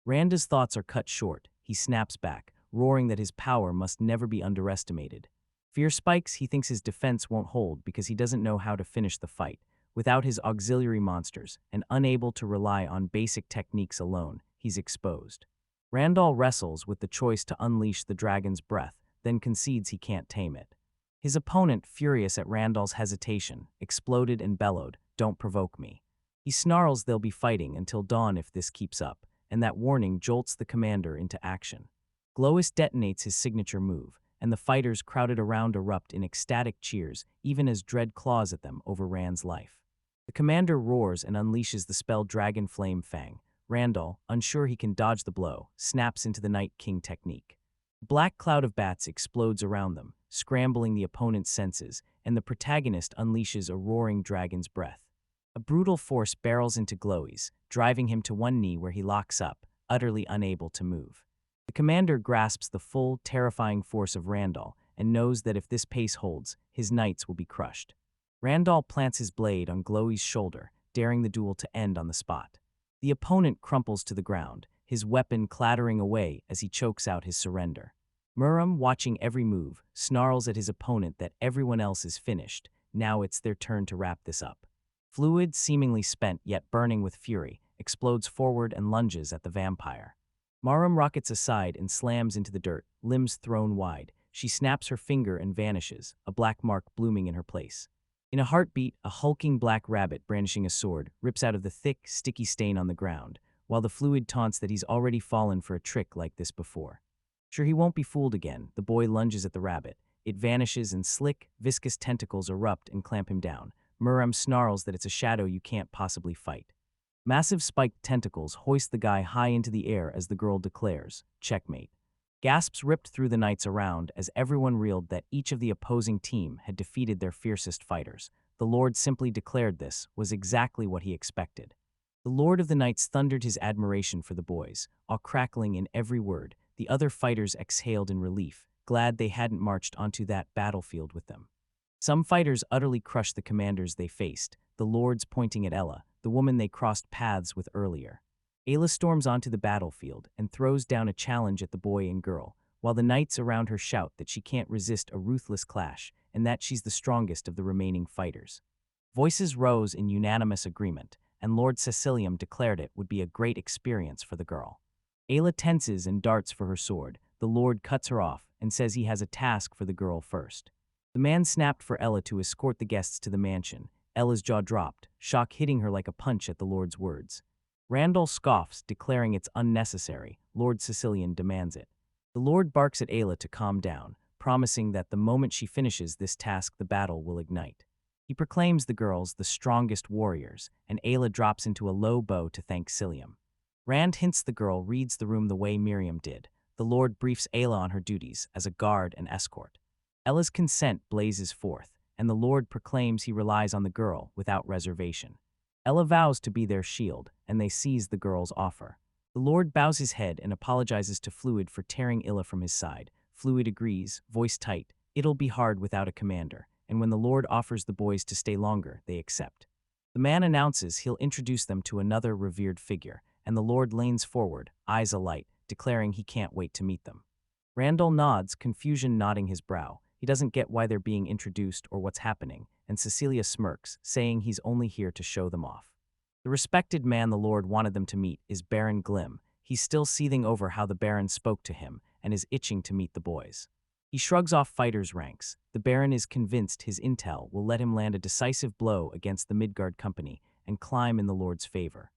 Randa's thoughts are cut short. He snaps back, roaring that his power must never be underestimated. Fear spikes. He thinks his defense won't hold because he doesn't know how to finish the fight. Without his auxiliary monsters, and unable to rely on basic techniques alone, he's exposed. Randall wrestles with the choice to unleash the dragon's breath, then concedes he can't tame it. His opponent, furious at Randall's hesitation, exploded and bellowed, "Don't provoke me." He snarls they'll be fighting until dawn if this keeps up, and that warning jolts the commander into action. Glois detonates his signature move, and the fighters crowded around erupt in ecstatic cheers even as Dread claws at them over Rand's life. The commander roars and unleashes the spell Dragon Flame Fang. Randall, unsure he can dodge the blow, snaps into the Night King technique. A black cloud of bats explodes around them, scrambling the opponent's senses, and the protagonist unleashes a roaring dragon's breath. A brutal force barrels into Glois, driving him to one knee where he locks up, utterly unable to move. The commander grasps the full, terrifying force of Randall and knows that if this pace holds, his knights will be crushed. Randall plants his blade on Glois' shoulder, daring the duel to end on the spot. The opponent crumples to the ground, his weapon clattering away as he chokes out his surrender. Muram, watching every move, snarls at his opponent that everyone else is finished. Now it's their turn to wrap this up. Fluid, seemingly spent yet burning with fury, explodes forward and lunges at the vampire. Muram rockets aside and slams into the dirt, limbs thrown wide. She snaps her finger and vanishes, a black mark blooming in her place. In a heartbeat, a hulking black rabbit brandishing a sword rips out of the thick, sticky stain on the ground, while the Fluid taunts that he's already fallen for a trick like this before. Sure he won't be fooled again, the boy lunges at the rabbit. It vanishes and slick, viscous tentacles erupt and clamp him down. Muram snarls that it's a shadow you can't possibly fight. Massive spiked tentacles hoist the guy high into the air as the girl declares, "Checkmate." Gasps ripped through the knights around as everyone reeled that each of the opposing team had defeated their fiercest fighters. The Lord simply declared this was exactly what he expected. The Lord of the Knights thundered his admiration for the boys, all crackling in every word. The other fighters exhaled in relief, glad they hadn't marched onto that battlefield with them. Some fighters utterly crushed the commanders they faced, the lords pointing at Ella, the woman they crossed paths with earlier. Ayla storms onto the battlefield and throws down a challenge at the boy and girl, while the knights around her shout that she can't resist a ruthless clash and that she's the strongest of the remaining fighters. Voices rose in unanimous agreement, and Lord Cecilium declared it would be a great experience for the girl. Ayla tenses and darts for her sword. The Lord cuts her off and says he has a task for the girl first. The man snapped for Ella to escort the guests to the mansion. Ella's jaw dropped, shock hitting her like a punch at the Lord's words. Randall scoffs, declaring it's unnecessary. Lord Sicilian demands it. The Lord barks at Ayla to calm down, promising that the moment she finishes this task the battle will ignite. He proclaims the girls the strongest warriors, and Ayla drops into a low bow to thank Cilium. Rand hints the girl reads the room the way Miriam did. The Lord briefs Ayla on her duties as a guard and escort. Ella's consent blazes forth, and the Lord proclaims he relies on the girl without reservation. Ella vows to be their shield, and they seize the girl's offer. The Lord bows his head and apologizes to Fluid for tearing Illa from his side. Fluid agrees, voice tight, it'll be hard without a commander, and when the Lord offers the boys to stay longer, they accept. The man announces he'll introduce them to another revered figure, and the Lord leans forward, eyes alight, declaring he can't wait to meet them. Randall nods, confusion knotting his brow. He doesn't get why they're being introduced or what's happening, and Cecilia smirks, saying he's only here to show them off. The respected man the Lord wanted them to meet is Baron Glim. He's still seething over how the Baron spoke to him and is itching to meet the boys. He shrugs off fighters' ranks. The Baron is convinced his intel will let him land a decisive blow against the Midgard company and climb in the Lord's favor.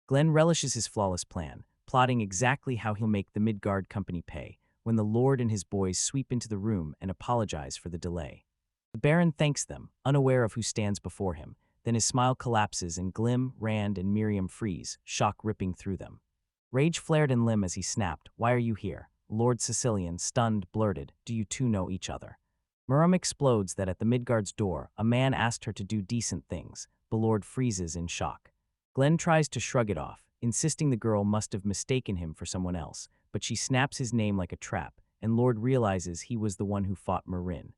Glenn relishes his flawless plan, plotting exactly how he'll make the Midgard company pay, when the Lord and his boys sweep into the room and apologize for the delay. The Baron thanks them, unaware of who stands before him. Then his smile collapses and Glim, Rand, and Miriam freeze, shock ripping through them. Rage flared in Lim as he snapped, "Why are you here?" Lord Sicilian, stunned, blurted, "Do you two know each other?" Muram explodes that at the Midgard's door, a man asked her to do decent things. The Lord freezes in shock. Glenn tries to shrug it off, insisting the girl must have mistaken him for someone else, but she snaps his name like a trap, and Lord realizes he was the one who fought Marin.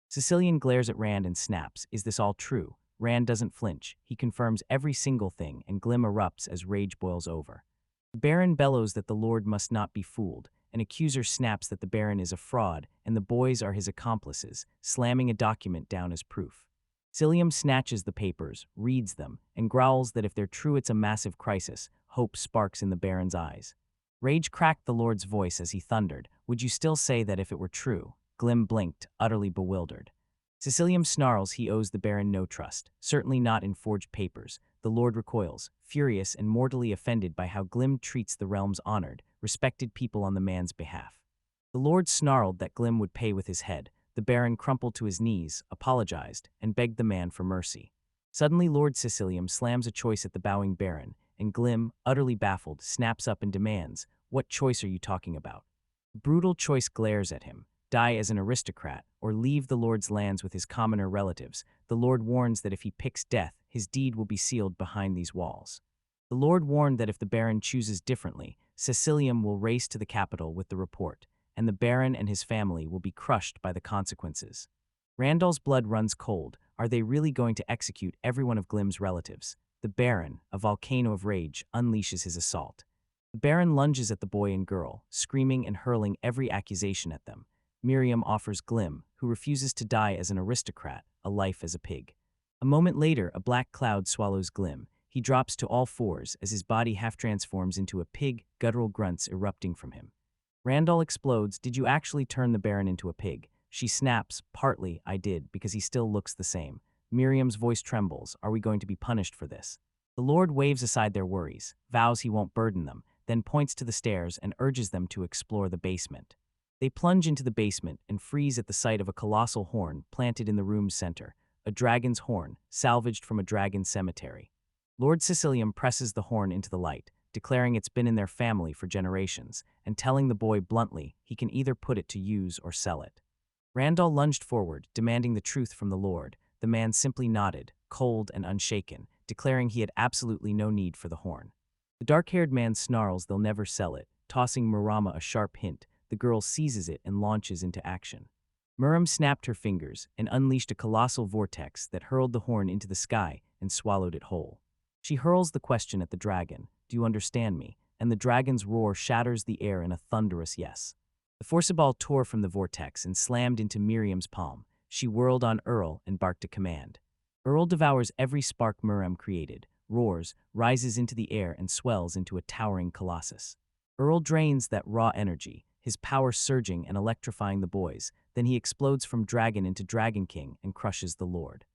Sicilian glares at Rand and snaps, "Is this all true?" Rand doesn't flinch. He confirms every single thing, and Glim erupts as rage boils over. The Baron bellows that the Lord must not be fooled. An accuser snaps that the Baron is a fraud, and the boys are his accomplices, slamming a document down as proof. Cilium snatches the papers, reads them, and growls that if they're true it's a massive crisis. Hope sparks in the Baron's eyes. Rage cracked the Lord's voice as he thundered, "Would you still say that if it were true?" Glim blinked, utterly bewildered. Sicilium snarls he owes the Baron no trust, certainly not in forged papers. The Lord recoils, furious and mortally offended by how Glim treats the realm's honored, respected people on the man's behalf. The Lord snarled that Glim would pay with his head. The Baron crumpled to his knees, apologized, and begged the man for mercy. Suddenly Lord Sicilium slams a choice at the bowing Baron, and Glim, utterly baffled, snaps up and demands, "What choice are you talking about?" Brutal choice glares at him: die as an aristocrat, or leave the Lord's lands with his commoner relatives. The Lord warns that if he picks death, his deed will be sealed behind these walls. The Lord warned that if the Baron chooses differently, Sicilium will race to the capital with the report, and the Baron and his family will be crushed by the consequences. Randall's blood runs cold. Are they really going to execute every one of Glim's relatives? The Baron, a volcano of rage, unleashes his assault. The Baron lunges at the boy and girl, screaming and hurling every accusation at them. Miriam offers Glim, who refuses to die as an aristocrat, a life as a pig. A moment later, a black cloud swallows Glim. He drops to all fours as his body half transforms into a pig, guttural grunts erupting from him. Randall explodes. "Did you actually turn the Baron into a pig?" She snaps, "Partly, I did, because he still looks the same." Miriam's voice trembles. "Are we going to be punished for this?" The Lord waves aside their worries, vows he won't burden them, then points to the stairs and urges them to explore the basement. They plunge into the basement and freeze at the sight of a colossal horn planted in the room's center, a dragon's horn, salvaged from a dragon cemetery. Lord Sicilium presses the horn into the light, declaring it's been in their family for generations, and telling the boy bluntly he can either put it to use or sell it. Randall lunged forward, demanding the truth from the Lord. The man simply nodded, cold and unshaken, declaring he had absolutely no need for the horn. The dark-haired man snarls they'll never sell it, tossing Murama a sharp hint. The girl seizes it and launches into action. Miriam snapped her fingers and unleashed a colossal vortex that hurled the horn into the sky and swallowed it whole. She hurls the question at the dragon, "Do you understand me?" And the dragon's roar shatters the air in a thunderous yes. The forciball tore from the vortex and slammed into Miriam's palm. She whirled on Earl and barked a command. Earl devours every spark Miriam created, roars, rises into the air and swells into a towering colossus. Earl drains that raw energy, his power surging and electrifying the boys. Then he explodes from dragon into Dragon King and crushes the Lord.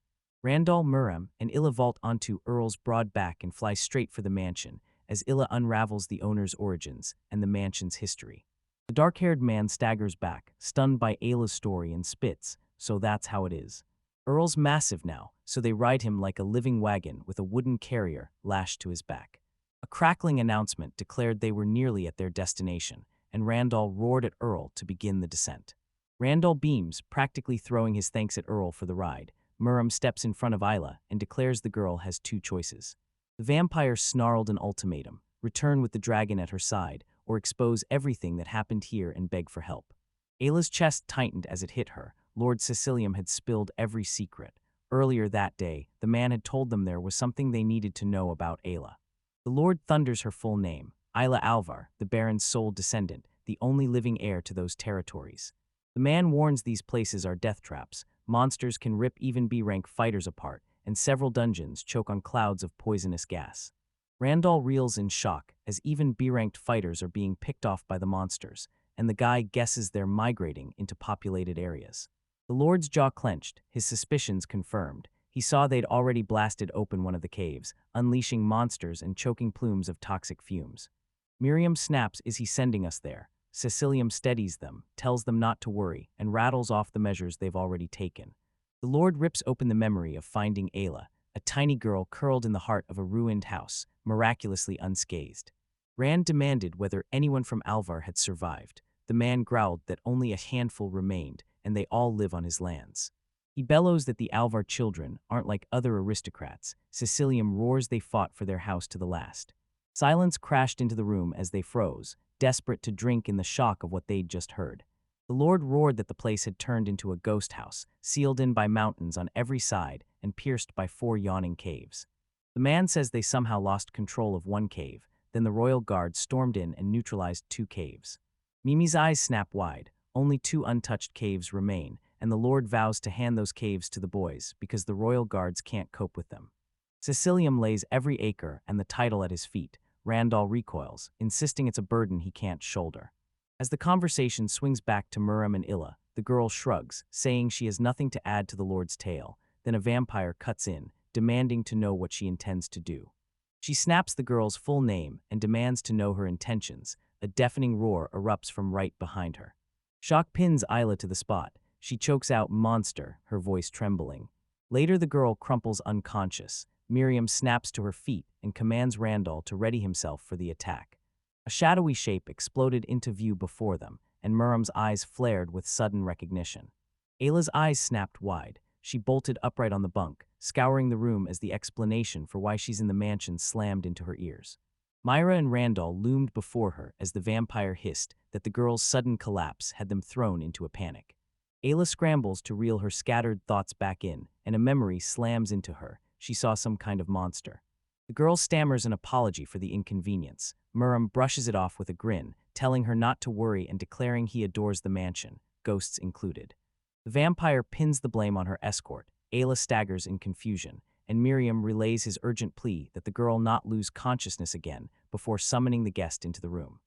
Randall, Miriam, and Illa vault onto Earl's broad back and fly straight for the mansion, as Illa unravels the owner's origins and the mansion's history. The dark-haired man staggers back, stunned by Ayla's story, and spits, "So that's how it is." Earl's massive now, so they ride him like a living wagon with a wooden carrier lashed to his back. A crackling announcement declared they were nearly at their destination, and Randall roared at Earl to begin the descent. Randall beams, practically throwing his thanks at Earl for the ride. Miriam steps in front of Isla and declares the girl has two choices. The vampire snarled an ultimatum: return with the dragon at her side, or expose everything that happened here and beg for help. Ayla's chest tightened as it hit her. Lord Sicilium had spilled every secret. Earlier that day, the man had told them there was something they needed to know about Ayla. The Lord thunders her full name: Isla Alvar, the Baron's sole descendant, the only living heir to those territories. The man warns these places are death traps. Monsters can rip even B-rank fighters apart, and several dungeons choke on clouds of poisonous gas. Randall reels in shock as even B-ranked fighters are being picked off by the monsters, and the guy guesses they're migrating into populated areas. The Lord's jaw clenched, his suspicions confirmed. He saw they'd already blasted open one of the caves, unleashing monsters and choking plumes of toxic fumes. Miriam snaps, "Is he sending us there?" Sicilium steadies them, tells them not to worry, and rattles off the measures they've already taken. The Lord rips open the memory of finding Ayla, a tiny girl curled in the heart of a ruined house, miraculously unscathed. Rand demanded whether anyone from Alvar had survived. The man growled that only a handful remained, and they all live on his lands. He bellows that the Alvar children aren't like other aristocrats. Sicilium roars they fought for their house to the last. Silence crashed into the room as they froze, desperate to drink in the shock of what they'd just heard. The Lord roared that the place had turned into a ghost house, sealed in by mountains on every side and pierced by 4 yawning caves. The man says they somehow lost control of one cave, then the royal guard stormed in and neutralized 2 caves. Mimi's eyes snap wide. Only 2 untouched caves remain, and the Lord vows to hand those caves to the boys because the royal guards can't cope with them. Sicilium lays every acre and the title at his feet. Randall recoils, insisting it's a burden he can't shoulder. As the conversation swings back to Miriam and Illa, the girl shrugs, saying she has nothing to add to the Lord's tale. Then a vampire cuts in, demanding to know what she intends to do. She snaps the girl's full name and demands to know her intentions. A deafening roar erupts from right behind her. Shock pins Isla to the spot. She chokes out "monster," her voice trembling. Later, the girl crumples unconscious. Miriam snaps to her feet and commands Randall to ready himself for the attack. A shadowy shape exploded into view before them, and Miriam's eyes flared with sudden recognition. Ayla's eyes snapped wide. She bolted upright on the bunk, scouring the room as the explanation for why she's in the mansion slammed into her ears. Myra and Randall loomed before her as the vampire hissed that the girl's sudden collapse had them thrown into a panic. Ayla scrambles to reel her scattered thoughts back in, and a memory slams into her. She saw some kind of monster. The girl stammers an apology for the inconvenience. Miriam brushes it off with a grin, telling her not to worry and declaring he adores the mansion, ghosts included. The vampire pins the blame on her escort. Ayla staggers in confusion, and Miriam relays his urgent plea that the girl not lose consciousness again before summoning the guest into the room.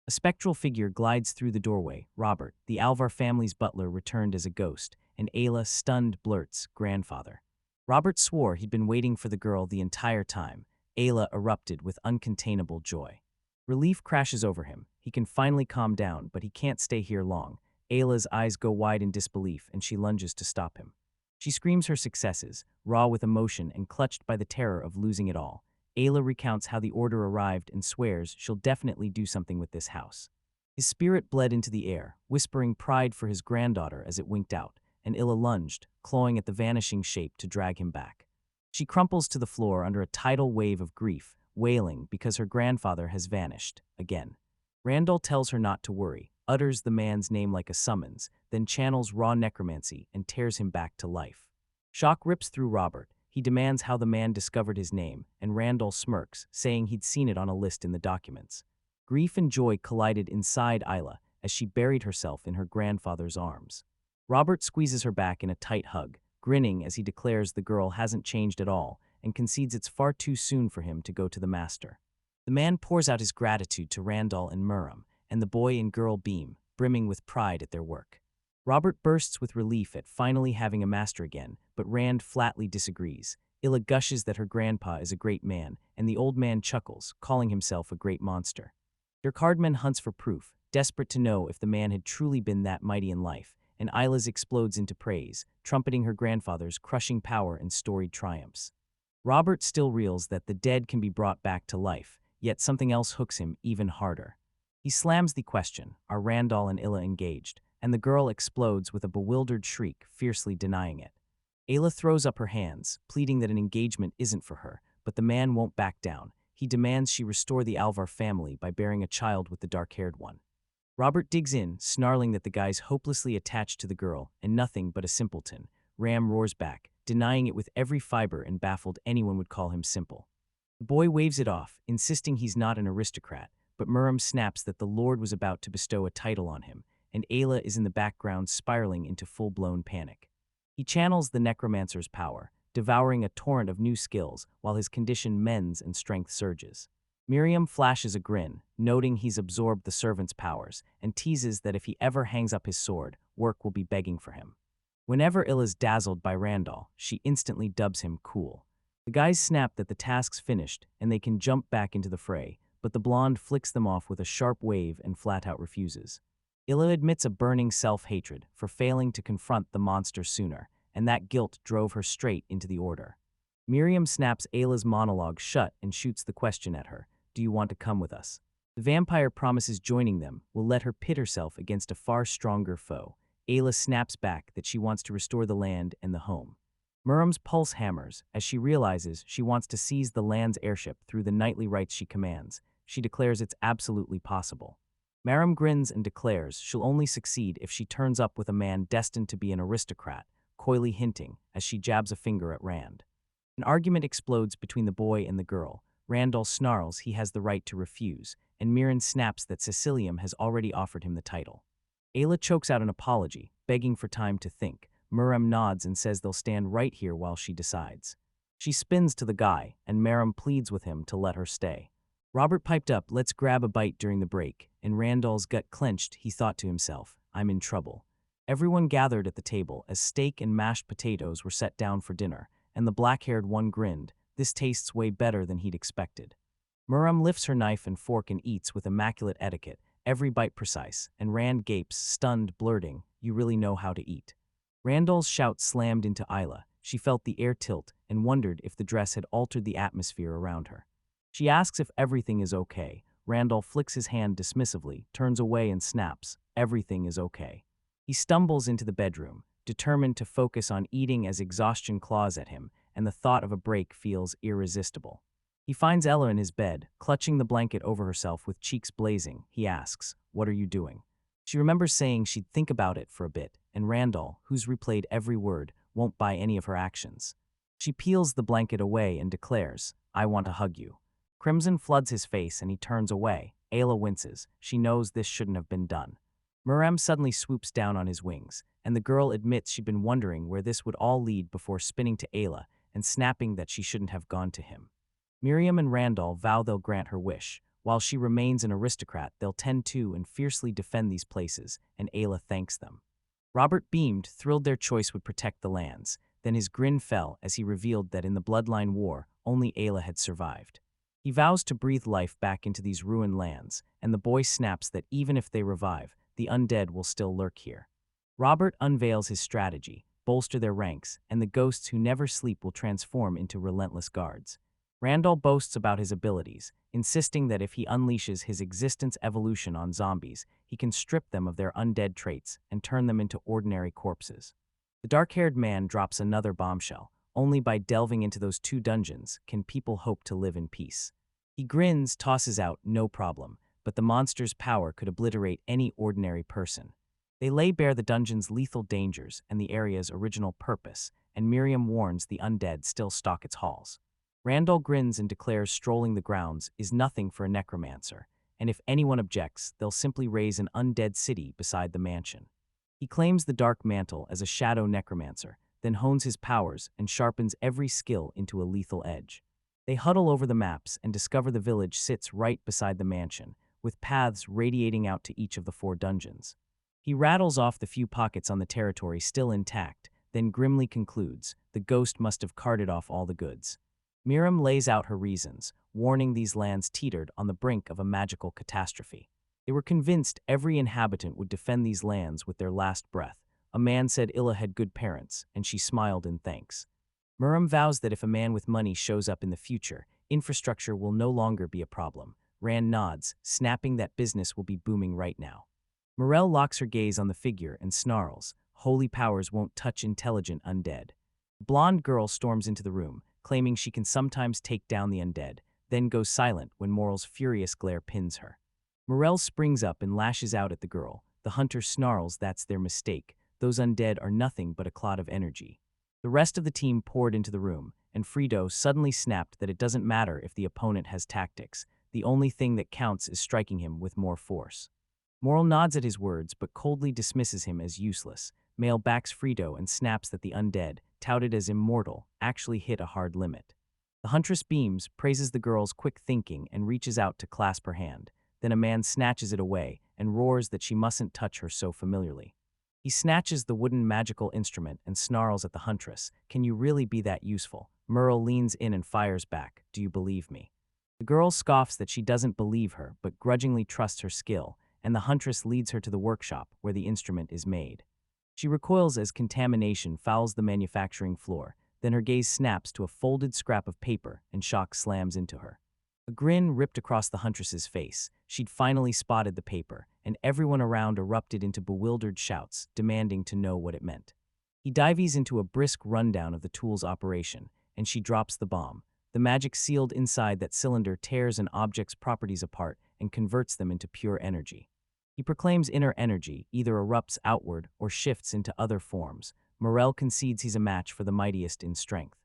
A spectral figure glides through the doorway. Robert, the Alvar family's butler, returned as a ghost, and Ayla, stunned, blurts, "Grandfather." Robert swore he'd been waiting for the girl the entire time. Ayla erupted with uncontainable joy. Relief crashes over him. He can finally calm down, but he can't stay here long. Ayla's eyes go wide in disbelief, and she lunges to stop him. She screams her successes, raw with emotion and clutched by the terror of losing it all. Ayla recounts how the order arrived and swears she'll definitely do something with this house. His spirit bled into the air, whispering pride for his granddaughter as it winked out, and Ayla lunged, clawing at the vanishing shape to drag him back. She crumples to the floor under a tidal wave of grief, wailing because her grandfather has vanished, again. Randall tells her not to worry, utters the man's name like a summons, then channels raw necromancy and tears him back to life. Shock rips through Robert. He demands how the man discovered his name, and Randall smirks, saying he'd seen it on a list in the documents. Grief and joy collided inside Isla as she buried herself in her grandfather's arms. Robert squeezes her back in a tight hug, grinning as he declares the girl hasn't changed at all and concedes it's far too soon for him to go to the master. The man pours out his gratitude to Randall and Miriam, and the boy and girl beam, brimming with pride at their work. Robert bursts with relief at finally having a master again, but Rand flatly disagrees. Illa gushes that her grandpa is a great man, and the old man chuckles, calling himself a great monster. Der Cardman hunts for proof, desperate to know if the man had truly been that mighty in life, and Isla's explodes into praise, trumpeting her grandfather's crushing power and storied triumphs. Robert still reels that the dead can be brought back to life, yet something else hooks him even harder. He slams the question, are Randall and Illa engaged, and the girl explodes with a bewildered shriek, fiercely denying it. Ayla throws up her hands, pleading that an engagement isn't for her, but the man won't back down. He demands she restore the Alvar family by bearing a child with the dark-haired one. Robert digs in, snarling that the guy's hopelessly attached to the girl and nothing but a simpleton. Ram roars back, denying it with every fiber and baffled anyone would call him simple. The boy waves it off, insisting he's not an aristocrat, but Miriam snaps that the Lord was about to bestow a title on him, and Ayla is in the background spiraling into full-blown panic. He channels the Necromancer's power, devouring a torrent of new skills while his condition mends and strength surges. Miriam flashes a grin, noting he's absorbed the servant's powers, and teases that if he ever hangs up his sword, work will be begging for him. Whenever Illa's dazzled by Randall, she instantly dubs him cool. The guys snap that the task's finished and they can jump back into the fray, but the blonde flicks them off with a sharp wave and flat-out refuses. Illa admits a burning self-hatred for failing to confront the monster sooner, and that guilt drove her straight into the order. Miriam snaps Ayla's monologue shut and shoots the question at her, do you want to come with us? The vampire promises joining them will let her pit herself against a far stronger foe. Ayla snaps back that she wants to restore the land and the home. Miriam's pulse hammers as she realizes she wants to seize the land's airship through the knightly rights she commands. She declares it's absolutely possible. Miriam grins and declares she'll only succeed if she turns up with a man destined to be an aristocrat, coyly hinting as she jabs a finger at Rand. An argument explodes between the boy and the girl. Randall snarls he has the right to refuse, and Mirren snaps that Sicilium has already offered him the title. Ayla chokes out an apology, begging for time to think. Miriam nods and says they'll stand right here while she decides. She spins to the guy, and Miriam pleads with him to let her stay. Robert piped up, let's grab a bite during the break, and Randall's gut clenched. He thought to himself, I'm in trouble. Everyone gathered at the table as steak and mashed potatoes were set down for dinner, and the black-haired one grinned. This tastes way better than he'd expected. Muram lifts her knife and fork and eats with immaculate etiquette, every bite precise, and Rand gapes, stunned, blurting, "You really know how to eat." Randall's shout slammed into Isla. She felt the air tilt and wondered if the dress had altered the atmosphere around her. She asks if everything is okay. Randall flicks his hand dismissively, turns away and snaps, "Everything is okay." He stumbles into the bedroom, determined to focus on eating as exhaustion claws at him, and the thought of a break feels irresistible. He finds Ella in his bed, clutching the blanket over herself with cheeks blazing. He asks, "What are you doing?" She remembers saying she'd think about it for a bit, and Randall, who's replayed every word, won't buy any of her actions. She peels the blanket away and declares, "I want to hug you." Crimson floods his face and he turns away. Ayla winces. She knows this shouldn't have been done. Muram suddenly swoops down on his wings, and the girl admits she'd been wondering where this would all lead before spinning to Ayla and snapping that she shouldn't have gone to him. Miriam and Randall vow they'll grant her wish. While she remains an aristocrat, they'll tend to and fiercely defend these places, and Ayla thanks them. Robert beamed, thrilled their choice would protect the lands. Then his grin fell as he revealed that in the Bloodline War, only Ayla had survived. He vows to breathe life back into these ruined lands, and the boy snaps that even if they revive, the undead will still lurk here. Robert unveils his strategy: bolster their ranks, and the ghosts who never sleep will transform into relentless guards. Randall boasts about his abilities, insisting that if he unleashes his existence evolution on zombies, he can strip them of their undead traits and turn them into ordinary corpses. The dark-haired man drops another bombshell. Only by delving into those 2 dungeons can people hope to live in peace. He grins, tosses out, "No problem," but the monster's power could obliterate any ordinary person. They lay bare the dungeon's lethal dangers and the area's original purpose, and Miriam warns the undead still stalk its halls. Randall grins and declares strolling the grounds is nothing for a necromancer, and if anyone objects, they'll simply raise an undead city beside the mansion. He claims the Dark Mantle as a shadow necromancer, then hones his powers and sharpens every skill into a lethal edge. They huddle over the maps and discover the village sits right beside the mansion, with paths radiating out to each of the 4 dungeons. He rattles off the few pockets on the territory still intact, then grimly concludes, the ghost must have carted off all the goods. Miriam lays out her reasons, warning these lands teetered on the brink of a magical catastrophe. They were convinced every inhabitant would defend these lands with their last breath. A man said Illa had good parents, and she smiled in thanks. Miriam vows that if a man with money shows up in the future, infrastructure will no longer be a problem. Rand nods, snapping that business will be booming right now. Morel locks her gaze on the figure and snarls, "Holy powers won't touch intelligent undead." The blonde girl storms into the room, claiming she can sometimes take down the undead, then goes silent when Morel's furious glare pins her. Morel springs up and lashes out at the girl. The hunter snarls that's their mistake. Those undead are nothing but a clot of energy. The rest of the team poured into the room, and Frito suddenly snapped that it doesn't matter if the opponent has tactics. The only thing that counts is striking him with more force. Morel nods at his words but coldly dismisses him as useless. Mail backs Frito and snaps that the undead, touted as immortal, actually hit a hard limit. The huntress beams, praises the girl's quick thinking, and reaches out to clasp her hand. Then a man snatches it away and roars that she mustn't touch her so familiarly. He snatches the wooden magical instrument and snarls at the huntress, "Can you really be that useful?" Merle leans in and fires back, "Do you believe me?" The girl scoffs that she doesn't believe her but grudgingly trusts her skill, and the huntress leads her to the workshop where the instrument is made. She recoils as contamination fouls the manufacturing floor, then her gaze snaps to a folded scrap of paper and shock slams into her. A grin ripped across the huntress's face. She'd finally spotted the paper, and everyone around erupted into bewildered shouts, demanding to know what it meant. He dives into a brisk rundown of the tool's operation, and she drops the bomb. The magic sealed inside that cylinder tears an object's properties apart and converts them into pure energy. He proclaims inner energy either erupts outward or shifts into other forms. Morel concedes he's a match for the mightiest in strength.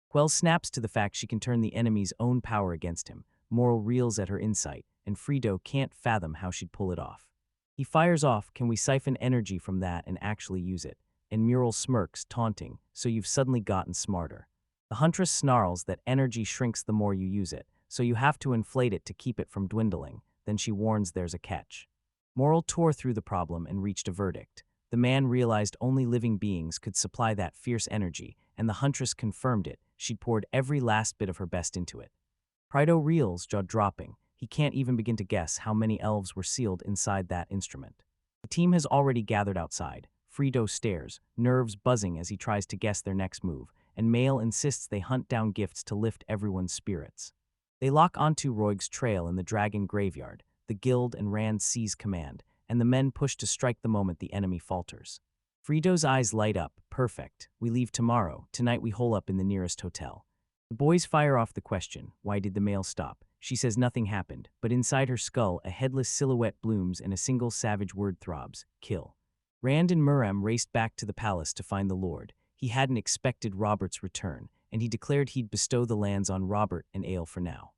Quell snaps to the fact she can turn the enemy's own power against him. Moral reels at her insight, and Frito can't fathom how she'd pull it off. He fires off, "Can we siphon energy from that and actually use it?" And Muriel smirks, taunting, "So you've suddenly gotten smarter." The huntress snarls that energy shrinks the more you use it, so you have to inflate it to keep it from dwindling. Then she warns there's a catch. Moral tore through the problem and reached a verdict. The man realized only living beings could supply that fierce energy, and the huntress confirmed it. She'd poured every last bit of her best into it. Prido reels, jaw dropping. He can't even begin to guess how many elves were sealed inside that instrument. The team has already gathered outside. Frido stares, nerves buzzing as he tries to guess their next move, and Mael insists they hunt down gifts to lift everyone's spirits. They lock onto Roig's trail in the dragon graveyard. The guild and Rand seize command, and the men push to strike the moment the enemy falters. Frido's eyes light up. Perfect. We leave tomorrow. Tonight we hole up in the nearest hotel. The boys fire off the question, why did the mail stop? She says nothing happened, but inside her skull a headless silhouette blooms and a single savage word throbs, kill. Rand and Muram raced back to the palace to find the Lord. He hadn't expected Robert's return, and he declared he'd bestow the lands on Robert and Ale for now.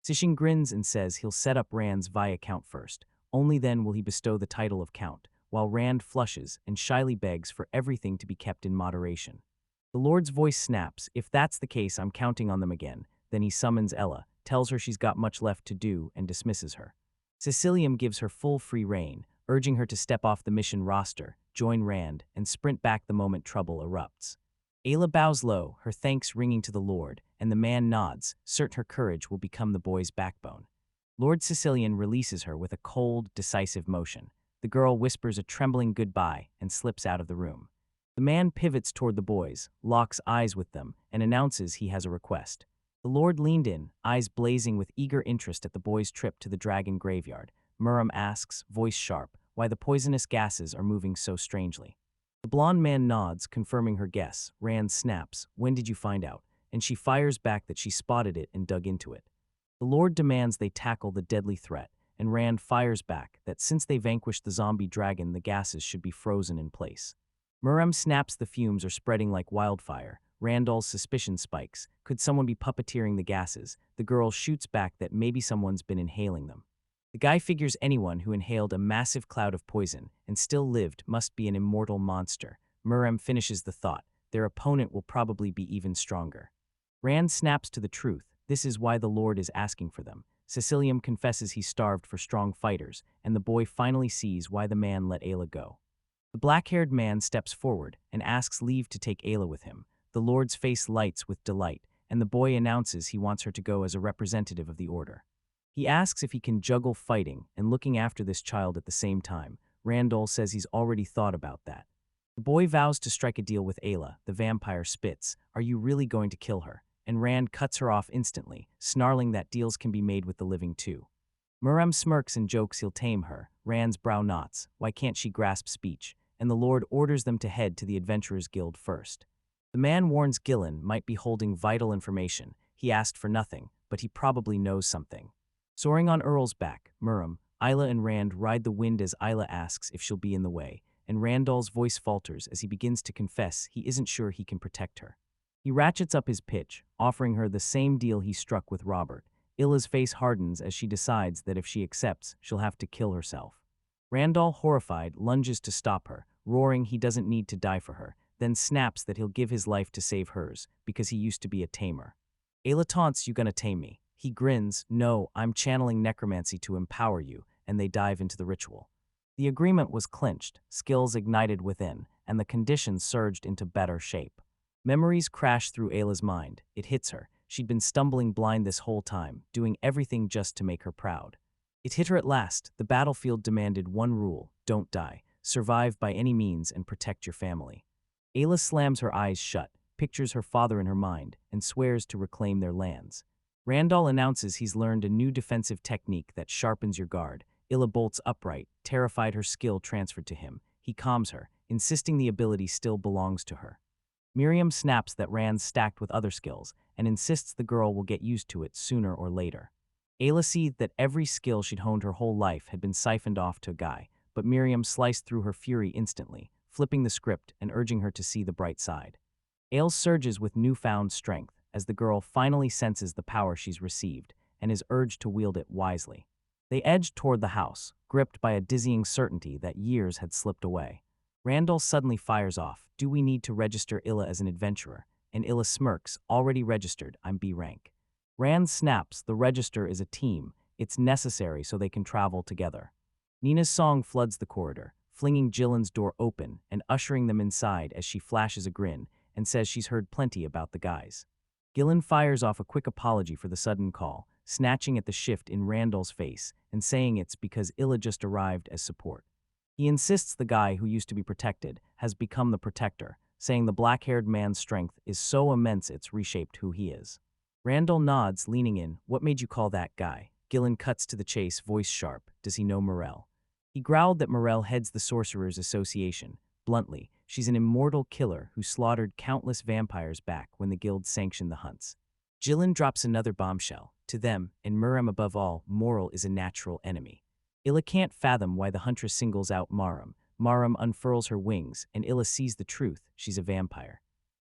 Sishin grins and says he'll set up Rand's viscount first. Only then will he bestow the title of count, while Rand flushes and shyly begs for everything to be kept in moderation. The Lord's voice snaps. If that's the case, I'm counting on them again. Then he summons Ella, tells her she's got much left to do, and dismisses her. Sicilium gives her full free rein, urging her to step off the mission roster, join Rand, and sprint back the moment trouble erupts. Ayla bows low, her thanks ringing to the Lord, and the man nods, certain her courage will become the boy's backbone. Lord Sicilian releases her with a cold, decisive motion. The girl whispers a trembling goodbye and slips out of the room. The man pivots toward the boys, locks eyes with them, and announces he has a request. The Lord leaned in, eyes blazing with eager interest at the boys' trip to the dragon graveyard. Muram asks, voice sharp, why the poisonous gases are moving so strangely. The blonde man nods, confirming her guess. Rand snaps, when did you find out? And she fires back that she spotted it and dug into it. The Lord demands they tackle the deadly threat, and Rand fires back that since they vanquished the zombie dragon, the gases should be frozen in place. Muram snaps the fumes are spreading like wildfire. Randall's suspicion spikes. Could someone be puppeteering the gases? The girl shoots back that maybe someone's been inhaling them. The guy figures anyone who inhaled a massive cloud of poison and still lived must be an immortal monster. Muram finishes the thought. Their opponent will probably be even stronger. Rand snaps to the truth. This is why the Lord is asking for them. Sicilium confesses he's starved for strong fighters, and the boy finally sees why the man let Ayla go. The black-haired man steps forward and asks leave to take Ayla with him. The Lord's face lights with delight, and the boy announces he wants her to go as a representative of the Order. He asks if he can juggle fighting and looking after this child at the same time. Randall says he's already thought about that. The boy vows to strike a deal with Ayla. The vampire spits, are you really going to kill her? And Rand cuts her off instantly, snarling that deals can be made with the living too. Muram smirks and jokes he'll tame her. Rand's brow knots, why can't she grasp speech? And the Lord orders them to head to the Adventurers Guild first. The man warns Gillen might be holding vital information. He asked for nothing, but he probably knows something. Soaring on Earl's back, Muram, Isla and Rand ride the wind as Isla asks if she'll be in the way, and Randall's voice falters as he begins to confess he isn't sure he can protect her. He ratchets up his pitch, offering her the same deal he struck with Robert. Illa's face hardens as she decides that if she accepts, she'll have to kill herself. Randall, horrified, lunges to stop her, roaring he doesn't need to die for her, then snaps that he'll give his life to save hers, because he used to be a tamer. Ayla taunts, you gonna tame me? He grins, no, I'm channeling necromancy to empower you, and they dive into the ritual. The agreement was clinched, skills ignited within, and the conditions surged into better shape. Memories crash through Ayla's mind. It hits her. She'd been stumbling blind this whole time, doing everything just to make her proud. It hit her at last. The battlefield demanded one rule, don't die. Survive by any means and protect your family. Ayla slams her eyes shut, pictures her father in her mind, and swears to reclaim their lands. Randall announces he's learned a new defensive technique that sharpens your guard. Ayla bolts upright, terrified her skill transferred to him. He calms her, insisting the ability still belongs to her. Miriam snaps that Rand's stacked with other skills, and insists the girl will get used to it sooner or later. Ayla seethed that every skill she'd honed her whole life had been siphoned off to a guy, but Miriam sliced through her fury instantly, flipping the script and urging her to see the bright side. Ale surges with newfound strength as the girl finally senses the power she's received and is urged to wield it wisely. They edged toward the house, gripped by a dizzying certainty that years had slipped away. Randall suddenly fires off, do we need to register Illa as an adventurer? And Illa smirks, already registered, I'm B rank. Rand snaps, the register is a team, it's necessary so they can travel together. Nina's song floods the corridor, flinging Jillen's door open and ushering them inside as she flashes a grin and says she's heard plenty about the guys. Gillen fires off a quick apology for the sudden call, snatching at the shift in Randall's face and saying it's because Illa just arrived as support. He insists the guy who used to be protected has become the protector, saying the black-haired man's strength is so immense it's reshaped who he is. Randall nods, leaning in. What made you call that guy? Gillen cuts to the chase, voice sharp. Does he know Morel? He growled that Morel heads the Sorcerers Association. Bluntly, she's an immortal killer who slaughtered countless vampires back when the guild sanctioned the hunts. Gillen drops another bombshell. To them, and Muram above all, Moral is a natural enemy. Illa can't fathom why the huntress singles out Maram. Maram unfurls her wings, and Illa sees the truth. She's a vampire.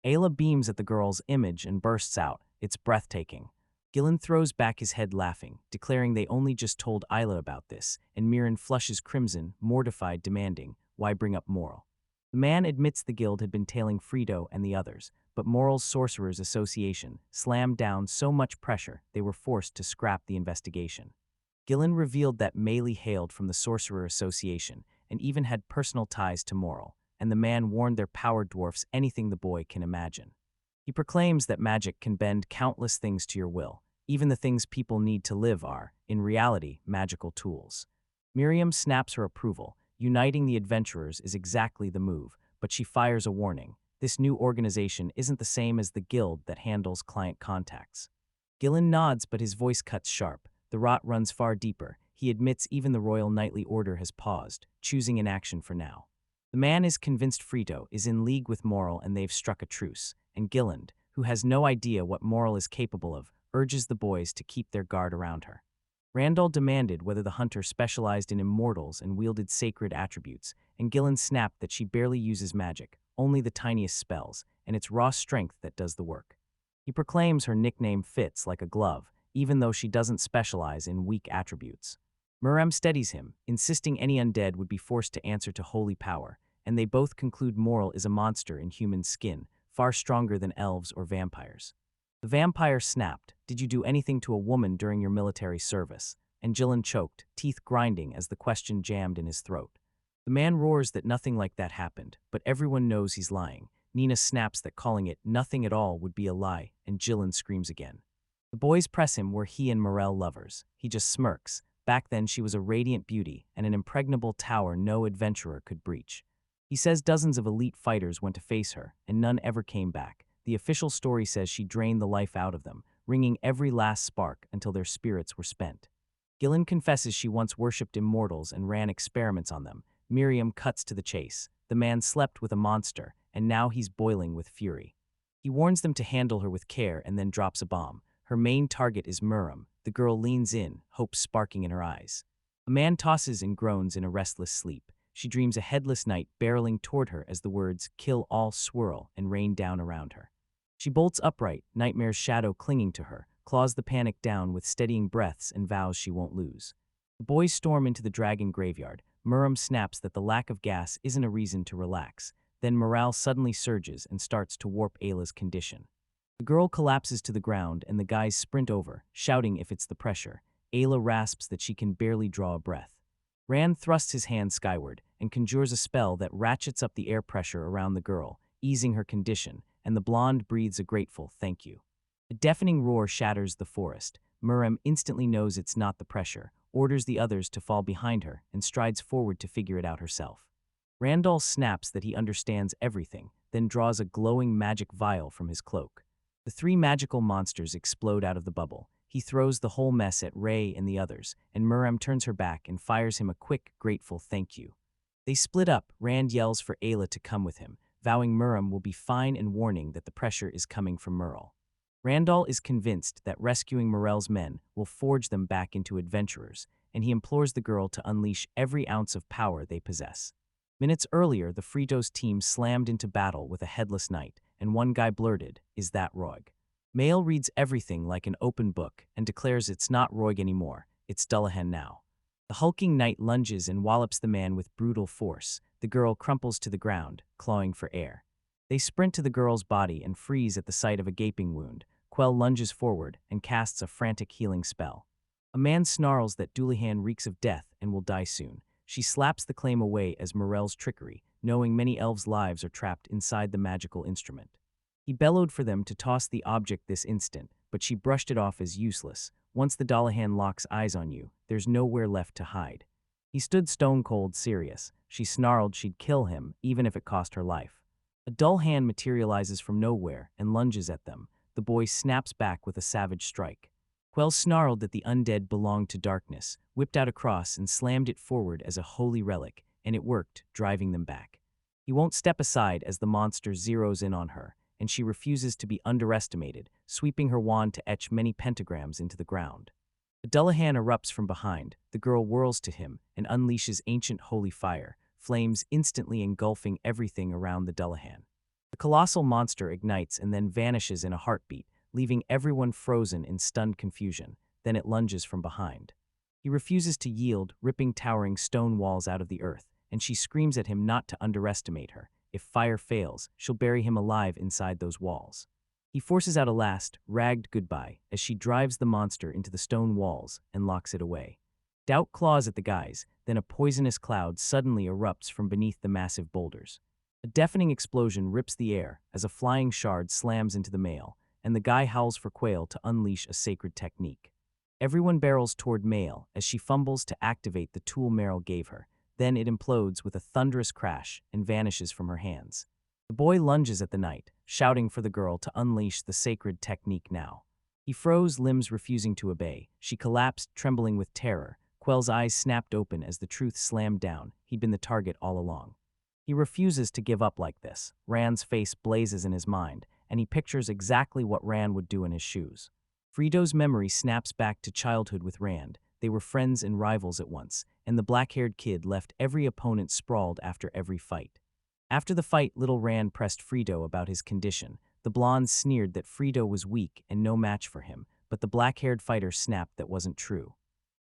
Ayla beams at the girl's image and bursts out. It's breathtaking. Gillen throws back his head laughing, declaring they only just told Ayla about this, and Mirren flushes crimson, mortified, demanding, why bring up Moral? The man admits the guild had been tailing Frito and the others, but Moral's Sorcerers Association slammed down so much pressure they were forced to scrap the investigation. Gillen revealed that Maylie hailed from the Sorcerer Association and even had personal ties to Moral, and the man warned their power dwarfs anything the boy can imagine. He proclaims that magic can bend countless things to your will. Even the things people need to live are, in reality, magical tools. Miriam snaps her approval. Uniting the adventurers is exactly the move, but she fires a warning. This new organization isn't the same as the guild that handles client contacts. Gillen nods, but his voice cuts sharp. The rot runs far deeper. He admits even the Royal Knightly Order has paused, choosing inaction for now. The man is convinced Frito is in league with Moral and they've struck a truce, and Gilland, who has no idea what Moral is capable of, urges the boys to keep their guard around her. Randall demanded whether the hunter specialized in immortals and wielded sacred attributes, and Gillen snapped that she barely uses magic, only the tiniest spells, and it's raw strength that does the work. He proclaims her nickname fits like a glove, even though she doesn't specialize in weak attributes. Muram steadies him, insisting any undead would be forced to answer to holy power, and they both conclude Moral is a monster in human skin, far stronger than elves or vampires. The vampire snapped, "Did you do anything to a woman during your military service?" And Gillen choked, teeth grinding as the question jammed in his throat. The man roars that nothing like that happened, but everyone knows he's lying. Nina snaps that calling it nothing at all would be a lie, and Gillen screams again. The boys press him were he and Morel lovers. He just smirks. Back then she was a radiant beauty and an impregnable tower no adventurer could breach. He says dozens of elite fighters went to face her, and none ever came back. The official story says she drained the life out of them, wringing every last spark until their spirits were spent. Gillen confesses she once worshipped immortals and ran experiments on them. Miriam cuts to the chase. The man slept with a monster, and now he's boiling with fury. He warns them to handle her with care and then drops a bomb. Her main target is Muram. The girl leans in, hope sparking in her eyes. A man tosses and groans in a restless sleep. She dreams a headless knight barreling toward her as the words "kill all" swirl and rain down around her. She bolts upright, Nightmare's shadow clinging to her, claws the panic down with steadying breaths and vows she won't lose. The boys storm into the dragon graveyard. Muram snaps that the lack of gas isn't a reason to relax. Then morale suddenly surges and starts to warp Ayla's condition. The girl collapses to the ground and the guys sprint over, shouting if it's the pressure. Ayla rasps that she can barely draw a breath. Rand thrusts his hand skyward and conjures a spell that ratchets up the air pressure around the girl, easing her condition, and the blonde breathes a grateful thank you. A deafening roar shatters the forest. Muram instantly knows it's not the pressure, orders the others to fall behind her, and strides forward to figure it out herself. Randall snaps that he understands everything, then draws a glowing magic vial from his cloak. The three magical monsters explode out of the bubble. He throws the whole mess at Ray and the others, and Muram turns her back and fires him a quick, grateful thank you. They split up. Rand yells for Ayla to come with him, vowing Muram will be fine and warning that the pressure is coming from Merle. Randall is convinced that rescuing Morel's men will forge them back into adventurers, and he implores the girl to unleash every ounce of power they possess. Minutes earlier, the Fritos team slammed into battle with a headless knight, and one guy blurted, "Is that Roig?" Mael reads everything like an open book and declares it's not Roig anymore, it's Dullahan now. The hulking knight lunges and wallops the man with brutal force. The girl crumples to the ground, clawing for air. They sprint to the girl's body and freeze at the sight of a gaping wound. Quell lunges forward and casts a frantic healing spell. A man snarls that Dullahan reeks of death and will die soon. she slaps the claim away as Morel's trickery, knowing many elves' lives are trapped inside the magical instrument. He bellowed for them to toss the object this instant, but she brushed it off as useless. Once the Dullahan locks eyes on you, there's nowhere left to hide. He stood stone-cold serious. She snarled she'd kill him, even if it cost her life. A dull hand materializes from nowhere and lunges at them. The boy snaps back with a savage strike. Quell snarled that the undead belonged to darkness, whipped out a cross and slammed it forward as a holy relic, and it worked, driving them back. He won't step aside as the monster zeroes in on her, and she refuses to be underestimated, sweeping her wand to etch many pentagrams into the ground. A Dullahan erupts from behind. The girl whirls to him and unleashes ancient holy fire, flames instantly engulfing everything around the Dullahan. The colossal monster ignites and then vanishes in a heartbeat, leaving everyone frozen in stunned confusion. Then it lunges from behind. He refuses to yield, ripping towering stone walls out of the earth, and she screams at him not to underestimate her. If fire fails, she'll bury him alive inside those walls. He forces out a last, ragged goodbye as she drives the monster into the stone walls and locks it away. Doubt claws at the guys, then a poisonous cloud suddenly erupts from beneath the massive boulders. A deafening explosion rips the air as a flying shard slams into the male, and the guy howls for Quail to unleash a sacred technique. Everyone barrels toward Male as she fumbles to activate the tool Meryl gave her. Then it implodes with a thunderous crash and vanishes from her hands. The boy lunges at the knight, shouting for the girl to unleash the sacred technique now. He froze, limbs refusing to obey. She collapsed, trembling with terror. Quell's eyes snapped open as the truth slammed down. He'd been the target all along. He refuses to give up like this. Rand's face blazes in his mind, and he pictures exactly what Rand would do in his shoes. Friedo's memory snaps back to childhood with Rand. They were friends and rivals at once, and the black-haired kid left every opponent sprawled after every fight. After the fight, little Rand pressed Friedo about his condition. The blonde sneered that Friedo was weak and no match for him, but the black-haired fighter snapped that wasn't true.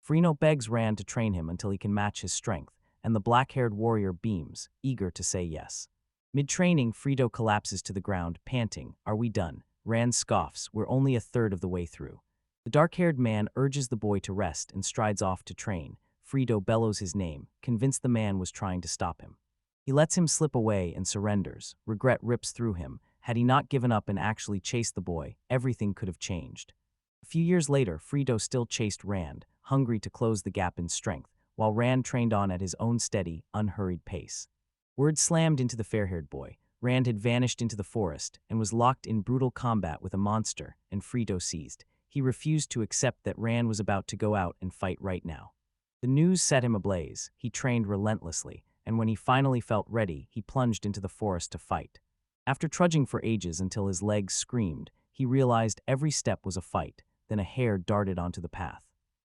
Frino begs Rand to train him until he can match his strength, and the black-haired warrior beams, eager to say yes. Mid-training, Friedo collapses to the ground, panting. "Are we done?" Rand scoffs. "We're only a third of the way through." The dark-haired man urges the boy to rest and strides off to train. Friedo bellows his name, convinced the man was trying to stop him. He lets him slip away and surrenders. Regret rips through him. Had he not given up and actually chased the boy, everything could have changed. A few years later, Friedo still chased Rand, hungry to close the gap in strength, while Rand trained on at his own steady, unhurried pace. Word slammed into the fair-haired boy. Rand had vanished into the forest and was locked in brutal combat with a monster, and Friedo seized. He refused to accept that Rand was about to go out and fight right now. The news set him ablaze. He trained relentlessly, and when he finally felt ready, he plunged into the forest to fight. After trudging for ages until his legs screamed, he realized every step was a fight. Then a hare darted onto the path.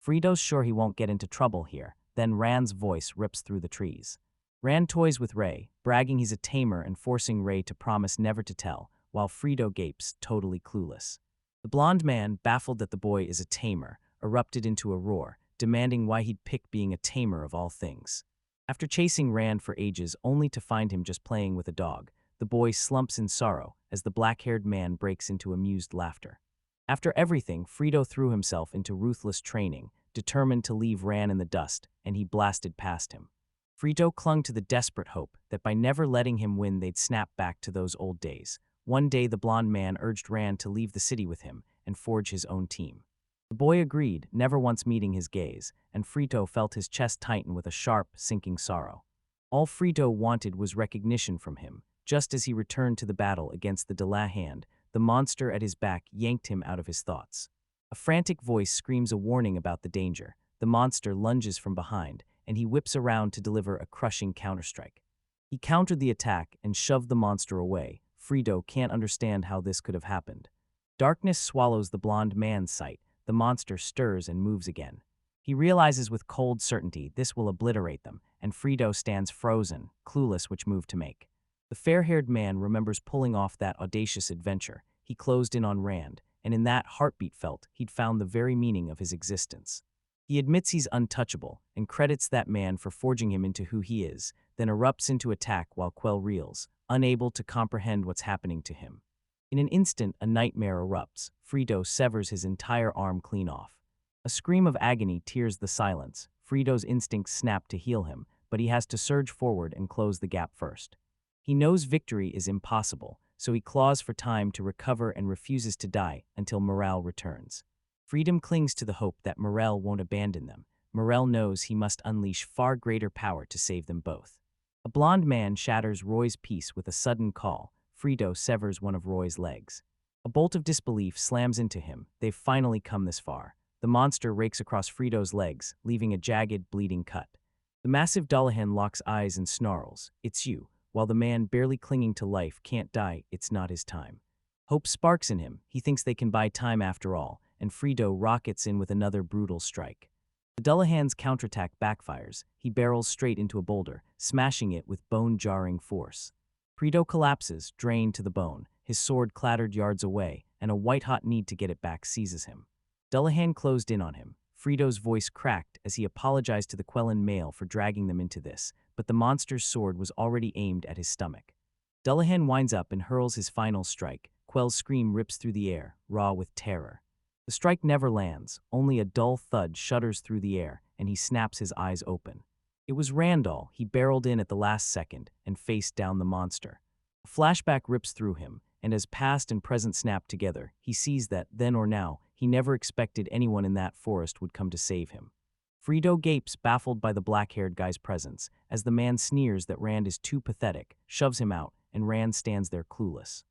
Friedo's sure he won't get into trouble here. Then Rand's voice rips through the trees. Rand toys with Ray, bragging he's a tamer and forcing Ray to promise never to tell, while Friedo gapes, totally clueless. The blonde man, baffled that the boy is a tamer, erupted into a roar, demanding why he'd pick being a tamer of all things. After chasing Rand for ages only to find him just playing with a dog, the boy slumps in sorrow as the black-haired man breaks into amused laughter. After everything, Friedo threw himself into ruthless training, determined to leave Rand in the dust, and he blasted past him. Friedo clung to the desperate hope that by never letting him win they'd snap back to those old days. One day the blonde man urged Rand to leave the city with him and forge his own team. The boy agreed, never once meeting his gaze, and Friedo felt his chest tighten with a sharp, sinking sorrow. All Friedo wanted was recognition from him. Just as he returned to the battle against the Dullahan, the monster at his back yanked him out of his thoughts. A frantic voice screams a warning about the danger. The monster lunges from behind, and he whips around to deliver a crushing counterstrike. He countered the attack and shoved the monster away. Friedo can't understand how this could have happened. Darkness swallows the blonde man's sight. The monster stirs and moves again. He realizes with cold certainty this will obliterate them, and Friedo stands frozen, clueless which move to make. The fair-haired man remembers pulling off that audacious adventure. He closed in on Rand, and in that heartbeat felt he'd found the very meaning of his existence. He admits he's untouchable and credits that man for forging him into who he is, then erupts into attack while Quell reels, unable to comprehend what's happening to him. In an instant, a nightmare erupts. Friedo severs his entire arm clean off. A scream of agony tears the silence. Friedo's instincts snap to heal him, but he has to surge forward and close the gap first. He knows victory is impossible, so he claws for time to recover and refuses to die until morale returns. Freedom clings to the hope that morale won't abandon them. Morale knows he must unleash far greater power to save them both. A blond man shatters Roy's peace with a sudden call. Fredo severs one of Roy's legs. A bolt of disbelief slams into him. They've finally come this far. The monster rakes across Fredo's legs, leaving a jagged, bleeding cut. The massive Dullahan locks eyes and snarls. It's you. While the man barely clinging to life can't die, it's not his time. Hope sparks in him. He thinks they can buy time after all, and Fredo rockets in with another brutal strike. The Dullahan's counterattack backfires. He barrels straight into a boulder, smashing it with bone-jarring force. Fredo collapses, drained to the bone, his sword clattered yards away, and a white-hot need to get it back seizes him. Dullahan closed in on him. Fredo's voice cracked as he apologized to the Quellan male for dragging them into this, but the monster's sword was already aimed at his stomach. Dullahan winds up and hurls his final strike. Quell's scream rips through the air, raw with terror. The strike never lands, only a dull thud shudders through the air, and he snaps his eyes open. It was Randall. He barreled in at the last second and faced down the monster. A flashback rips through him, and as past and present snap together, he sees that, then or now, he never expected anyone in that forest would come to save him. Fredo gapes, baffled by the black-haired guy's presence, as the man sneers that Rand is too pathetic, shoves him out, and Rand stands there clueless.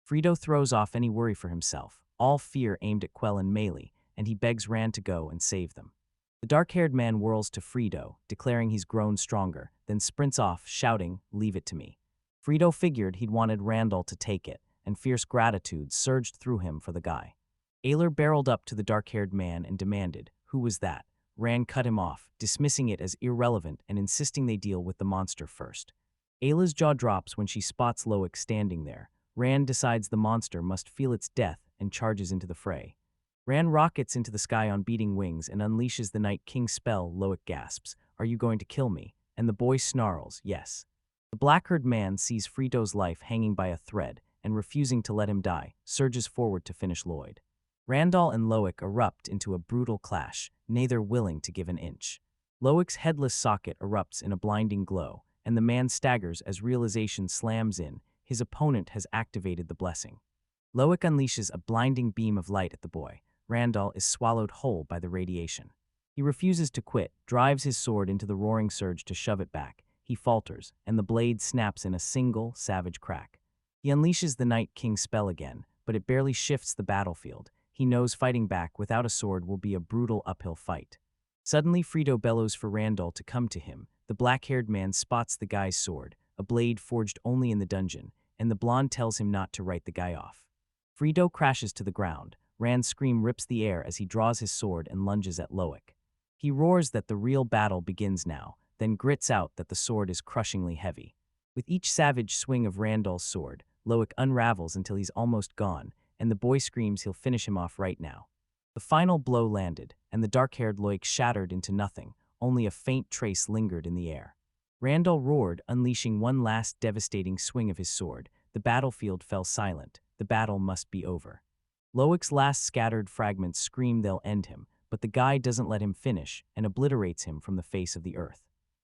Fredo throws off any worry for himself, all fear aimed at Quell and Melee, and he begs Rand to go and save them. The dark-haired man whirls to Fredo, declaring he's grown stronger, then sprints off, shouting, "Leave it to me." Fredo figured he'd wanted Randall to take it, and fierce gratitude surged through him for the guy. Ayler barreled up to the dark-haired man and demanded, "Who was that?" Rand cut him off, dismissing it as irrelevant and insisting they deal with the monster first. Ayla's jaw drops when she spots Loic standing there. Rand decides the monster must feel its death and charges into the fray. Rand rockets into the sky on beating wings and unleashes the Night King's spell. Loic gasps, "Are you going to kill me?" And the boy snarls, "Yes." The black-haired man sees Fredo's life hanging by a thread and, refusing to let him die, surges forward to finish Lloyd. Randall and Loic erupt into a brutal clash, neither willing to give an inch. Loic's headless socket erupts in a blinding glow, and the man staggers as realization slams in. His opponent has activated the blessing. Loic unleashes a blinding beam of light at the boy. Randall is swallowed whole by the radiation. He refuses to quit, drives his sword into the roaring surge to shove it back. He falters, and the blade snaps in a single, savage crack. He unleashes the Night King's spell again, but it barely shifts the battlefield. He knows fighting back without a sword will be a brutal uphill fight. Suddenly, Fredo bellows for Randall to come to him. The black-haired man spots the guy's sword, a blade forged only in the dungeon, and the blonde tells him not to write the guy off. Fredo crashes to the ground. Rand's scream rips the air as he draws his sword and lunges at Loic. He roars that the real battle begins now, then grits out that the sword is crushingly heavy. With each savage swing of Randall's sword, Loic unravels until he's almost gone, and the boy screams he'll finish him off right now. The final blow landed, and the dark-haired Loic shattered into nothing. Only a faint trace lingered in the air. Randall roared, unleashing one last devastating swing of his sword. The battlefield fell silent. The battle must be over. Loic's last scattered fragments scream they'll end him, but the guy doesn't let him finish and obliterates him from the face of the earth.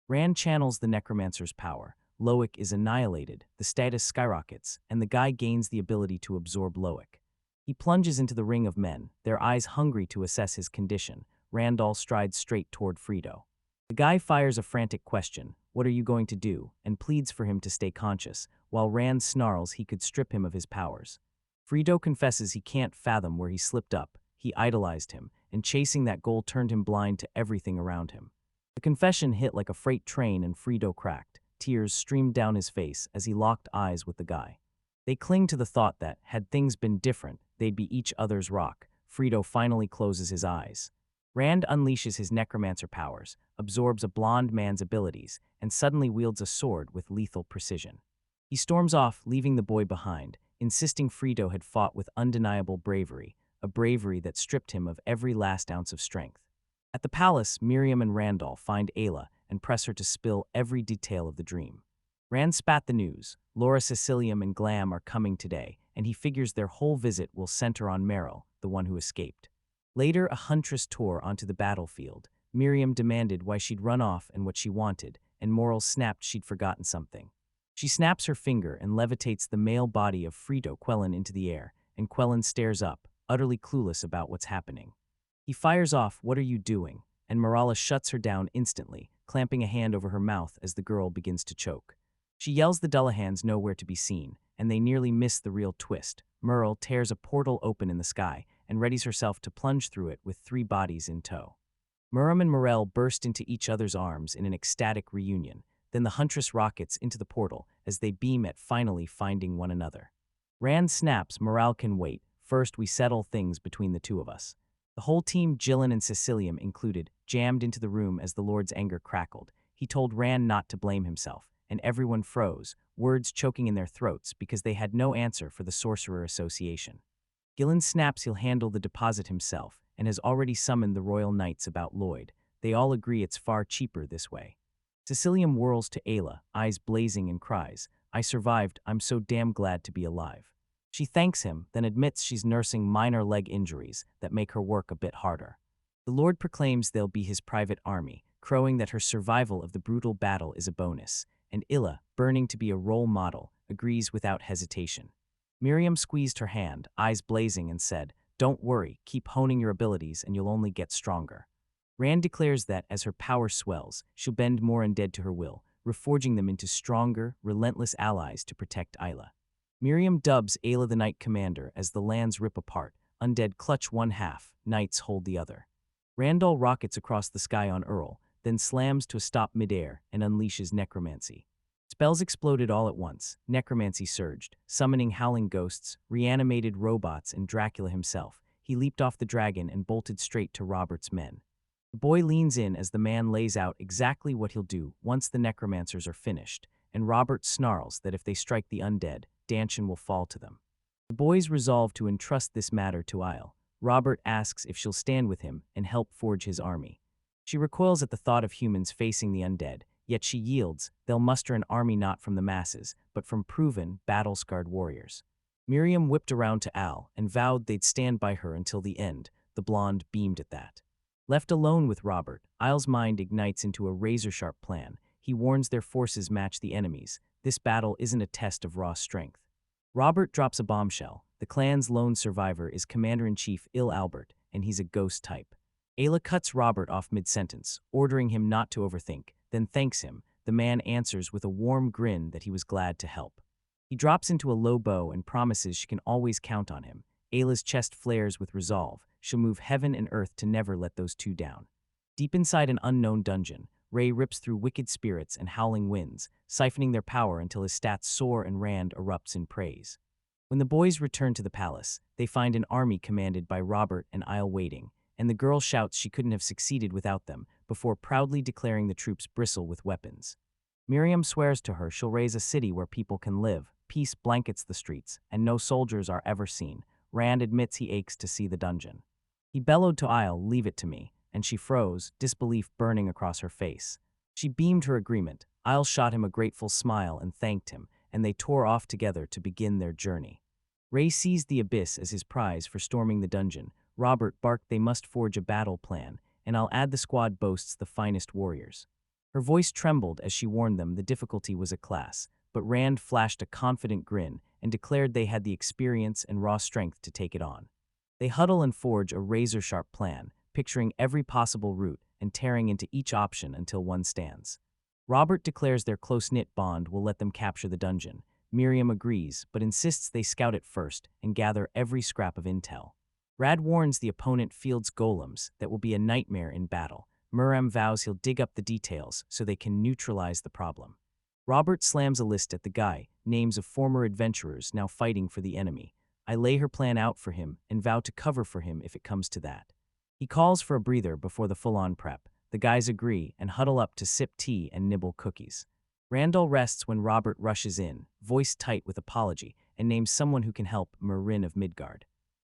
Rand channels the Necromancer's power. Loic is annihilated, the status skyrockets, and the guy gains the ability to absorb Loic. He plunges into the ring of men, their eyes hungry to assess his condition. Randall strides straight toward Fredo. The guy fires a frantic question, "What are you going to do?" and pleads for him to stay conscious, while Rand snarls he could strip him of his powers. Fredo confesses he can't fathom where he slipped up. He idolized him, and chasing that goal turned him blind to everything around him. The confession hit like a freight train and Fredo cracked. Tears streamed down his face as he locked eyes with the guy. They cling to the thought that, had things been different, they'd be each other's rock. Fredo finally closes his eyes. Rand unleashes his necromancer powers, absorbs a blonde man's abilities, and suddenly wields a sword with lethal precision. He storms off, leaving the boy behind, insisting Fredo had fought with undeniable bravery, a bravery that stripped him of every last ounce of strength. At the palace, Miriam and Randall find Ayla and press her to spill every detail of the dream. Rand spat the news. Laura Cecilium and Glam are coming today, and he figures their whole visit will center on Meryl, the one who escaped. Later, a huntress tore onto the battlefield. Miriam demanded why she'd run off and what she wanted, and Moral snapped she'd forgotten something. She snaps her finger and levitates the male body of Frito Quellen into the air, and Quellen stares up, utterly clueless about what's happening. He fires off, "What are you doing?" and Morala shuts her down instantly, clamping a hand over her mouth as the girl begins to choke. She yells the Dullahans nowhere to be seen, and they nearly miss the real twist. Merle tears a portal open in the sky and readies herself to plunge through it with 3 bodies in tow. Muram and Morel burst into each other's arms in an ecstatic reunion. Then the Huntress rockets into the portal as they beam at finally finding one another. Rand snaps, "Morale can wait. First we settle things between the two of us." The whole team, Gillen and Cecilium included, jammed into the room as the Lord's anger crackled. He told Rand not to blame himself, and everyone froze, words choking in their throats because they had no answer for the Sorcerer Association. Gillen snaps he'll handle the deposit himself and has already summoned the Royal Knights about Lloyd. They all agree it's far cheaper this way. Cecilium whirls to Ayla, eyes blazing, and cries, "I survived, I'm so damn glad to be alive." She thanks him, then admits she's nursing minor leg injuries that make her work a bit harder. The Lord proclaims they'll be his private army, crowing that her survival of the brutal battle is a bonus, and Illa, burning to be a role model, agrees without hesitation. Miriam squeezed her hand, eyes blazing, and said, "Don't worry, keep honing your abilities and you'll only get stronger." Rand declares that, as her power swells, she'll bend more undead to her will, reforging them into stronger, relentless allies to protect Isla. Miriam dubs Ayla the Knight Commander as the lands rip apart, undead clutch one half, knights hold the other. Randall rockets across the sky on Earl, then slams to a stop midair and unleashes Necromancy. Spells exploded all at once. Necromancy surged, summoning howling ghosts, reanimated robots, and Dracula himself. He leaped off the dragon and bolted straight to Robert's men. The boy leans in as the man lays out exactly what he'll do once the necromancers are finished, and Robert snarls that if they strike the undead, Danshan will fall to them. The boys resolve to entrust this matter to Isle. Robert asks if she'll stand with him and help forge his army. She recoils at the thought of humans facing the undead, yet she yields. They'll muster an army not from the masses, but from proven, battle-scarred warriors. Miriam whipped around to Al and vowed they'd stand by her until the end. The blonde beamed at that. Left alone with Robert, Isle's mind ignites into a razor-sharp plan. He warns their forces match the enemy's. This battle isn't a test of raw strength. Robert drops a bombshell. The clan's lone survivor is Commander-in-Chief Il Albert, and he's a ghost type. Ayla cuts Robert off mid-sentence, ordering him not to overthink, then thanks him. The man answers with a warm grin that he was glad to help. He drops into a low bow and promises she can always count on him. Ayla's chest flares with resolve. She'll move heaven and earth to never let those two down. Deep inside an unknown dungeon, Ray rips through wicked spirits and howling winds, siphoning their power until his stats soar and Rand erupts in praise. When the boys return to the palace, they find an army commanded by Robert and Isle waiting, and the girl shouts she couldn't have succeeded without them, before proudly declaring the troops bristle with weapons. Miriam swears to her she'll raise a city where people can live, peace blankets the streets, and no soldiers are ever seen. Rand admits he aches to see the dungeon. He bellowed to Isle, "Leave it to me," and she froze, disbelief burning across her face. She beamed her agreement. Isle shot him a grateful smile and thanked him, and they tore off together to begin their journey. Ray seized the abyss as his prize for storming the dungeon. Robert barked they must forge a battle plan, and I'll add the squad boasts the finest warriors. Her voice trembled as she warned them the difficulty was a class, but Rand flashed a confident grin and declared they had the experience and raw strength to take it on. They huddle and forge a razor-sharp plan, picturing every possible route and tearing into each option until one stands. Robert declares their close-knit bond will let them capture the dungeon. Miriam agrees, but insists they scout it first and gather every scrap of intel. Rad warns the opponent fields golems that will be a nightmare in battle. Muram vows he'll dig up the details so they can neutralize the problem. Robert slams a list at the guy, names of former adventurers now fighting for the enemy. I lay her plan out for him and vow to cover for him if it comes to that. He calls for a breather before the full-on prep. The guys agree and huddle up to sip tea and nibble cookies. Randall rests when Robert rushes in, voice tight with apology, and names someone who can help, Marin of Midgard.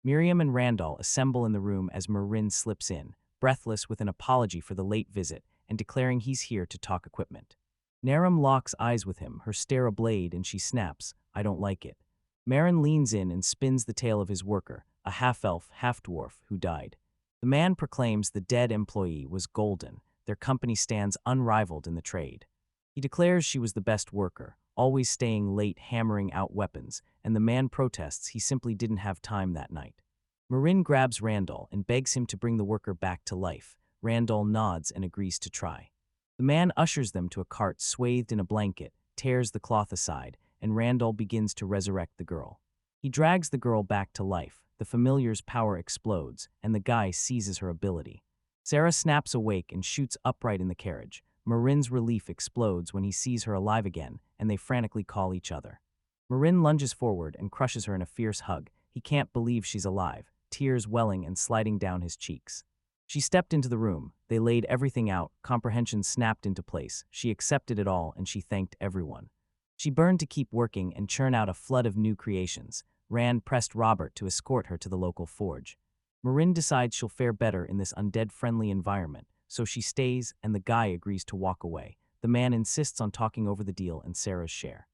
Miriam and Randall assemble in the room as Marin slips in, breathless with an apology for the late visit and declaring he's here to talk equipment. Naram locks eyes with him, her stare ablaze, and she snaps, "I don't like it." Marin leans in and spins the tale of his worker, a half-elf, half-dwarf, who died. The man proclaims the dead employee was golden. Their company stands unrivaled in the trade. He declares she was the best worker, always staying late hammering out weapons, and the man protests he simply didn't have time that night. Marin grabs Randall and begs him to bring the worker back to life. Randall nods and agrees to try. The man ushers them to a cart swathed in a blanket, tears the cloth aside, and Randall begins to resurrect the girl. He drags the girl back to life, the familiar's power explodes, and the guy seizes her ability. Sarah snaps awake and shoots upright in the carriage. Marin's relief explodes when he sees her alive again, and they frantically call each other. Marin lunges forward and crushes her in a fierce hug. He can't believe she's alive, tears welling and sliding down his cheeks. She stepped into the room. They laid everything out, comprehension snapped into place. She accepted it all, and she thanked everyone. She burned to keep working and churn out a flood of new creations. Rand pressed Robert to escort her to the local forge. Marin decides she'll fare better in this undead-friendly environment, so she stays and the guy agrees to walk away. The man insists on talking over the deal and Sarah's share.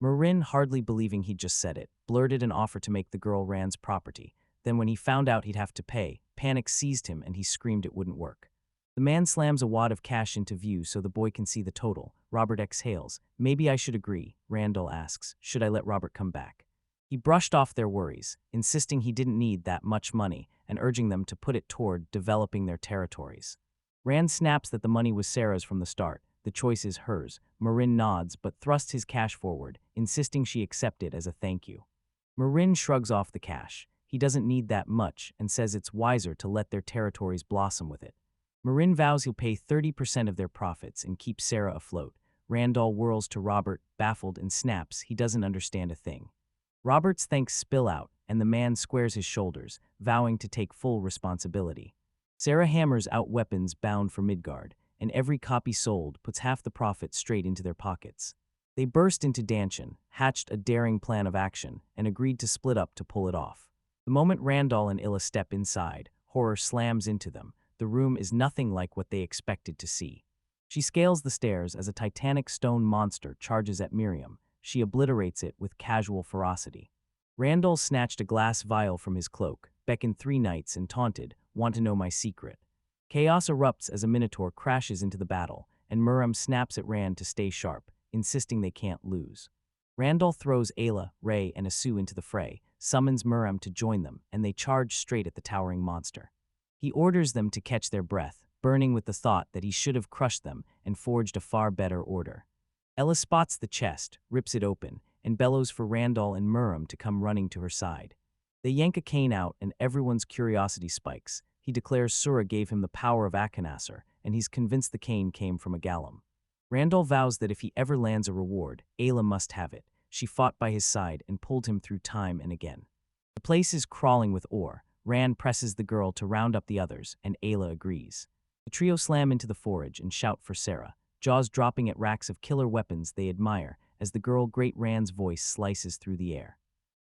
Marin, hardly believing he'd just said it, blurted an offer to make the girl Rand's property. Then when he found out he'd have to pay, panic seized him and he screamed it wouldn't work. The man slams a wad of cash into view so the boy can see the total. Robert exhales. Maybe I should agree, Randall asks. Should I let Robert come back? He brushed off their worries, insisting he didn't need that much money and urging them to put it toward developing their territories. Rand snaps that the money was Sarah's from the start. The choice is hers. Marin nods but thrusts his cash forward, insisting she accept it as a thank you. Marin shrugs off the cash. He doesn't need that much and says it's wiser to let their territories blossom with it. Marin vows he'll pay 30% of their profits and keep Sarah afloat. Randall whirls to Robert, baffled, and snaps he doesn't understand a thing. Robert's thanks spill out, and the man squares his shoulders, vowing to take full responsibility. Sarah hammers out weapons bound for Midgard, and every copy sold puts half the profit straight into their pockets. They burst into Danshan, hatched a daring plan of action, and agreed to split up to pull it off. The moment Randall and Illa step inside, horror slams into them. The room is nothing like what they expected to see. She scales the stairs as a titanic stone monster charges at Miriam. She obliterates it with casual ferocity. Randall snatched a glass vial from his cloak, beckoned 3 knights and taunted, "Want to know my secret?" Chaos erupts as a minotaur crashes into the battle, and Miriam snaps at Rand to stay sharp, insisting they can't lose. Randall throws Ayla, Ray, and Asu into the fray, summons Miriam to join them, and they charge straight at the towering monster. He orders them to catch their breath, burning with the thought that he should have crushed them and forged a far better order. Ella spots the chest, rips it open, and bellows for Randall and Miriam to come running to her side. They yank a cane out and everyone's curiosity spikes. He declares Sura gave him the power of Akanasser, and he's convinced the cane came from a Gallum. Randall vows that if he ever lands a reward, Ayla must have it. She fought by his side and pulled him through time and again. The place is crawling with ore. Rand presses the girl to round up the others, and Ayla agrees. The trio slam into the forge and shout for Sarah, jaws dropping at racks of killer weapons they admire as the girl Great Rand's voice slices through the air.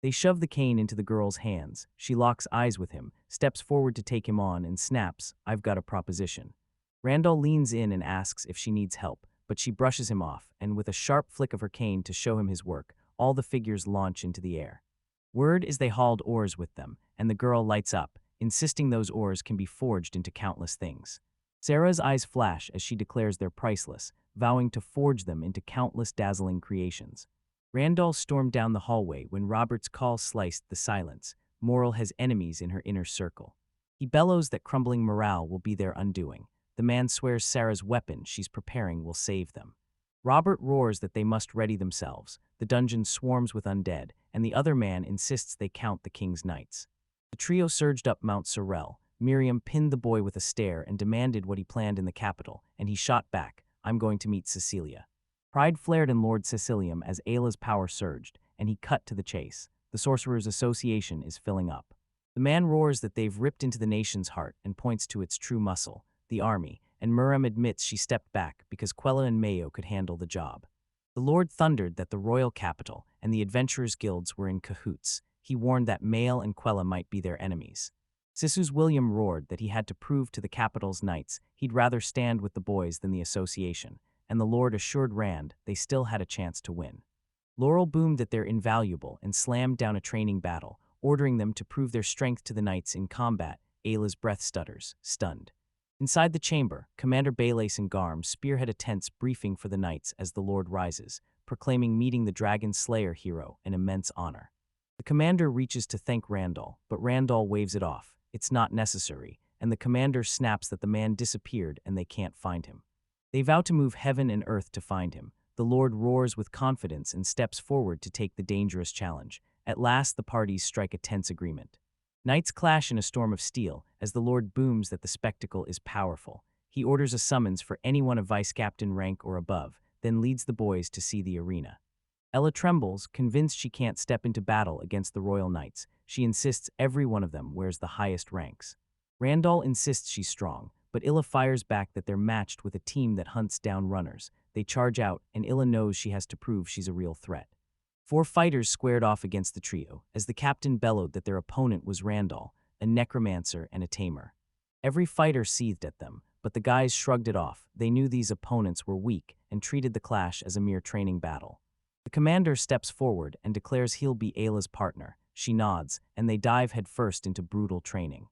They shove the cane into the girl's hands. She locks eyes with him, steps forward to take him on, and snaps, "I've got a proposition." Randall leans in and asks if she needs help, but she brushes him off, and with a sharp flick of her cane to show him his work, all the figures launch into the air. Word is they hauled ores with them, and the girl lights up, insisting those ores can be forged into countless things. Sarah's eyes flash as she declares they're priceless, vowing to forge them into countless dazzling creations. Randall stormed down the hallway when Robert's call sliced the silence. Moral has enemies in her inner circle. He bellows that crumbling morale will be their undoing. The man swears Sarah's weapon she's preparing will save them. Robert roars that they must ready themselves. The dungeon swarms with undead, and the other man insists they count the king's knights. The trio surged up Mount Sorrel. Miriam pinned the boy with a stare and demanded what he planned in the capital, and he shot back, "I'm going to meet Cecilia." Pride flared in Lord Cecilium as Ayla's power surged, and he cut to the chase. The Sorcerers' Association is filling up. The man roars that they've ripped into the nation's heart and points to its true muscle, the army, and Miriam admits she stepped back because Quella and Mayo could handle the job. The Lord thundered that the royal capital and the adventurers' guilds were in cahoots. He warned that Mael and Quella might be their enemies. Sisu's William roared that he had to prove to the capital's knights he'd rather stand with the boys than the association, and the Lord assured Rand they still had a chance to win. Laurel boomed that they're invaluable and slammed down a training battle, ordering them to prove their strength to the knights in combat. Ayla's breath stutters, stunned. Inside the chamber, Commander Baylace and Garm spearhead a tense briefing for the knights as the Lord rises, proclaiming meeting the Dragon Slayer hero an immense honor. The commander reaches to thank Randall, but Randall waves it off. It's not necessary, and the commander snaps that the man disappeared and they can't find him. They vow to move heaven and earth to find him. The Lord roars with confidence and steps forward to take the dangerous challenge. At last, the parties strike a tense agreement. Knights clash in a storm of steel as the Lord booms that the spectacle is powerful. He orders a summons for anyone of vice captain rank or above, then leads the boys to see the arena. Ella trembles, convinced she can't step into battle against the Royal Knights. She insists every one of them wears the highest ranks. Randall insists she's strong, but Illa fires back that they're matched with a team that hunts down runners. They charge out, and Illa knows she has to prove she's a real threat. 4 fighters squared off against the trio, as the captain bellowed that their opponent was Randall, a Necromancer and a Tamer. Every fighter seethed at them, but the guys shrugged it off. They knew these opponents were weak and treated the clash as a mere training battle. The commander steps forward and declares he'll be Ayla's partner. She nods, and they dive headfirst into brutal training.